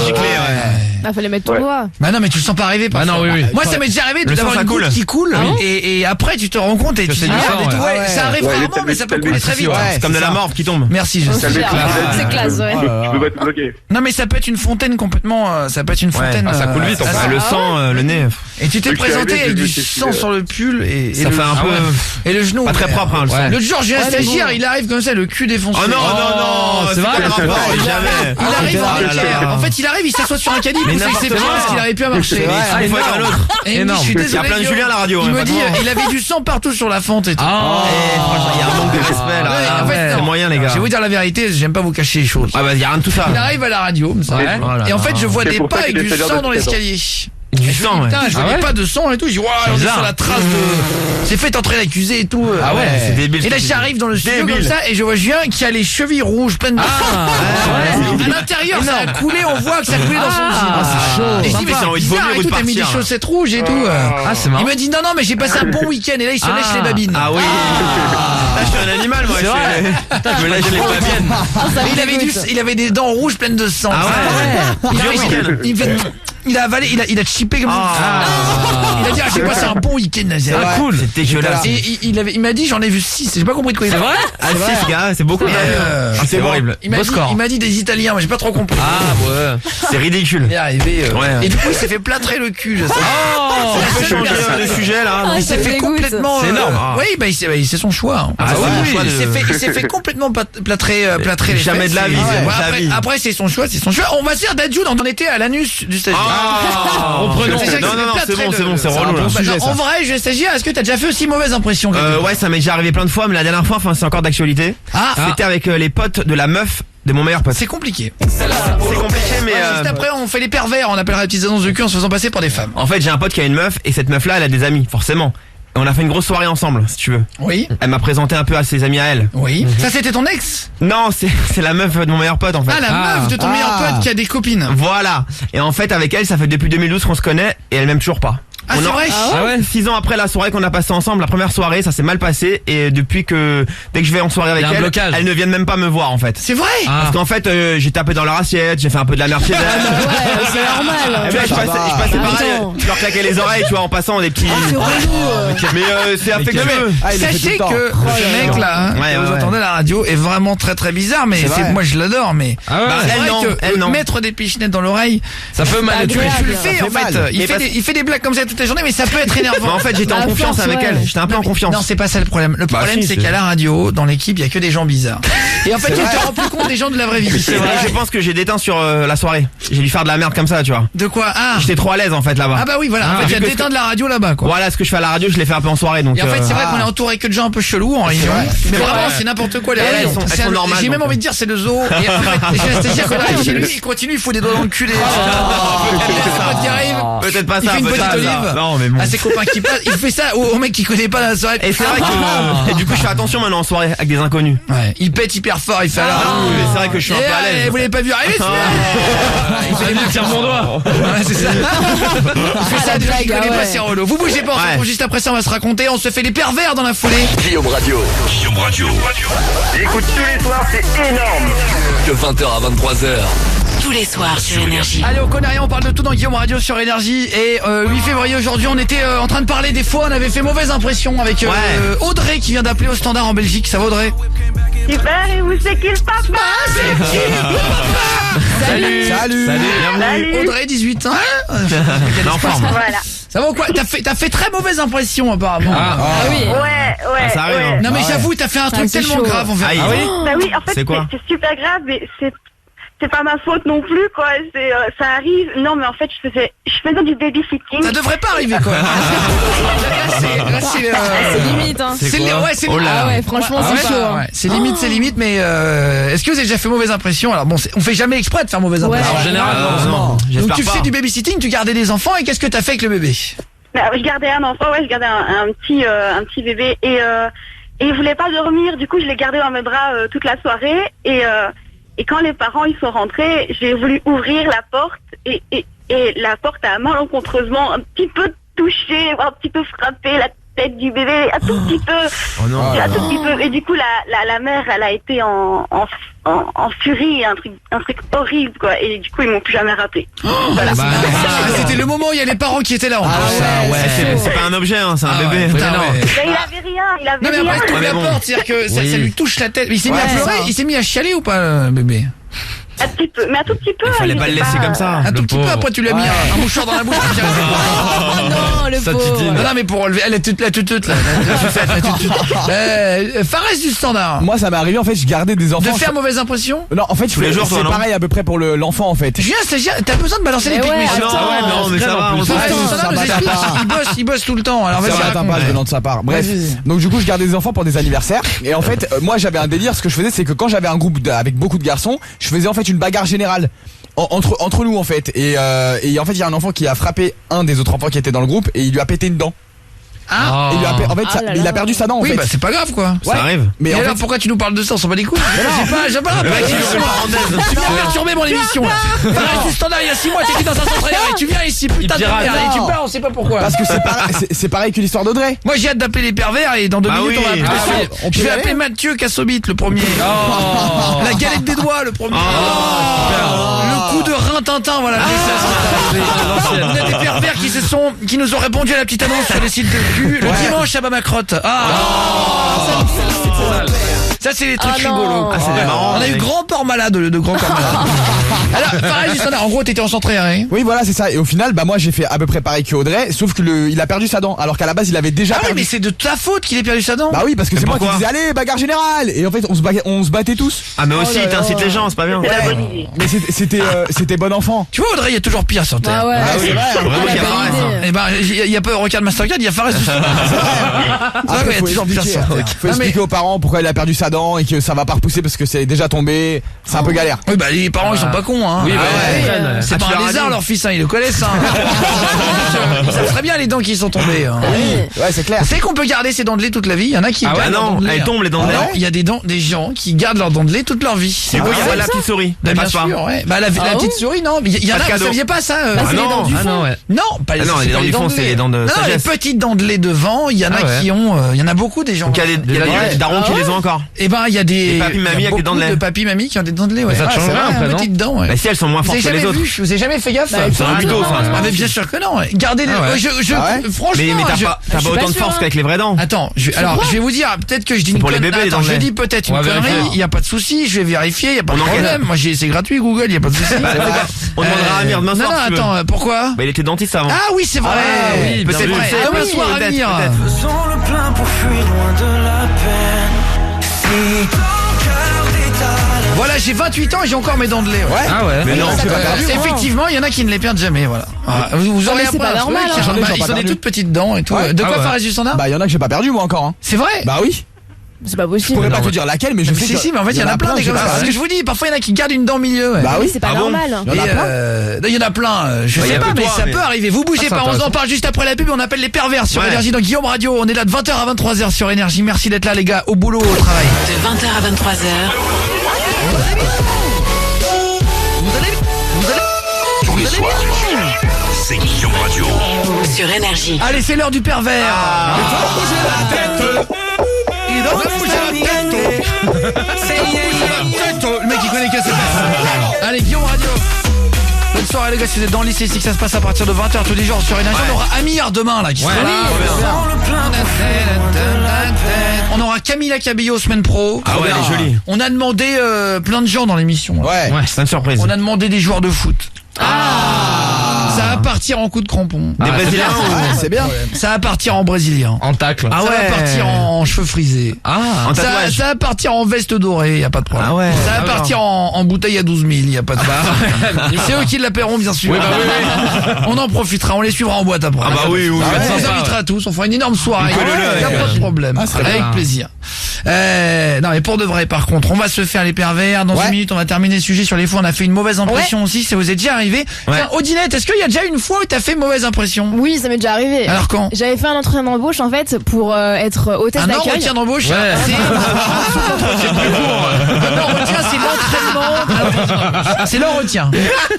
Speaker 5: giclé, ouais.
Speaker 10: Ah, fallait mettre ton
Speaker 16: Ouais.
Speaker 10: doigt.
Speaker 3: Bah non, mais tu le sens pas arriver.
Speaker 6: Bah non, oui, oui.
Speaker 3: Moi, ça m'est déjà arrivé
Speaker 5: Le
Speaker 3: d'avoir
Speaker 5: sang,
Speaker 3: une
Speaker 5: ça
Speaker 3: goutte
Speaker 5: coule.
Speaker 3: qui coule, et après tu te rends compte et
Speaker 6: Que
Speaker 3: tu
Speaker 6: c'est
Speaker 3: dis
Speaker 6: du
Speaker 3: merde
Speaker 6: sang,
Speaker 3: et tout.
Speaker 6: ouais.
Speaker 3: Ouais, ça arrive
Speaker 16: Ouais,
Speaker 3: rarement, mais ça peut couler très vite.
Speaker 7: Ouais,
Speaker 5: C'est comme de
Speaker 7: c'est
Speaker 5: la
Speaker 7: ça.
Speaker 5: morve qui tombe.
Speaker 3: Merci, je sais.
Speaker 10: C'est classe, ouais.
Speaker 16: Je peux pas être bloqué.
Speaker 3: Non, mais ça peut être une fontaine complètement. Ça peut être une fontaine.
Speaker 6: Ah, ça coule vite, en fait.
Speaker 5: Ah, le sang, le nez.
Speaker 3: Et tu t'es
Speaker 16: Donc, je suis
Speaker 3: présenté
Speaker 16: arrivé,
Speaker 3: avec
Speaker 16: je
Speaker 3: du
Speaker 16: me suis
Speaker 3: sang
Speaker 16: dit,
Speaker 3: sur le pull et
Speaker 5: Ça
Speaker 3: le-
Speaker 5: fait un
Speaker 3: Ah
Speaker 5: peu.
Speaker 3: ouais. Et le genou.
Speaker 5: Pas très propre, hein, le sang.
Speaker 3: L'autre jour, j'ai un
Speaker 10: Ouais, mais
Speaker 3: stagiaire,
Speaker 10: bon.
Speaker 3: il arrive comme ça, le cul défoncé.
Speaker 5: Oh non,
Speaker 6: c'est vrai.
Speaker 5: pas le rapport, jamais.
Speaker 3: Il arrive en
Speaker 5: Ah là là.
Speaker 3: équerre. En fait, il arrive, il s'assoit sur un caddie,
Speaker 5: Mais
Speaker 3: il pousse avec ses
Speaker 5: n'importe
Speaker 3: pieds
Speaker 5: quoi.
Speaker 3: parce qu'il arrive plus à marcher.
Speaker 5: Ah, il faut être un autre.
Speaker 3: Et il me dit, je suis
Speaker 5: Il y a
Speaker 3: désolé,
Speaker 5: plein de
Speaker 3: Guillaume.
Speaker 5: Julien à la radio.
Speaker 3: Il
Speaker 5: hein,
Speaker 3: me dit,
Speaker 5: maintenant.
Speaker 3: il avait du sang partout sur la fente et tout.
Speaker 5: Franchement, il y a un manque de respect
Speaker 3: Ouais,
Speaker 5: là.
Speaker 3: en fait,
Speaker 5: C'est
Speaker 3: non.
Speaker 5: moyen, les gars.
Speaker 3: Je vais vous dire la vérité, j'aime pas vous cacher les choses.
Speaker 5: Ah bah, il y a rien de tout ça.
Speaker 3: Il arrive à la radio, ça.
Speaker 5: Ouais.
Speaker 3: Et en fait, je vois
Speaker 16: C'est
Speaker 3: des
Speaker 16: pour
Speaker 3: pas
Speaker 16: ça
Speaker 3: avec
Speaker 16: qu'il
Speaker 3: du
Speaker 16: est salaire
Speaker 3: sang
Speaker 16: de
Speaker 3: dans
Speaker 16: 17 ans.
Speaker 3: l'escalier.
Speaker 5: Du sang, ouais.
Speaker 3: Putain, je vois pas de sang et tout. Je dis, waouh, on est
Speaker 5: bizarre.
Speaker 3: sur la trace de. C'est fait entrer l'accusé et tout.
Speaker 5: Ah ouais, c'est débile.
Speaker 3: Et là,
Speaker 5: ce que tu
Speaker 3: j'arrive dans le studio
Speaker 5: Débile.
Speaker 3: comme ça et je vois Julien qui a les chevilles rouges pleines de sang. À l'intérieur, ça a coulé, on voit que ça a coulé dans son jean.
Speaker 5: c'est chaud.
Speaker 3: Et je dis, mais
Speaker 5: Sympa.
Speaker 3: c'est
Speaker 5: Envie de
Speaker 3: bizarre
Speaker 5: vomir
Speaker 3: et
Speaker 5: ou de
Speaker 3: tout, t'as mis des
Speaker 5: partir.
Speaker 3: chaussettes rouges et tout.
Speaker 6: Ah, c'est marrant.
Speaker 3: Il me dit, non, non, mais j'ai passé un bon week-end et là, il se lèche les babines.
Speaker 5: Ah oui. Ah, je suis un animal, moi. Je me lèche les babines.
Speaker 3: Mais il avait des dents rouges pleines de sang.
Speaker 5: Ah ouais.
Speaker 3: Il arrive, il a avalé, il a chippé comme ça. Il a dit, j'ai passé un bon week-end là.
Speaker 5: Ah, cool. C'est dégueulasse.
Speaker 3: Et il m'a dit, j'en ai vu 6. J'ai pas compris de quoi il parle.
Speaker 5: Ah, 6 gars, c'est beaucoup. C'est horrible.
Speaker 3: Il m'a dit des Italiens, mais j'ai pas trop compris.
Speaker 5: Ah ouais. C'est ridicule.
Speaker 3: Il est arrivé.
Speaker 5: Ouais.
Speaker 3: Et du coup, il s'est fait plâtrer le cul. Je sais.
Speaker 5: On peut changer de sujet là.
Speaker 10: Ah,
Speaker 3: Il
Speaker 10: ça
Speaker 3: s'est fait
Speaker 10: dégoûte.
Speaker 3: complètement.
Speaker 5: C'est énorme.
Speaker 3: Oui, bah c'est son choix. Hein.
Speaker 5: Ah oui,
Speaker 3: Il s'est fait complètement plâtrer les
Speaker 5: Jamais
Speaker 3: fesses.
Speaker 5: de la vie,
Speaker 3: Ouais.
Speaker 5: de
Speaker 3: Bon,
Speaker 5: la vie.
Speaker 3: après c'est son choix. On va se dire d'adieu on était à l'anus du stagiaire.
Speaker 5: Reprenons.
Speaker 3: C'est ça qui
Speaker 5: Non,
Speaker 3: s'est
Speaker 5: non,
Speaker 3: plâtré
Speaker 5: c'est bon, c'est
Speaker 3: le-
Speaker 5: relou là.
Speaker 3: Bah, en vrai, je stagiaire, est-ce que t'as déjà fait aussi mauvaise impression quelque part
Speaker 5: Ouais, ça m'est déjà arrivé plein de fois, mais la dernière fois, enfin, c'est encore d'actualité.
Speaker 3: Ah.
Speaker 5: C'était avec les potes de la meuf de mon meilleur pote.
Speaker 3: C'est compliqué.
Speaker 5: C'est compliqué, mais
Speaker 3: Juste après, on fait les pervers, on appellera les petites annonces de cul en se faisant passer pour des femmes.
Speaker 5: en fait, j'ai un pote qui a une meuf, et cette meuf-là, elle a des amis, forcément. Et on a fait une grosse soirée ensemble, si tu veux.
Speaker 3: Oui.
Speaker 5: Elle m'a présenté un peu à ses amis à elle.
Speaker 3: Oui. Ça, c'était ton ex?
Speaker 5: Non, c'est la meuf de mon meilleur pote, en fait.
Speaker 3: Ah, la meuf de ton meilleur pote qui a des copines.
Speaker 5: Voilà. Et en fait, avec elle, ça fait depuis 2012 qu'on se connaît, et elle m'aime toujours pas.
Speaker 3: Ah, c'est vrai?
Speaker 5: Ah ouais, 6 ans après la soirée qu'on a passée ensemble, la première soirée, ça s'est mal passé et depuis que dès que je vais en soirée avec elle ne viennent même pas me voir en fait.
Speaker 3: C'est vrai?
Speaker 5: Parce qu'en fait, j'ai tapé dans leur assiette, j'ai fait un peu de la merde chez elle.
Speaker 10: Ouais, c'est normal.
Speaker 5: Et ben, je passais pareil, je leur claquais les oreilles, tu vois, en passant des petits.
Speaker 10: C'est relou.
Speaker 5: Mais c'est affectueux.
Speaker 3: Sachez que ce mec là, vous entendez à la radio, est vraiment très très bizarre, mais moi je l'adore, mais c'est vrai que mettre des pichenettes dans l'oreille,
Speaker 6: ça peut mal.
Speaker 3: Tu le fais en fait. Il fait des blagues comme ça toute la journée, mais ça peut être énervant.
Speaker 5: Mais en fait, j'étais en confiance avec elle. J'étais un peu en confiance.
Speaker 3: Non, c'est pas ça le problème. Le problème, c'est qu'à la radio, dans l'équipe, il y a que des gens bizarres. Et en fait, tu te rends plus compte des gens de la vraie vie.
Speaker 5: C'est vrai. Je pense que j'ai déteint sur la soirée. J'ai dû faire de la merde comme ça, tu vois.
Speaker 3: De quoi?
Speaker 5: J'étais trop à l'aise en fait là-bas.
Speaker 3: Ah bah oui, voilà. En fait, il y a déteint de la radio là-bas, quoi.
Speaker 5: Voilà, ce que je fais à la radio, je l'ai fait un peu en soirée, donc.
Speaker 3: Et en fait, c'est vrai qu'on est entouré que de gens un peu chelous en réunion. Mais vraiment, c'est n'importe quoi les radios.
Speaker 5: Elles sont normales.
Speaker 3: J'ai même envie de dire c'est le zoo. Et en fait, j'ai un stagiaire qu'on arrive chez lui, il continue, il faut des doigts dans le cul.
Speaker 5: Peut-être pas ça.
Speaker 3: Il fait une petite olive.
Speaker 5: Non, mais bon.
Speaker 3: À ses copains qui passent, il fait ça au mec qui connaît pas la soirée.
Speaker 5: Et c'est vrai que. Et du coup, je fais attention maintenant en soirée avec des inconnus.
Speaker 3: Ouais. Il pète hyper fort, il fait alors.
Speaker 5: Non, mais c'est vrai que je suis un peu à l'aise.
Speaker 3: Vous l'avez pas vu arriver?
Speaker 6: Il fait des tirs mon doigt.
Speaker 3: Ouais, c'est ça. Il fait ça déjà, il connaît pas ses relots. Vous bougez pas, juste après ça, on va se raconter. On se fait les pervers dans la foulée.
Speaker 1: Guillaume Radio.
Speaker 15: Écoute, tous les soirs, c'est énorme.
Speaker 1: De 20h à 23h.
Speaker 2: Tous les soirs sur Énergie.
Speaker 3: Allez, on connaît rien, on parle de tout dans Guillaume Radio sur Énergie. Et 8 février aujourd'hui, on était en train de parler des fois, on avait fait mauvaise impression avec Audrey qui vient d'appeler au standard en Belgique. Ça va, Audrey?
Speaker 9: Super, et vous c'est qui le papa?
Speaker 3: C'est qui le papa?
Speaker 5: Salut.
Speaker 9: Salut.
Speaker 3: Audrey, 18 ans.
Speaker 9: Voilà.
Speaker 3: Ça va ou quoi? T'as fait très mauvaise impression apparemment.
Speaker 10: Ah oui.
Speaker 9: Ouais.
Speaker 5: Ça arrive, hein.
Speaker 3: Non mais j'avoue, t'as fait un truc tellement grave envers.
Speaker 5: Ah oui?
Speaker 9: Bah oui, en fait,
Speaker 5: C'est quoi?
Speaker 9: c'est super grave, mais c'est pas ma faute non plus, quoi. Ça arrive. Non, mais en fait, je faisais du babysitting.
Speaker 3: Ça devrait pas arriver, quoi.
Speaker 10: C'est limite, hein.
Speaker 3: C'est
Speaker 10: Ah ouais, franchement, c'est chaud.
Speaker 3: Ouais. C'est limite, mais est-ce que vous avez déjà fait mauvaise impression? Alors bon, on fait jamais exprès de faire mauvaise impression.
Speaker 6: En général, heureusement.
Speaker 3: Donc tu fais du babysitting, tu gardais des enfants, et qu'est-ce que t'as fait avec le bébé?
Speaker 9: Bah, je gardais un enfant, je gardais un petit bébé, et il voulait pas dormir. Du coup, je l'ai gardé dans mes bras toute la soirée, et quand les parents ils sont rentrés, j'ai voulu ouvrir la porte et la porte a malencontreusement un petit peu touché, un petit peu frappé la tête du bébé, un tout petit peu.
Speaker 5: Oh non.
Speaker 9: Un tout petit peu. Et du coup la mère elle a été en furie, un truc horrible quoi. Et du coup ils m'ont plus jamais rappelé. Voilà.
Speaker 3: C'était le moment où il y a les parents qui étaient là.
Speaker 5: C'est pas un objet, hein, c'est un bébé.
Speaker 9: Mais il avait rien,
Speaker 3: Non mais après il ouvre la porte, c'est-à-dire que ça lui touche la tête. Mais il s'est mis à pleurer, il s'est mis à chialer ou pas le bébé?
Speaker 9: Un petit peu, mais un tout petit peu.
Speaker 5: Il fallait pas le laisser comme ça.
Speaker 3: Un tout petit peu, après tu lui as mis un mouchoir dans la bouche.
Speaker 10: Non, le pauvre.
Speaker 3: Non mais pour relever, elle est toute là. Fares du standard.
Speaker 7: Moi ça m'est arrivé en fait, je gardais des enfants.
Speaker 3: De faire mauvaise impression?
Speaker 7: Non, en fait, c'est pareil à peu près pour l'enfant en fait.
Speaker 3: Julien, stagiaire, t'as besoin de balancer les pics.
Speaker 5: Non, mais ça va,
Speaker 3: Il bosse tout le temps. Alors vas-y,
Speaker 7: raconte pas venant de sa part. Bref. Donc du coup, je gardais des enfants pour des anniversaires. Et en fait, moi j'avais un délire. Ce que je faisais, c'est que quand j'avais un groupe avec beaucoup de garçons, je faisais en fait une bagarre générale entre nous en fait. Et en fait, il y a un enfant qui a frappé un des autres enfants qui était dans le groupe et il lui a pété une dent.
Speaker 3: Ah.
Speaker 7: Il a perdu sa dent en fait.
Speaker 3: Oui, bah c'est pas grave quoi.
Speaker 5: Ça arrive.
Speaker 3: Mais alors pourquoi tu nous parles de ça? On s'en bat les couilles. J'ai pas tu viens perturber mon émission. Fares du standard, il y a 6 mois, t'étais dans un centre aéré. Tu viens ici, putain de merde, et tu pars, on sait pas pourquoi.
Speaker 7: Parce que c'est pareil que l'histoire d'Audrey.
Speaker 3: Moi j'ai hâte d'appeler les pervers et dans 2 minutes on va appeler. Je vais appeler Mathieu Kassobit le premier. La galette des doigts le premier. Le coup de rein Tintin, voilà. On a des pervers qui nous ont répondu à la petite annonce sur les sites de cul le dimanche à Bamacrotte. Ça c'est des trucs rigolos.
Speaker 5: C'est marrant.
Speaker 3: On a eu grand porc malade, de grand corps malade. Alors, pareil, en gros, t'étais en centre aéré.
Speaker 7: Oui, voilà, c'est ça. Et au final, moi, j'ai fait à peu près pareil que Audrey, sauf que il a perdu sa dent, alors qu'à la base, il avait déjà perdu.
Speaker 3: Mais c'est de ta faute qu'il ait perdu sa dent.
Speaker 7: Bah oui, parce que c'est moi qui disais, allez, bagarre générale. Et en fait, on se battait tous.
Speaker 5: Ah, mais aussi, t'incites les gens, c'est pas bien.
Speaker 7: Mais c'était bon enfant.
Speaker 3: Tu vois, Audrey, il y a toujours pire sur Terre.
Speaker 10: Ah ouais,
Speaker 7: c'est vrai.
Speaker 3: Et ben, il y a pas Eurocard Mastercard, il y a Fares du standard.
Speaker 7: Après, faut expliquer aux parents pourquoi il a perdu sa la dent et que ça va pas repousser parce que c'est déjà tombé, c'est un peu galère.
Speaker 3: Oui, bah les parents ils sont pas cons, hein.
Speaker 6: Oui, bah,
Speaker 3: c'est pas un lézard leur fils, hein, ils le connaissent, hein. Ils savent très bien les dents qui sont tombées. Hein.
Speaker 7: Ouais, c'est clair.
Speaker 3: Vous savez qu'on peut garder ses dents de lait toute la vie. Il y en a qui gardent leurs dents de lait.
Speaker 5: Elles tombent les dents de lait.
Speaker 3: Non, il y a des gens qui gardent leurs dents de lait toute leur vie.
Speaker 5: C'est quoi, il y a la petite souris.
Speaker 3: Bah, bien sûr, ouais. Bah la petite souris, non. Il y en a, vous saviez pas ça
Speaker 10: c'est les dents du fond.
Speaker 3: Non, pas les
Speaker 5: dents du fond, c'est les dents de
Speaker 3: sagesse. Non, les petites dents de lait devant, il y en a qui ont, il y en a beaucoup des gens.
Speaker 5: Donc il y a des darons qui les ont encore.
Speaker 3: Et ben il y a des
Speaker 5: papy mamie avec des dents de lait.
Speaker 3: De papy mamie qui ont des dents de lait, ouais.
Speaker 6: Ça te change rien après, non?
Speaker 3: Petites dents, ouais.
Speaker 5: Bah si elles sont moins fortes que les autres.
Speaker 3: Vous avez jamais fait gaffe?
Speaker 5: C'est un buto, ça.
Speaker 3: Ah mais bien sûr que non. Gardez les. Franchement.
Speaker 5: Mais t'as pas autant de force qu'avec les vraies dents.
Speaker 3: Attends, je vais vous dire, peut-être que je dis une
Speaker 5: pour les
Speaker 3: connerie.
Speaker 5: bébés,
Speaker 3: Attends, je dis peut-être une connerie. Il y a pas de souci, je vais vérifier. Il y a pas de problème. Moi c'est gratuit Google, il y a pas de souci.
Speaker 5: On demandera à Amir demain soir.
Speaker 3: Non, attends, pourquoi?
Speaker 5: Bah il était dentiste avant.
Speaker 3: Ah oui, c'est vrai.
Speaker 5: Oui, peut-être.
Speaker 3: Demain soir, Amir.
Speaker 4: Faisons le plein pour fuir loin de la peine. Si ton cœur détale.
Speaker 3: Voilà, j'ai 28 ans et j'ai encore mes dents de lait. Ouais.
Speaker 6: Ah ouais.
Speaker 5: Mais non,
Speaker 7: c'est pas perdu.
Speaker 3: Effectivement, il y en a qui ne les perdent jamais, voilà. Vous aurez
Speaker 10: c'est pas normal.
Speaker 3: Ils ont des toutes petites dents et tout. De quoi Fares du standard?
Speaker 7: Bah il y en a que j'ai pas perdu moi encore.
Speaker 3: C'est vrai?
Speaker 7: Bah oui.
Speaker 10: C'est pas
Speaker 7: Je
Speaker 10: possible.
Speaker 7: pourrais pas te dire laquelle, mais je sais.
Speaker 3: Si, mais en fait, il y en a plein des comme ça. C'est ce que je vous dis, parfois il y en a qui gardent une dent au milieu.
Speaker 7: Bah oui,
Speaker 10: c'est pas normal.
Speaker 7: Il y en a plein.
Speaker 3: Il y en a plein. Je sais pas, mais ça peut arriver. Vous bougez pas, on en parle juste après la pub. On appelle les pervers sur Énergie dans Guillaume Radio. On est là de 20h à 23h sur Énergie. Merci d'être là, les gars, au boulot, au travail.
Speaker 2: De 20h à 23h.
Speaker 1: Tous les soirs, c'est Guillaume Radio.
Speaker 2: Sur Énergie.
Speaker 3: Allez, c'est l'heure du pervers. Le mec il connaît qu'à se passe. Allez, Guillaume Radio. Bonne soirée les gars, si vous êtes dans le lycée, c'est que ça se passe à partir de 20h tous les jours sur Énergie. On aura Amir demain là qui sera là. On aura Camila Cabello semaine pro.
Speaker 5: Ah ouais, elle est jolie.
Speaker 3: On a demandé plein de gens dans l'émission.
Speaker 7: Ouais,
Speaker 5: c'est une surprise.
Speaker 3: On a demandé des joueurs de foot. Ça va partir en coup de crampon.
Speaker 5: Des Brésiliens,
Speaker 7: c'est bien.
Speaker 3: Ça va partir en brésilien.
Speaker 6: En tacle.
Speaker 3: Ça va partir en cheveux frisés.
Speaker 5: En tatouage.
Speaker 3: Ça va partir en veste dorée, y a pas de problème.
Speaker 5: Ah ouais.
Speaker 3: Ça va partir en bouteille à 12 000, y a pas de problème. C'est eux qui l'appelleront bien sûr.
Speaker 6: Oui, bah oui.
Speaker 3: On en profitera, on les suivra en boîte après.
Speaker 5: Ah bah oui, oui.
Speaker 3: On les invitera tous, on fera une énorme soirée. Y a pas de problème. Avec plaisir. Non mais pour de vrai par contre, on va se faire les pervers. Dans une minute, on va terminer le sujet sur les faux. On a fait une mauvaise impression aussi, ça vous est déjà arrivé. Tiens, Odinette, est-ce qu'il y a déjà une fois où t'as fait une mauvaise impression?
Speaker 10: Oui, ça m'est déjà arrivé.
Speaker 3: Alors quand?
Speaker 10: J'avais fait un entretien d'embauche en fait pour être hôtesse d'accueil.
Speaker 3: Un entretien d'embauche, c'est l'entraînement. C'est l'entretien.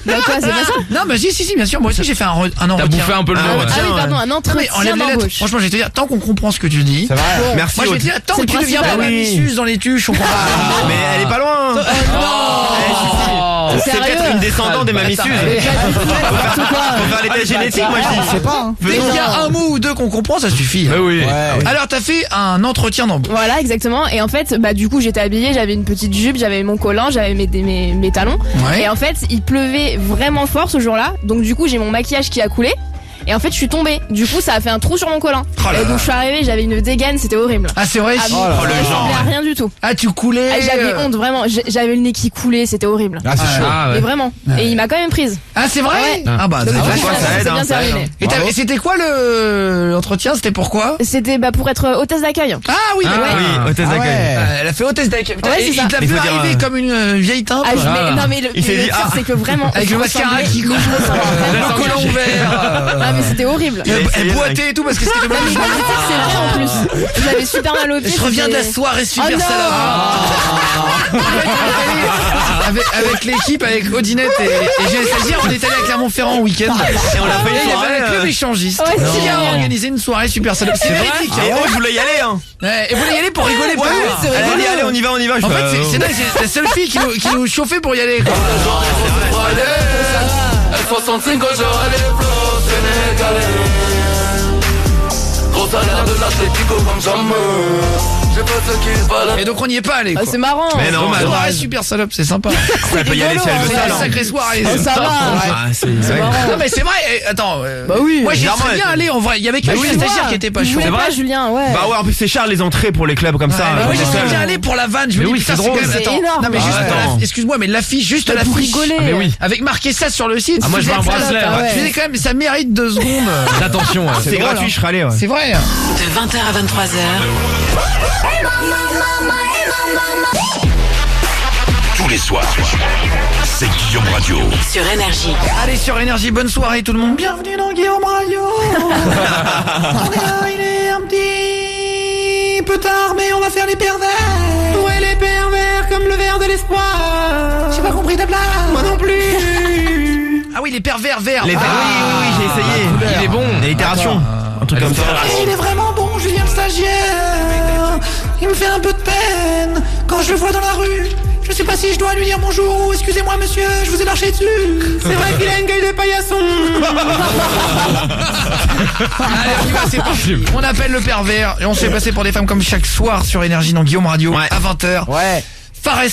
Speaker 10: D'accord, c'est pas ça?
Speaker 3: Non, mais si, bien sûr. Moi aussi, j'ai fait un entretien.
Speaker 6: T'as bouffé un peu le mot.
Speaker 10: Ah oui, pardon, un entretien d'embauche.
Speaker 3: Franchement, je vais te dire, tant qu'on comprend ce que tu dis.
Speaker 7: C'est vrai.
Speaker 5: Merci.
Speaker 3: Moi, je vais te dire, tant que tu ne deviens pas missus dans les tuches, on comprend pas.
Speaker 5: Mais elle est pas loin.
Speaker 3: Non.
Speaker 5: C'est peut-être une descendante des mamie Suze. Faut faire les tests génétiques, moi je dis.
Speaker 7: Je sais pas.
Speaker 3: Dès qu'il y a un mot ou deux qu'on comprend, ça suffit.
Speaker 6: Oui.
Speaker 3: Alors, t'as fait un entretien d'embauche.
Speaker 10: Voilà, exactement. Et en fait, bah du coup, j'étais habillée, j'avais une petite jupe, j'avais mon collant, j'avais mes talons.
Speaker 3: Ouais.
Speaker 10: Et en fait, il pleuvait vraiment fort ce jour-là. Donc du coup, j'ai mon maquillage qui a coulé. Et en fait, je suis tombée. Du coup, ça a fait un trou sur mon collant. Et donc, je suis arrivée, j'avais une dégaine, c'était horrible.
Speaker 3: Ah, c'est vrai?
Speaker 10: Ça ressemblait à rien du tout.
Speaker 3: Ah, tu coulais?
Speaker 10: Ah, j'avais honte, vraiment. J'avais le nez qui coulait, c'était horrible.
Speaker 7: Ah, c'est chaud.
Speaker 10: Mais vraiment. Et il m'a quand même prise.
Speaker 3: Ah, c'est vrai?
Speaker 10: Ouais.
Speaker 3: Ah, bah,
Speaker 10: Donc,
Speaker 5: ça aide,
Speaker 10: c'est bien terminé.
Speaker 3: Et c'était quoi l'entretien? C'était pourquoi?
Speaker 10: C'était pour être hôtesse d'accueil.
Speaker 3: Ah oui, d'accord.
Speaker 5: Oui, hôtesse d'accueil.
Speaker 3: Elle a fait hôtesse d'accueil.
Speaker 10: Ouais, c'est ça.
Speaker 3: Il t'a vu arriver comme une vieille teinte.
Speaker 10: Non, mais le pire, c'est que vraiment.
Speaker 3: Avec le mascara qui coule, le collant ouvert.
Speaker 10: Ah, mais c'était horrible.
Speaker 3: Elle boitait et tout parce que c'était
Speaker 10: Non, mais c'est vrai en plus. J'avais super mal au pied.
Speaker 3: Je reviens de la soirée super salope. Avec l'équipe, avec Odinette et Gilles Stagiaire, on est allé à Clermont-Ferrand au week-end.
Speaker 5: Et on a fait une
Speaker 3: Il y
Speaker 5: soirée.
Speaker 3: avait un club échangiste qui a organisé une soirée super salope. C'est véridique.
Speaker 5: Et je voulais y aller, hein.
Speaker 3: Et vous voulez y aller pour rigoler pas?
Speaker 5: Allez, on y va.
Speaker 3: En fait, c'est dingue, c'est la seule fille qui nous chauffait pour y aller.
Speaker 4: L65 j'aurai les flots sénégalais. Gros salaire de l'Atlético comme jamais. J'ai pas ce qu'il fallait.
Speaker 3: Et donc on n'y est pas allé.
Speaker 10: C'est marrant.
Speaker 5: Mais non, mais
Speaker 3: soirée super salope, c'est sympa.
Speaker 5: Elle peut y aller si elle veut
Speaker 3: C'est
Speaker 5: ça.
Speaker 3: une sacrée soirée.
Speaker 10: Ça va.
Speaker 3: Non mais c'est vrai. Attends.
Speaker 10: Bah oui.
Speaker 3: Moi j'ai très bien allé en vrai. Il y avait que Julien Stagiaire qui était pas chaud.
Speaker 10: C'est vrai, Julien, ouais.
Speaker 5: Bah ouais, en plus c'est cher les entrées pour les clubs comme ça.
Speaker 3: Moi j'ai très bien allé pour la vanne. Je me dis putain c'est quand même.
Speaker 10: C'est énorme.
Speaker 3: Non mais juste. Excuse-moi mais l'affiche, juste l'affiche.
Speaker 10: Pour rigoler.
Speaker 6: Mais oui.
Speaker 3: Avec marqué ça sur le site.
Speaker 6: Ah moi je veux un bracelet.
Speaker 3: Je disais quand même ça mérite 2 secondes.
Speaker 6: Attention.
Speaker 5: C'est gratuit, je serai allé.
Speaker 3: C'est vrai.
Speaker 2: De 20h à 23h.
Speaker 1: Tous les soirs, c'est Guillaume Radio.
Speaker 2: Sur Énergie.
Speaker 3: Allez, sur Énergie, bonne soirée tout le monde. Bienvenue dans Guillaume Radio. Il est un petit peu tard, mais on va faire les pervers.
Speaker 13: Ouais, les pervers comme le verre de l'espoir.
Speaker 3: J'ai pas compris ta blague.
Speaker 13: Moi non plus.
Speaker 3: Ah oui, les pervers verts.
Speaker 5: Les oui, j'ai essayé. Il est bon. L'itération. Un truc comme ça.
Speaker 3: Il est vraiment bon, Julien le stagiaire. Il me fait un peu de peine quand je le vois dans la rue. Je sais pas si je dois lui dire bonjour ou excusez-moi monsieur, je vous ai marché dessus.
Speaker 13: C'est vrai qu'il a une gueule de paillasson.
Speaker 3: Allez, on y va, c'est parti. On appelle le pervers et on se fait passer pour des femmes comme chaque soir sur Énergie dans Guillaume Radio à 20h.
Speaker 7: Ouais.
Speaker 3: Fares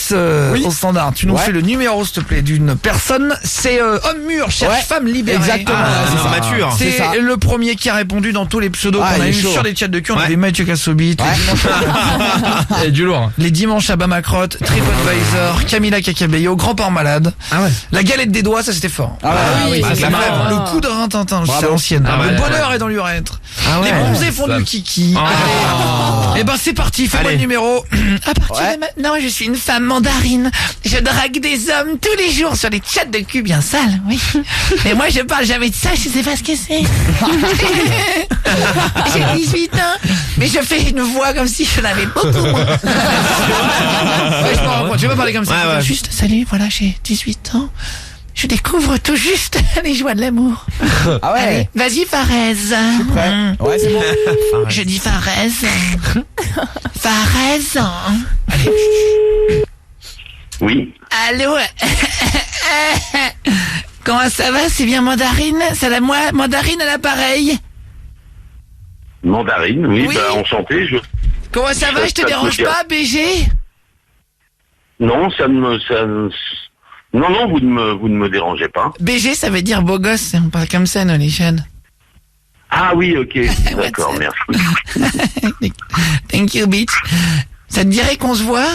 Speaker 3: au standard, tu nous fais le numéro s'il te plaît d'une personne. C'est homme mûr cherche femme libérée.
Speaker 7: Exactement.
Speaker 5: C'est mature.
Speaker 3: C'est le premier qui a répondu dans tous les pseudos qu'on a eu sur les chats de cul. On avait Mathieu Kassovit,
Speaker 6: Et du lourd.
Speaker 3: les dimanches à Bamacrotte, TripAdvisor, Camila Cacabeyo, Grand-père malade.
Speaker 6: Ah ouais.
Speaker 3: La galette des doigts, ça c'était fort.
Speaker 7: oui,
Speaker 3: c'est
Speaker 7: c'est
Speaker 3: marrant. Le coup de rein Tintin, c'est à l'ancienne. Le bonheur est dans l'urètre. Les bronzés font du kiki. Et ben c'est parti, fais-moi le numéro. À partir de maintenant, je suis une femme mandarine. Je drague des hommes tous les jours sur des chats de cul bien sales, oui. Mais moi je parle jamais de ça, je sais pas ce que c'est. J'ai 18 ans, mais je fais une voix comme si je l'avais beaucoup moins. Je m'en rends compte, je vais pas parler comme ça. Juste, salut, voilà, j'ai 18 ans. Je découvre tout juste les joies de l'amour.
Speaker 7: Ah ouais.
Speaker 3: Allez, vas-y Fares.
Speaker 7: Je suis prêt. Ouais, c'est bon.
Speaker 3: Je dis Fares. Fares. Allez.
Speaker 14: Oui.
Speaker 3: Allô. Comment ça va? C'est bien Mandarine? C'est moi, Mandarine à l'appareil.
Speaker 14: Mandarine, oui. Bah, enchanté.
Speaker 3: Comment ça va? Je te dérange pas, BG?
Speaker 14: Non, Non, vous ne me dérangez pas.
Speaker 3: BG, ça veut dire beau gosse. On parle comme ça, nous, les jeunes.
Speaker 14: Ah oui, ok. D'accord, merci.
Speaker 3: Thank you, bitch. Ça te dirait qu'on se voit?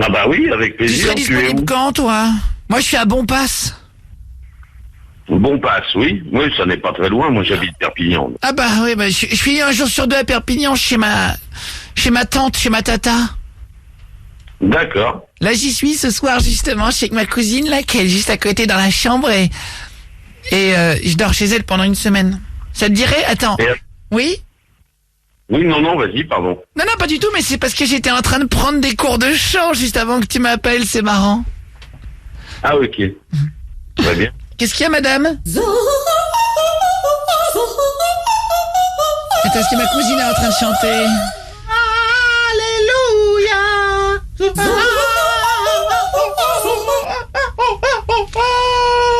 Speaker 14: Ah bah oui, avec
Speaker 3: Tu
Speaker 14: plaisir.
Speaker 3: serais disponible quand, toi? Moi, je suis à Bonpass.
Speaker 14: Bonpass, oui. Oui, ça n'est pas très loin. Moi, j'habite Perpignan.
Speaker 3: Ah bah oui, bah, je suis un jour sur deux à Perpignan chez ma tante, chez ma tata.
Speaker 14: D'accord.
Speaker 3: Là, j'y suis ce soir, justement. Je suis avec ma cousine, là, qui est juste à côté dans la chambre et je dors chez elle pendant une semaine. Ça te dirait? Attends. Oui?
Speaker 14: Oui, non, vas-y, pardon.
Speaker 3: Non, pas du tout, mais c'est parce que j'étais en train de prendre des cours de chant juste avant que tu m'appelles, c'est marrant.
Speaker 14: Ah, ok. Très bien.
Speaker 3: Qu'est-ce qu'il y a, madame? Attends, est-ce que ma cousine est en train de chanter? Alléluia!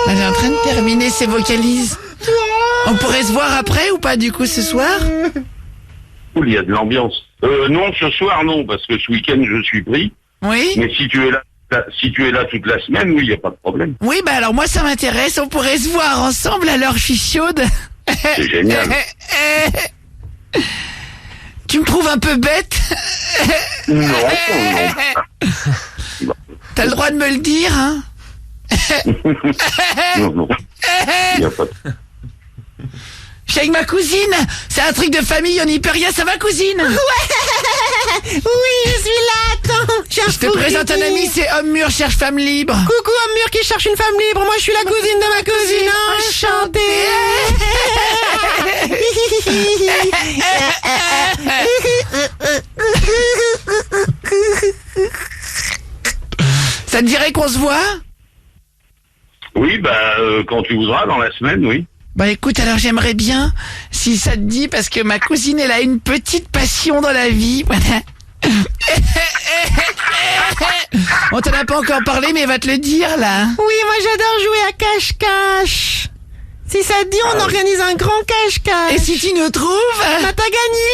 Speaker 3: Elle est en train de terminer ses vocalises. On pourrait se voir après ou pas, du coup, ce soir?
Speaker 14: Il y a de l'ambiance. Non, ce soir, non, parce que ce week-end, je suis pris.
Speaker 3: Oui.
Speaker 14: Mais si tu es là toute la semaine, oui, il n'y a pas de problème.
Speaker 3: Oui, bah alors moi, ça m'intéresse. On pourrait se voir ensemble, alors je suis chaude.
Speaker 14: C'est génial.
Speaker 3: Tu me trouves un peu bête?
Speaker 14: Non.
Speaker 3: T'as le droit de me le dire, hein?
Speaker 14: Non. Il n'y a pas de...
Speaker 3: Je suis avec ma cousine. C'est un truc de famille, on n'y peut rien. Ça va, cousine?
Speaker 13: Ouais. Oui, je suis là. Attends.
Speaker 3: Je te présente un ami, c'est Homme Mûr cherche femme libre.
Speaker 13: Coucou, homme mûr qui cherche une femme libre. Moi, je suis la cousine de ma cousine. Enchantée.
Speaker 3: Ça te dirait qu'on se voit?
Speaker 14: Oui, quand tu voudras, dans la semaine, oui.
Speaker 3: Bah écoute, alors j'aimerais bien, si ça te dit, parce que ma cousine, elle a une petite passion dans la vie. Voilà. On t'en a pas encore parlé, mais elle va te le dire, là.
Speaker 13: Oui, moi j'adore jouer à cache-cache. Si ça te dit, on organise un grand cache-cache.
Speaker 3: Et si tu nous trouves?
Speaker 13: Bah t'as gagné.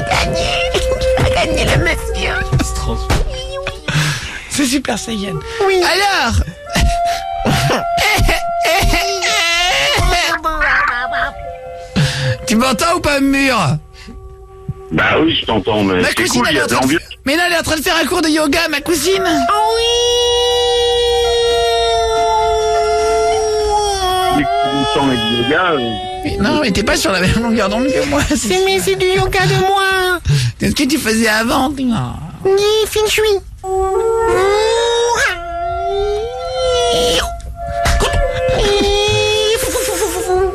Speaker 13: Gagné. Tu as gagné le monsieur.
Speaker 3: C'est Super Saiyan.
Speaker 13: Oui.
Speaker 3: Alors tu m'entends ou pas, mur?
Speaker 14: Bah oui, je t'entends, mais
Speaker 3: ma
Speaker 14: c'est
Speaker 3: cousine,
Speaker 14: cool, il y a de l'ambiance.
Speaker 3: Mais là, elle est en train de faire un cours de yoga, ma cousine.
Speaker 13: Oh oui.
Speaker 14: Les yoga,
Speaker 3: Non, mais t'es pas sur la même longueur d'onde que moi.
Speaker 13: Mais c'est du yoga de moi.
Speaker 3: Qu'est-ce que tu faisais avant?
Speaker 13: Ni feng shui.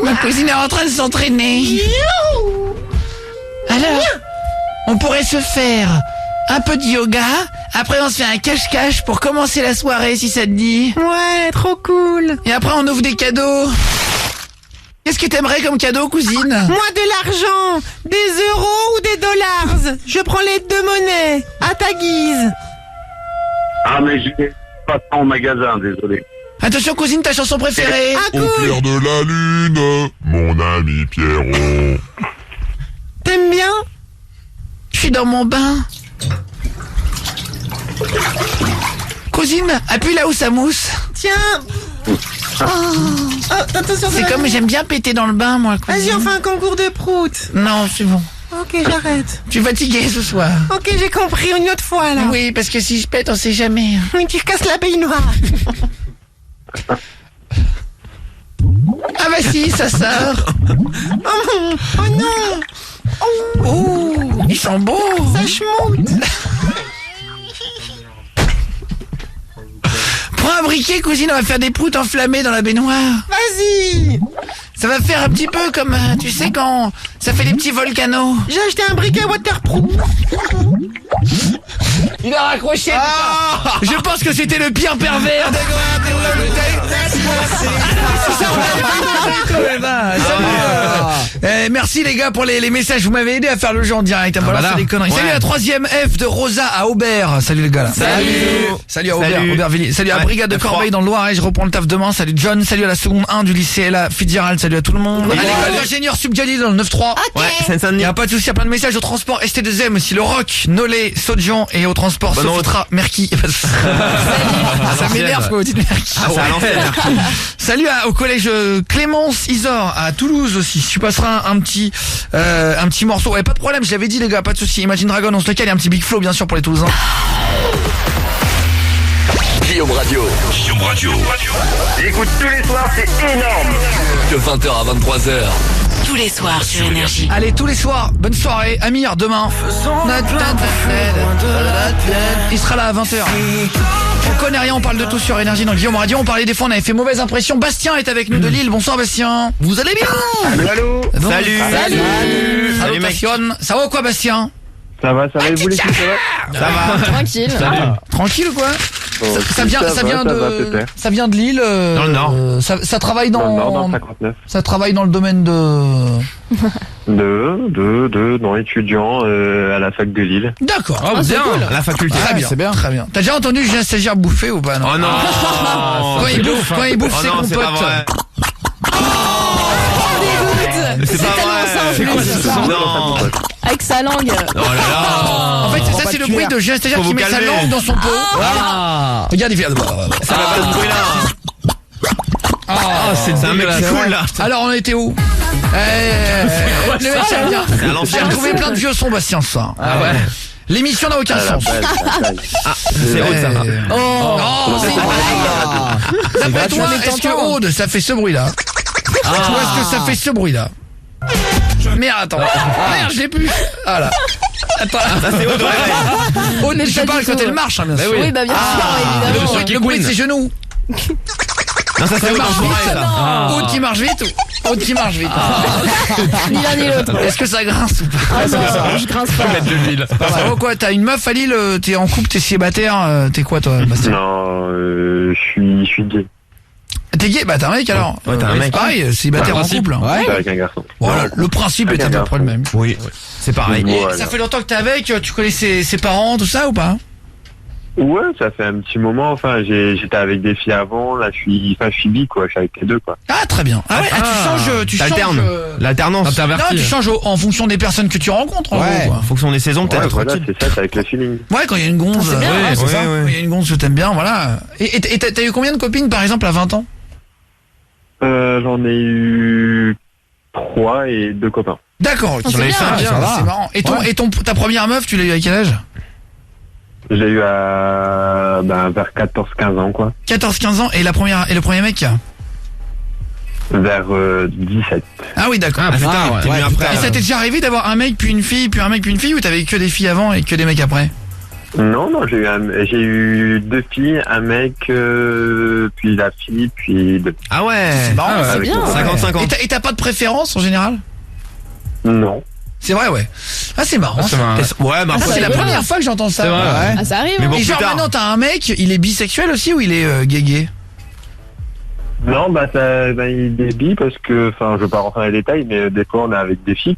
Speaker 3: Ma cousine est en train de s'entraîner. Alors, on pourrait se faire un peu de yoga. Après, on se fait un cache-cache pour commencer la soirée, si ça te dit.
Speaker 13: Ouais, trop cool.
Speaker 3: Et après, on ouvre des cadeaux. Qu'est-ce que t'aimerais comme cadeau, cousine?
Speaker 13: Moi, de l'argent. Des euros ou des dollars. Je prends les deux monnaies. À ta guise.
Speaker 14: Ah, mais je n'ai pas ça en magasin, désolé.
Speaker 3: Attention, cousine, ta chanson préférée.
Speaker 13: Ah, cool.
Speaker 1: Au clair de la lune, mon ami Pierrot.
Speaker 13: T'aimes bien?
Speaker 3: Je suis dans mon bain. Cousine, appuie là où ça mousse.
Speaker 13: Tiens. Attention.
Speaker 3: C'est comme j'aime bien péter dans le bain, moi, cousine.
Speaker 13: Vas-y, on fait un concours de prout.
Speaker 3: Non, c'est bon.
Speaker 13: Ok, j'arrête.
Speaker 3: Je suis fatigué ce soir.
Speaker 13: Ok, j'ai compris, une autre fois, là.
Speaker 3: Oui, parce que si je pète, on sait jamais.
Speaker 13: Oui, tu casses la baignoire.
Speaker 3: Ah bah si, ça sort.
Speaker 13: Oh non.
Speaker 3: Oh, ils sont beaux.
Speaker 13: Ça schmoute.
Speaker 3: Prends un briquet, cousine, on va faire des proutes enflammées dans la baignoire.
Speaker 13: Vas-y.
Speaker 3: Ça va faire un petit peu comme, tu sais, quand ça fait des petits volcanos.
Speaker 13: J'ai acheté un briquet waterproof.
Speaker 3: Il a raccroché. Je pense que c'était le pire pervers. Merci les gars pour les messages. Vous m'avez aidé à faire le jeu en direct. Voilà, des conneries. Ouais. Salut à la 3ème F de Rosa à Aubert. Salut les gars. Là. Salut à Aubert, Aubervilliers. Salut à Brigade de Corbeil dans le Loiret. Je reprends le taf demain. Salut John. Salut à la seconde 1 du lycée La Fitzgerald. Salut à tout le monde. Allez, l'ingénieur Subjali dans le 9-3.
Speaker 10: Ok.
Speaker 3: Il n'y a pas de souci, il y a plein de messages au transport ST2M aussi, le rock, Nolé, Sodjan et au transport Sofitra, Merki. Ça m'énerve quoi, vous dites Merki. Salut au collège Clémence Isor à Toulouse aussi. Tu passeras un petit morceau. Ouais, pas de problème, je l'avais dit les gars, pas de souci. Imagine Dragon, on se le cale, et un petit Big Flow bien sûr pour les Toulousains.
Speaker 1: Guillaume Radio.
Speaker 15: Écoute tous les soirs, c'est énorme.
Speaker 1: De 20h à 23h.
Speaker 2: Tous les soirs sur Énergie.
Speaker 3: Allez, tous les soirs, bonne soirée, Amir, demain. Il sera là à 20h. On connaît rien, on parle de tout sur Énergie dans Guillaume Radio. On parlait des fois, on avait fait mauvaise impression. Bastien est avec nous de Lille. Bonsoir Bastien. Vous allez bien?
Speaker 14: Allô.
Speaker 5: Salut.
Speaker 3: Salut Bastien. Ça va ou quoi Bastien?
Speaker 16: Ça va, et vous les filles, ça va?
Speaker 10: Tranquille.
Speaker 3: Tranquille ou quoi? Ça vient de Lille.
Speaker 5: Dans le Nord.
Speaker 3: Ça travaille dans
Speaker 16: le Nord, dans le 59.
Speaker 3: Ça travaille dans le domaine
Speaker 16: non, étudiant à la fac de Lille.
Speaker 3: D'accord.
Speaker 5: Oh, bien.
Speaker 3: Cool.
Speaker 5: La faculté.
Speaker 3: Très bien,
Speaker 7: c'est bien.
Speaker 3: Très bien. T'as déjà entendu Julien Stagiaire bouffer ou pas? Non.
Speaker 5: Oh non.
Speaker 3: Quand il bouffe ses
Speaker 5: non, c'est pas
Speaker 3: compotes.
Speaker 5: vrai.
Speaker 10: C'est tellement ça en plus.
Speaker 5: Non.
Speaker 10: Avec sa langue.
Speaker 5: Oh là là.
Speaker 3: En fait, ça c'est le bruit de Julien Stagiaire
Speaker 5: Faut
Speaker 3: qui
Speaker 5: vous
Speaker 3: met sa
Speaker 5: calmer.
Speaker 3: langue dans son pot. Regarde, il fait.
Speaker 5: Ça va pas ce bruit là. C'est un mec qui cool là.
Speaker 3: Alors on était où? Le mec aime bien.
Speaker 5: C'est à l'ancienne.
Speaker 3: J'ai retrouvé plein de vieux sons Bastien ce soir.
Speaker 5: Ah ouais.
Speaker 3: L'émission n'a aucun sens.
Speaker 5: C'est Aude ça.
Speaker 3: C'est une blague. D'après toi, est-ce que Aude ça fait ce bruit là? Ou est-ce que ça fait ce bruit là? Merde, attends. Merde, je l'ai plus. Ah là. Attends.
Speaker 5: Ça c'est Aude.
Speaker 3: Aude, je parle quand elle marche, hein, bien sûr.
Speaker 10: Oui, bah bien sûr, évidemment.
Speaker 3: Le bruit de ses genoux.
Speaker 5: Non, ça c'est Aude.
Speaker 3: Aude qui marche vite ou Aude qui marche vite.
Speaker 10: Ni l'un ni l'autre.
Speaker 3: Est-ce que ça grince ou pas?
Speaker 10: Ah non, je grince pas.
Speaker 5: Mettre de l'huile.
Speaker 3: Ça va quoi? T'as une meuf à Lille, t'es en couple, t'es célibataire, t'es quoi toi Bastien?
Speaker 16: Non, je suis gay.
Speaker 3: T'es gay? Bah t'as un mec alors.
Speaker 5: Ouais, t'as un mec.
Speaker 3: Pareil, célibataire en couple.
Speaker 16: Ouais. Avec un garçon.
Speaker 3: Voilà, le principe est à peu près le même.
Speaker 5: Oui, c'est pareil.
Speaker 3: Et
Speaker 16: Voilà.
Speaker 3: ça fait longtemps que t'es avec, tu connais ses parents, tout ça ou pas?
Speaker 16: Ouais, ça fait un petit moment. Enfin, j'étais avec des filles avant. Là, je suis bi, quoi. Je suis avec les deux, quoi.
Speaker 3: Ah très bien. Ah ouais, tu changes.
Speaker 5: T'alternes. L'alternance.
Speaker 3: Non, tu changes en fonction des personnes que tu rencontres en gros, quoi.
Speaker 5: En fonction des saisons, peut-être.
Speaker 16: Voilà, c'est ça, c'est avec le feeling.
Speaker 3: Ouais, quand il y a une gonze.
Speaker 10: c'est bien,
Speaker 3: ouais,
Speaker 10: c'est
Speaker 3: ça. Il y a une gonze que t'aimes bien, voilà. Et t'as eu combien de copines par exemple à 20 ans?
Speaker 16: J'en ai eu 3 et 2 copains.
Speaker 3: D'accord,
Speaker 10: c'est bien,
Speaker 3: c'est marrant. Et ta première meuf, tu l'as eu à quel âge?
Speaker 16: J'ai eu vers 14-15 ans, quoi.
Speaker 3: 14-15 ans et le premier mec?
Speaker 16: Vers 17.
Speaker 3: Ah oui, d'accord.
Speaker 5: Ah putain, t'es venu après.
Speaker 3: Et ça t'est déjà arrivé d'avoir un mec puis une fille, puis un mec puis une fille, ou t'avais que des filles avant et que des mecs après?
Speaker 16: Non, j'ai eu 2 filles, un mec, puis la fille, puis 2.
Speaker 5: Ah ouais.
Speaker 3: C'est marrant,
Speaker 10: c'est bien.
Speaker 5: 50-50.
Speaker 3: Et t'as pas de préférence en général?
Speaker 16: Non.
Speaker 3: C'est vrai, ouais. Ah, c'est marrant.
Speaker 5: Ouais, mais
Speaker 3: c'est la première fois que j'entends ça.
Speaker 8: C'est vrai.
Speaker 3: Ouais.
Speaker 10: Ah, ça arrive.
Speaker 5: Mais bon,
Speaker 3: Et
Speaker 5: plus
Speaker 3: genre
Speaker 5: tard.
Speaker 3: maintenant t'as un mec, il est bisexuel aussi ou il est gay?
Speaker 16: Non, il est bi parce que, enfin, je veux pas rentrer dans les détails, mais des fois on est avec des filles.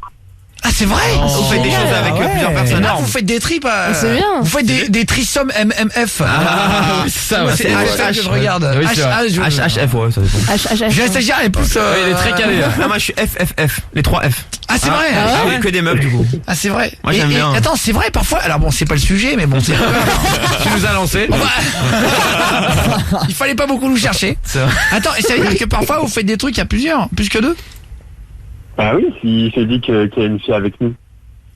Speaker 3: Ah, c'est vrai?
Speaker 5: Vous faites des choses avec plusieurs personnes.
Speaker 3: Ah, vous faites des tripes.
Speaker 10: C'est bien.
Speaker 3: Vous faites des trisommes MMF.
Speaker 5: Ah, oui, c'est ça, ouais.
Speaker 3: C'est hashtag que je regarde.
Speaker 5: Oui, c'est vrai. HHF, ouais, ça dépend.
Speaker 3: J'ai un stagiaire, elle pousse.
Speaker 5: Il est très calé. Non, moi je suis FFF, les 3 F.
Speaker 3: Ah, c'est vrai?
Speaker 5: Ah oui, que des meufs du coup.
Speaker 3: Ah, c'est vrai.
Speaker 5: Moi j'aime bien.
Speaker 3: Attends, c'est vrai parfois. Alors bon, c'est pas le sujet, mais bon, c'est.
Speaker 5: Tu nous as lancé.
Speaker 3: Il fallait pas beaucoup nous chercher. Attends, et ça veut dire que parfois vous faites des trucs à plusieurs, plus que 2?
Speaker 16: Ah oui, il s'est dit qu'il y a une fille avec nous.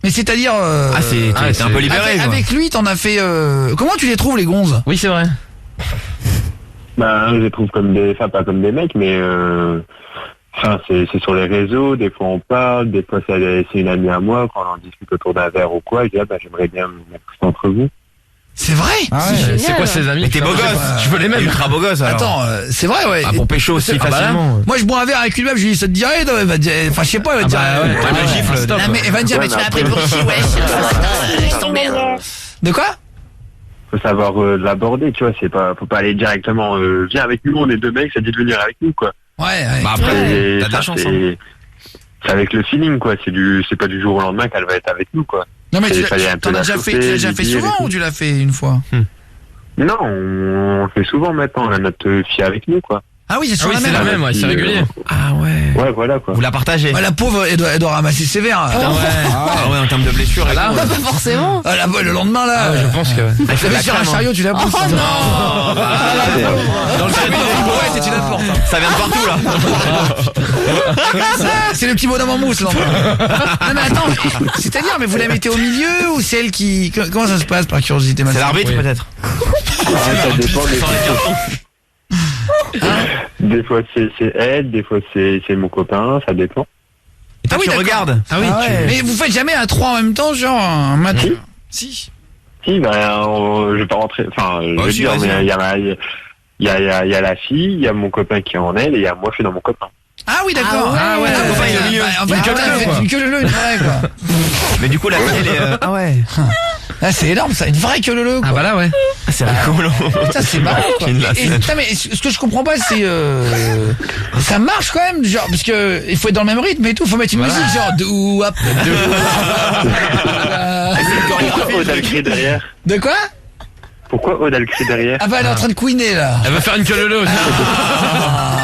Speaker 3: Mais c'est-à-dire.
Speaker 5: C'est un peu libéré.
Speaker 3: Avec lui, t'en as fait. Comment tu les trouves, les gonzes?
Speaker 8: Oui, c'est vrai.
Speaker 16: Je les trouve comme des, enfin pas comme des mecs, mais enfin c'est sur les réseaux. Des fois on parle, des fois c'est une amie à moi quand on en discute autour d'un verre ou quoi. Je dis j'aimerais bien me mettre entre vous.
Speaker 3: C'est vrai?
Speaker 8: C'est quoi ses amis?
Speaker 5: Mais t'es beau gosse. Je veux les mêmes. Ultra beau gosse.
Speaker 3: Attends, c'est vrai, ouais.
Speaker 5: Pour pécho aussi facilement.
Speaker 3: Moi je bois un verre avec une meuf, je lui dis ça te dirait? Enfin je sais pas, elle va dire.
Speaker 5: Le gifle.
Speaker 3: Non mais elle va me dire mais tu m'as appris pour ici, ouais. Je t'emmerde. De quoi?
Speaker 16: Faut savoir l'aborder, tu vois. C'est pas, faut pas aller directement. Viens avec nous, on est 2 mecs, ça dit de venir avec nous, quoi.
Speaker 3: Ouais.
Speaker 5: Bah après, t'as de la chance.
Speaker 16: C'est avec le feeling, quoi. C'est pas du jour au lendemain qu'elle va être avec nous, quoi.
Speaker 3: Non mais t'en as déjà fait souvent ou tu l'as fait une fois?
Speaker 16: Non, on le fait souvent maintenant. On a notre fille avec nous, quoi.
Speaker 3: Ah oui, c'est sur
Speaker 8: c'est la même, ouais, c'est régulier.
Speaker 3: Ah ouais.
Speaker 16: Ouais, voilà, quoi.
Speaker 5: Vous la partagez.
Speaker 3: La pauvre, elle doit ramasser ses verres.
Speaker 5: Ah ouais, en termes de blessures.
Speaker 10: Pas forcément.
Speaker 3: Ah, le lendemain là.
Speaker 8: Je pense que.
Speaker 3: Elle fait sur un chariot, tu la pousses.
Speaker 10: Oh non.
Speaker 3: Dans le chariot, ouais, tu la portes.
Speaker 5: Ça vient de partout là.
Speaker 3: C'est le petit bonhomme en mousse là. Non mais attends, c'est-à-dire, mais vous la mettez au milieu ou c'est elle qui. Comment ça se passe par curiosité?
Speaker 5: C'est l'arbitre peut-être.
Speaker 16: Ça dépend des fois c'est elle, des fois c'est mon copain, ça dépend.
Speaker 5: Et toi tu regardes.
Speaker 3: Ah oui. Mais vous faites jamais à 3 en même temps, genre un match? Si.
Speaker 16: Si, je vais pas rentrer. Enfin, je veux dire, mais il y a la fille, il y a mon copain qui est en elle, et il y a moi, je suis dans mon copain.
Speaker 3: Ah oui, d'accord.
Speaker 10: Ah ouais.
Speaker 3: Ah,
Speaker 5: copain, il est au milieu.
Speaker 3: En fait, une queue leu, une vraie quoi.
Speaker 5: Mais du coup la fille elle est. Ah ouais.
Speaker 3: Ah, c'est énorme ça, une vraie queue leu.
Speaker 8: Ah bah là ouais.
Speaker 5: C'est rigolo.
Speaker 3: Ça c'est marrant quoi. Putain, mais ce que je comprends pas c'est ça marche quand même, genre parce que il faut être dans le même rythme et tout, faut mettre une musique genre dou hop.
Speaker 16: Pourquoi Aude a le cri derrière?
Speaker 3: De quoi?
Speaker 16: Pourquoi Aude a le cri derrière?
Speaker 3: Ah bah elle est en train de couiner là.
Speaker 8: Elle veut faire une queue aussi.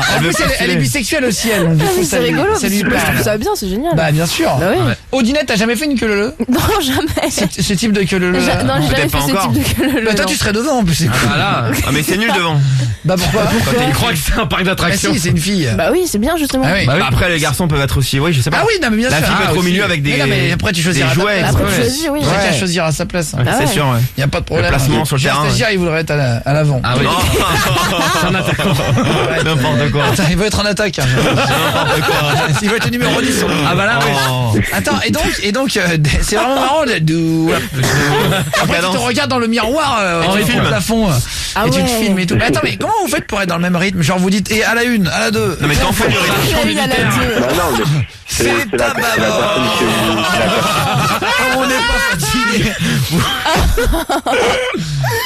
Speaker 3: En plus elle est bisexuelle aussi elle.
Speaker 10: Ah mais c'est rigolo,
Speaker 3: ça lui
Speaker 10: je
Speaker 3: parle.
Speaker 10: trouve ça bien, c'est génial.
Speaker 3: Bah bien sûr.
Speaker 10: Bah oui.
Speaker 3: Audinette, t'as jamais fait une queue leu?
Speaker 10: Non, jamais.
Speaker 3: Ce type de queue leu?
Speaker 10: Non, j'ai jamais fait ce type de queue leu.
Speaker 3: Bah toi tu serais devant en plus. C'est cool.
Speaker 8: Voilà.
Speaker 5: Ah mais c'est nul devant.
Speaker 3: Bah pourquoi?
Speaker 8: Il croit que c'est un parc
Speaker 3: Ah
Speaker 8: d'attractions.
Speaker 3: si, c'est une fille.
Speaker 10: Bah oui, c'est bien justement.
Speaker 3: Ah oui.
Speaker 5: Bah après les garçons peuvent être aussi, oui je sais pas.
Speaker 3: Ah oui, non mais bien sûr.
Speaker 5: La fille peut être au milieu avec des.
Speaker 3: Mais non mais après tu choisiras.
Speaker 5: Des jouets.
Speaker 10: Après tu choisis, oui.
Speaker 3: Chacun choisir à sa place.
Speaker 5: C'est sûr ouais.
Speaker 3: Y a pas de problème.
Speaker 5: Le placement sur le terrain.
Speaker 3: Le stagiaire il voudrait être à l'avant.
Speaker 8: Ah oui. C'est un attaquant.
Speaker 5: N'importe quoi.
Speaker 3: Attends, il veut être en attaque.
Speaker 5: N'importe quoi.
Speaker 3: Il veut être le numéro 10.
Speaker 8: Ah bah là oui.
Speaker 3: Attends, et donc c'est vraiment marrant. Après tu te regardes dans le miroir au plafond et tu te filmes et tout. Mais attends, mais comment vous faites pour être dans le même rythme? Genre vous dites et à la 1, à la 2.
Speaker 5: Non mais t'en fais du rythme militaire.
Speaker 16: Bah non, mais c'est la personne
Speaker 3: On n'est pas fatigué.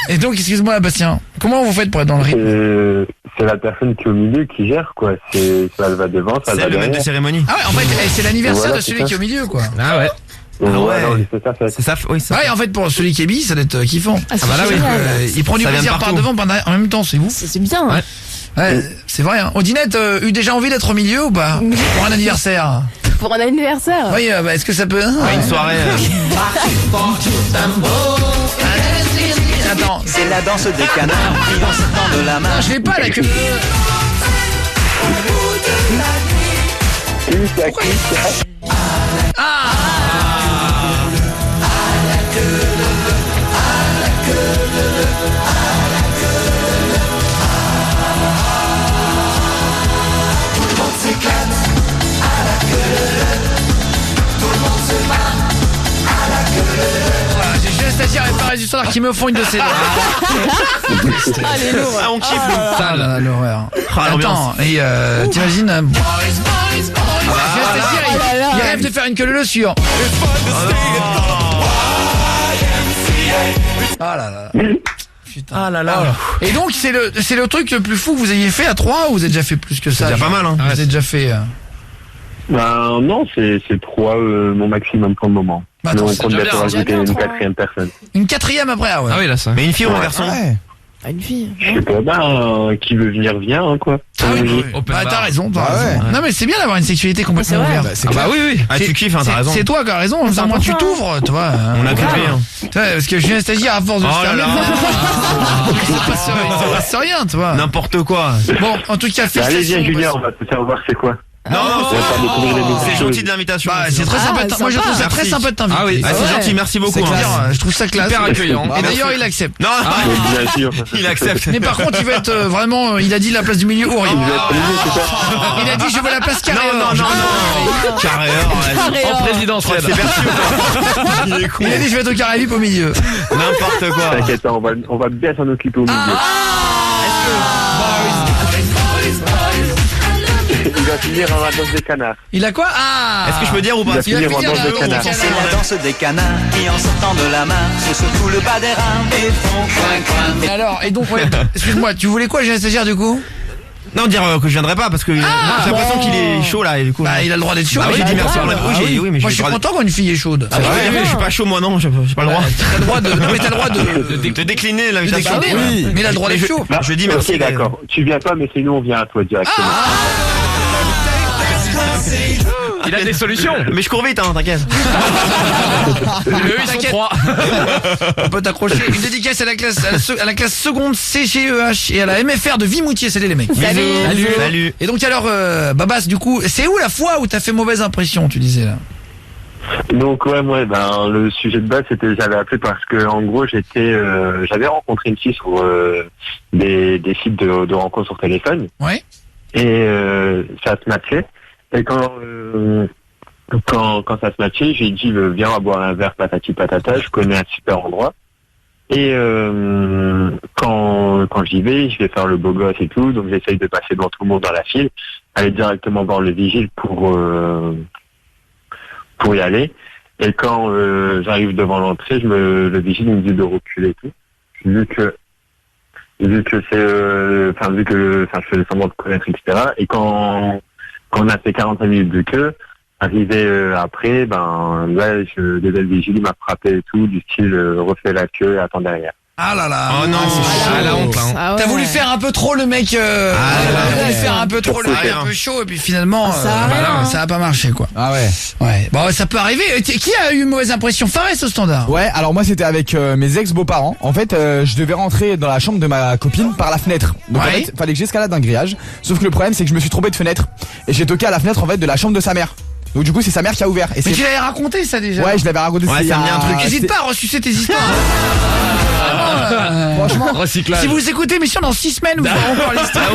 Speaker 3: Et donc, excuse-moi, Bastien, comment vous faites pour être dans le rythme?
Speaker 16: C'est la personne qui est au milieu qui gère, quoi. Ça va devant, ça va
Speaker 5: derrière. C'est le maître de cérémonie.
Speaker 3: Ah ouais, en fait, c'est l'anniversaire de celui qui est au milieu, quoi.
Speaker 8: Ah ouais.
Speaker 5: Ah ouais.
Speaker 16: C'est ça,
Speaker 5: oui, ça.
Speaker 3: Ouais, en fait, pour celui qui est bi, ça doit être kiffant.
Speaker 10: Ah bah là, oui.
Speaker 3: Il prend du plaisir par devant en même temps, c'est ouf.
Speaker 10: C'est bien.
Speaker 3: Ouais, c'est vrai. Audinette, eu déjà envie d'être au milieu ou pas? Pour un anniversaire?
Speaker 10: Pour un anniversaire?
Speaker 3: Oui, bah, est-ce que ça peut?
Speaker 5: Une soirée.
Speaker 3: Attends,
Speaker 17: c'est la danse des canards qui en se tendent la main.
Speaker 3: Je l'ai pas la queue. standard qui me font une de ces.
Speaker 10: Allez, lourd.
Speaker 5: Ah, on kiffe.
Speaker 3: Ah là, l'horreur.
Speaker 5: Ah, l'ambiance.
Speaker 3: Attends, et t'imagines il rêve de faire une queue le sur. Ah là là. Putain. Ah là là. Et donc c'est le truc le plus fou que vous ayez fait à 3 ou vous avez déjà fait plus que ça?
Speaker 5: C'est déjà pas mal, hein.
Speaker 3: Vous avez déjà fait
Speaker 16: Ben non, c'est 3 mon maximum pour le moment.
Speaker 3: Bah, attends,
Speaker 16: on
Speaker 3: c'est
Speaker 16: compte
Speaker 3: déjà
Speaker 16: bientôt
Speaker 3: bien,
Speaker 16: rajouter
Speaker 10: c'est
Speaker 16: une
Speaker 10: déjà bien,
Speaker 16: 4e personne.
Speaker 3: Une 4e après, ah ouais.
Speaker 6: Ah oui, là, ça.
Speaker 5: Mais une fille ou un garçon?
Speaker 10: Ah, une fille.
Speaker 16: Je sais pas, ben qui veut venir vient, hein, quoi.
Speaker 3: Ah oui,
Speaker 16: Oui.
Speaker 6: Open
Speaker 3: bah,
Speaker 6: bar.
Speaker 3: t'as raison, t'as
Speaker 7: Ah
Speaker 3: raison.
Speaker 7: ouais.
Speaker 3: Non mais c'est bien d'avoir une sexualité complètement
Speaker 10: C'est vrai.
Speaker 3: ouverte.
Speaker 6: Ah bah oui, oui.
Speaker 5: Ah, tu kiffes, hein, t'as raison.
Speaker 3: C'est toi qui as raison,
Speaker 10: C'est
Speaker 3: moi tu
Speaker 10: important.
Speaker 3: t'ouvres, tu vois.
Speaker 5: On a compris, hein.
Speaker 3: Tu vois, parce que je suis un stagiaire à force de
Speaker 5: Oh
Speaker 3: se
Speaker 5: là
Speaker 3: fermer.
Speaker 5: là.
Speaker 3: Ça passe rien, tu vois.
Speaker 5: N'importe quoi.
Speaker 3: Bon, en tout cas,
Speaker 16: Bah, allez, viens,
Speaker 3: félicitations.
Speaker 16: Julien, on va te faire voir c'est quoi.
Speaker 5: Non,
Speaker 16: On va faire découvrir les nouvelles
Speaker 5: c'est
Speaker 16: choses.
Speaker 5: gentil de l'invitation.
Speaker 3: Bah, c'est très
Speaker 10: Ah,
Speaker 3: sympa. Moi, je trouve ça
Speaker 5: Merci.
Speaker 3: très sympa de t'inviter.
Speaker 6: Ah oui,
Speaker 5: Ah, c'est
Speaker 10: Ouais.
Speaker 5: gentil, merci beaucoup.
Speaker 7: C'est
Speaker 5: hein.
Speaker 7: classe.
Speaker 3: Je trouve ça classe.
Speaker 6: Hyper accueillant.
Speaker 3: Et d'ailleurs, il accepte.
Speaker 5: Non,
Speaker 16: Bien sûr.
Speaker 5: il accepte.
Speaker 3: Mais par contre, il va être vraiment. Il a dit la place du milieu horrible. Il a dit je veux la place carrée.
Speaker 5: Non, non, non, non. Carré or,
Speaker 6: En présidence, Fred.
Speaker 5: c'est perçu ou pas? Il est con.
Speaker 3: Il a dit je vais être au carré VIP au milieu.
Speaker 5: N'importe quoi.
Speaker 16: T'inquiète, on va bien s'en occuper au milieu. Il va finir en la danse des canards.
Speaker 3: Il a quoi? Ah.
Speaker 5: Est-ce que je peux dire ou pas?
Speaker 16: Il va finir en danse des canards.
Speaker 17: C'est la danse des canards qui en sortant de la mare se secouent le bas des rames et font coin coin.
Speaker 3: Et alors, et donc, ouais, excuse-moi, tu voulais quoi, j'ai un stagiaire du coup?
Speaker 5: Non, dire que je viendrai pas parce que j'ai l'impression qu'il est chaud là et du coup.
Speaker 3: Bah, il a le droit d'être chaud.
Speaker 5: Bah oui,
Speaker 3: j'ai
Speaker 5: j'ai dit
Speaker 3: dit
Speaker 5: merci. Oui, mais
Speaker 3: moi, je suis content quand une fille est chaude.
Speaker 5: Ah, je suis pas chaud moi non, j'ai pas le droit.
Speaker 3: T'as le droit de, non, mais t'as le droit
Speaker 5: De décliner l'invitation.
Speaker 3: décliner,
Speaker 7: oui.
Speaker 3: mais il a le droit d'être chaud.
Speaker 16: Bah,
Speaker 5: Je dis merci.
Speaker 16: Ok, d'accord. Tu viens pas, mais c'est nous, on vient à toi directement.
Speaker 6: Il a des solutions.
Speaker 5: Mais je cours vite, hein, t'inquiète.
Speaker 6: Mais eux, ils sont
Speaker 3: T'inquiète.
Speaker 6: 3.
Speaker 3: On peut t'accrocher. Une dédicace à la classe seconde CGEH et à la MFR de Vimoutier, salut les mecs.
Speaker 5: Salut.
Speaker 3: Et donc alors, Babas, du coup, c'est où la fois où t'as fait mauvaise impression, tu disais là?
Speaker 16: Donc ouais, moi, ben le sujet de base, c'était j'avais appelé parce que en gros, j'avais rencontré une fille sur des sites de rencontres sur téléphone.
Speaker 3: Ouais.
Speaker 16: Et ça se matchait. Et quand ça se matchait, j'ai dit viens, on va boire un verre, patati patata, je connais un super endroit. Et quand j'y vais, je vais faire le beau gosse et tout, donc j'essaye de passer devant tout le monde dans la file, aller directement voir le vigile pour y aller. Et quand j'arrive devant l'entrée, le vigile me dit de reculer et tout. Vu que je faisais semblant de connaître, etc. Et quand on a fait 45 minutes de queue, arrivé après, ben là, le vigile m'a frappé et tout, du style refait la queue et attends derrière.
Speaker 3: Ah là là.
Speaker 5: Oh non,
Speaker 6: Ah, la honte, hein.
Speaker 10: Ah ouais.
Speaker 3: T'as voulu faire un peu trop le mec. T'as voulu faire un peu trop le mec un peu chaud et puis finalement, ça a pas marché quoi.
Speaker 7: Ah ouais.
Speaker 3: Ouais. Bon, ça peut arriver. Qui a eu une mauvaise impression? Fares au standard.
Speaker 7: Ouais, alors moi c'était avec mes ex-beaux-parents. En fait, je devais rentrer dans la chambre de ma copine par la fenêtre. Donc en
Speaker 3: Ouais.
Speaker 7: fait, fallait que j'escalade un grillage. Sauf que le problème c'est que je me suis trompé de fenêtre et j'ai toqué à la fenêtre en fait de la chambre de sa mère. Donc du coup, c'est sa mère qui a ouvert. Et
Speaker 3: Mais
Speaker 7: c'est
Speaker 3: tu l'avais raconté ça déjà.
Speaker 7: Ouais, je l'avais raconté.
Speaker 5: Ouais,
Speaker 7: c'était
Speaker 5: ça me dit un truc.
Speaker 3: N'hésite pas à ressusciter tes histoires.
Speaker 7: Franchement,
Speaker 6: Recyclage.
Speaker 3: Si vous écoutez l'émission dans 6 semaines, vous aurez encore l'histoire.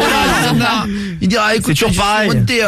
Speaker 3: Il dira écoute,
Speaker 5: C'est toujours
Speaker 3: je suis
Speaker 5: pareil.
Speaker 3: monté,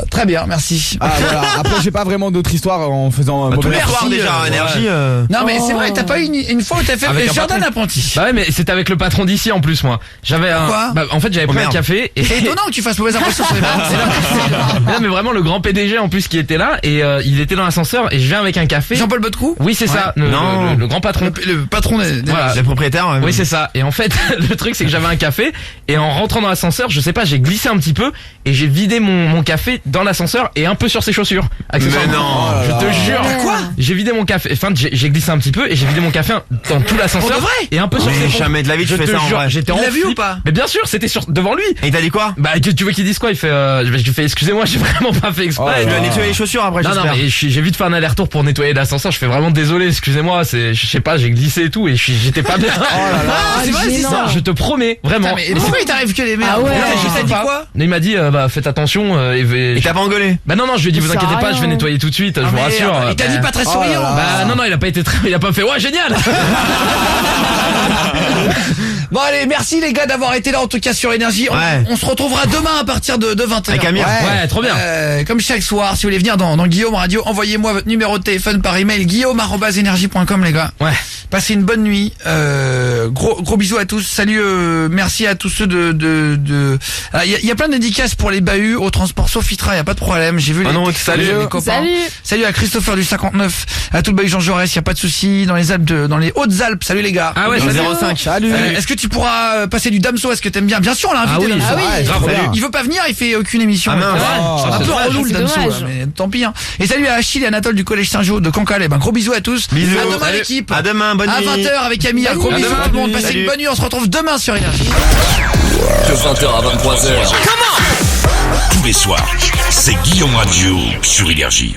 Speaker 3: très bien, merci.
Speaker 7: ah, voilà. Après, j'ai pas vraiment d'autres histoires en faisant.
Speaker 5: Tous les
Speaker 7: mauvais-
Speaker 5: soirs déjà, énergie.
Speaker 3: Non mais c'est vrai, t'as pas eu une fois où t'as fait
Speaker 6: Avec un
Speaker 3: Jordan
Speaker 6: patron.
Speaker 3: apprenti.
Speaker 6: Bah ouais, mais c'était avec le patron d'ici en plus, moi. J'avais
Speaker 3: Pourquoi
Speaker 6: en fait, j'avais pris un
Speaker 5: merde.
Speaker 6: café et
Speaker 3: C'est étonnant que tu fasses mauvaise impression sur les parents. C'est là.
Speaker 6: non, mais vraiment le grand PDG en plus qui était là et il était dans l'ascenseur et je viens avec un café.
Speaker 3: Jean-Paul Botecou.
Speaker 6: Oui, c'est ça.
Speaker 5: Non.
Speaker 6: Le grand patron.
Speaker 3: Le patron des.
Speaker 6: Voilà.
Speaker 5: Le propriétaire.
Speaker 6: Oui, c'est ça. Et en fait, le truc, c'est que j'avais un café et en rentrant dans l'ascenseur, je sais pas, j'ai glissé un petit peu et j'ai vidé mon café dans l'ascenseur et un peu sur ses chaussures. Accessoirement.
Speaker 5: Mais non.
Speaker 6: Je te jure.
Speaker 3: Quoi
Speaker 6: J'ai vidé mon café. Enfin, j'ai glissé un petit peu et j'ai vidé mon café dans tout l'ascenseur.
Speaker 3: Pour de vrai
Speaker 6: Et un peu sur ses
Speaker 5: Mais
Speaker 6: pompes.
Speaker 5: jamais de la vie tu
Speaker 6: Je
Speaker 5: fais
Speaker 6: te
Speaker 5: ça en
Speaker 6: jure,
Speaker 5: vrai.
Speaker 6: j'étais
Speaker 3: Il
Speaker 6: en
Speaker 3: l'a vu
Speaker 6: flip.
Speaker 3: ou pas?
Speaker 6: Mais bien sûr, c'était devant lui.
Speaker 5: Et il t'a dit quoi?
Speaker 6: Bah, que tu veux qu'il dise quoi? Il fait, je lui fais, excusez-moi, j'ai vraiment pas fait exprès.
Speaker 5: Tu vas nettoyer les chaussures après,
Speaker 6: Non,
Speaker 5: j'espère.
Speaker 6: mais j'ai vite fait un aller-retour pour nettoyer l'ascenseur. Je fais vraiment désolé, excusez-moi, je sais pas, j'ai glissé et tout et j'étais pas bien.
Speaker 3: c'est vrai, c'est ça.
Speaker 6: Je te promets, vraiment.
Speaker 3: Mais pourquoi il t'arrive que les merdes?
Speaker 10: Ah ouais.
Speaker 3: Je sais pas. Quoi?
Speaker 6: Il m'a dit, faites attention.
Speaker 5: Et t'as pas engueulé?
Speaker 6: Bah non, je lui ai dit, vous inquiétez pas, je vais nettoyer tout de suite, je vous rassure.
Speaker 3: Il t'a dit pas très souriant.
Speaker 6: Bah non, il a pas été très, il a pas fait, ouais, génial.
Speaker 3: Bon allez, merci les gars d'avoir été là en tout cas sur Énergie. On se retrouvera demain à partir de 20h.
Speaker 5: Avec Amir.
Speaker 6: Ouais, trop bien.
Speaker 3: Comme chaque soir, si vous voulez venir dans Guillaume Radio, envoyez-moi votre numéro de téléphone par email guillaume@energie.com les gars.
Speaker 6: Ouais.
Speaker 3: Passez une bonne nuit. Gros bisous à tous. Salut, merci à tous ceux il y a plein de dédicaces pour les bahuts au transport Sofitra, y a pas de problème. J'ai vu les
Speaker 5: salut
Speaker 3: les copains. Salut à Christopher du 59, à tout le bahut Jean Jaurès, y a pas de souci. Dans les Alpes dans les Hautes-Alpes. Salut les gars.
Speaker 6: Ah ouais,
Speaker 5: 05.
Speaker 7: Salut.
Speaker 3: Est-ce que tu pourras passer du Damso? Est-ce que t'aimes bien? Bien sûr, on l'a invité.
Speaker 6: Ah oui,
Speaker 3: Damso. Il veut pas venir, il fait aucune émission.
Speaker 5: Ah mince.
Speaker 3: Un peu relou le Damso, mais tant pis. Et salut à Achille et Anatole du collège Saint-Jean de Cancale. Gros bisous à tous.
Speaker 5: Bisous.
Speaker 3: À demain l'équipe.
Speaker 5: À demain, bonne nuit.
Speaker 3: À 20h avec Camille. Gros bisous tout le monde. Passez une bonne nuit. On se retrouve demain sur Énergie.
Speaker 1: De 20h à 23h. Tous les soirs, c'est Guillaume Radio sur Énergie.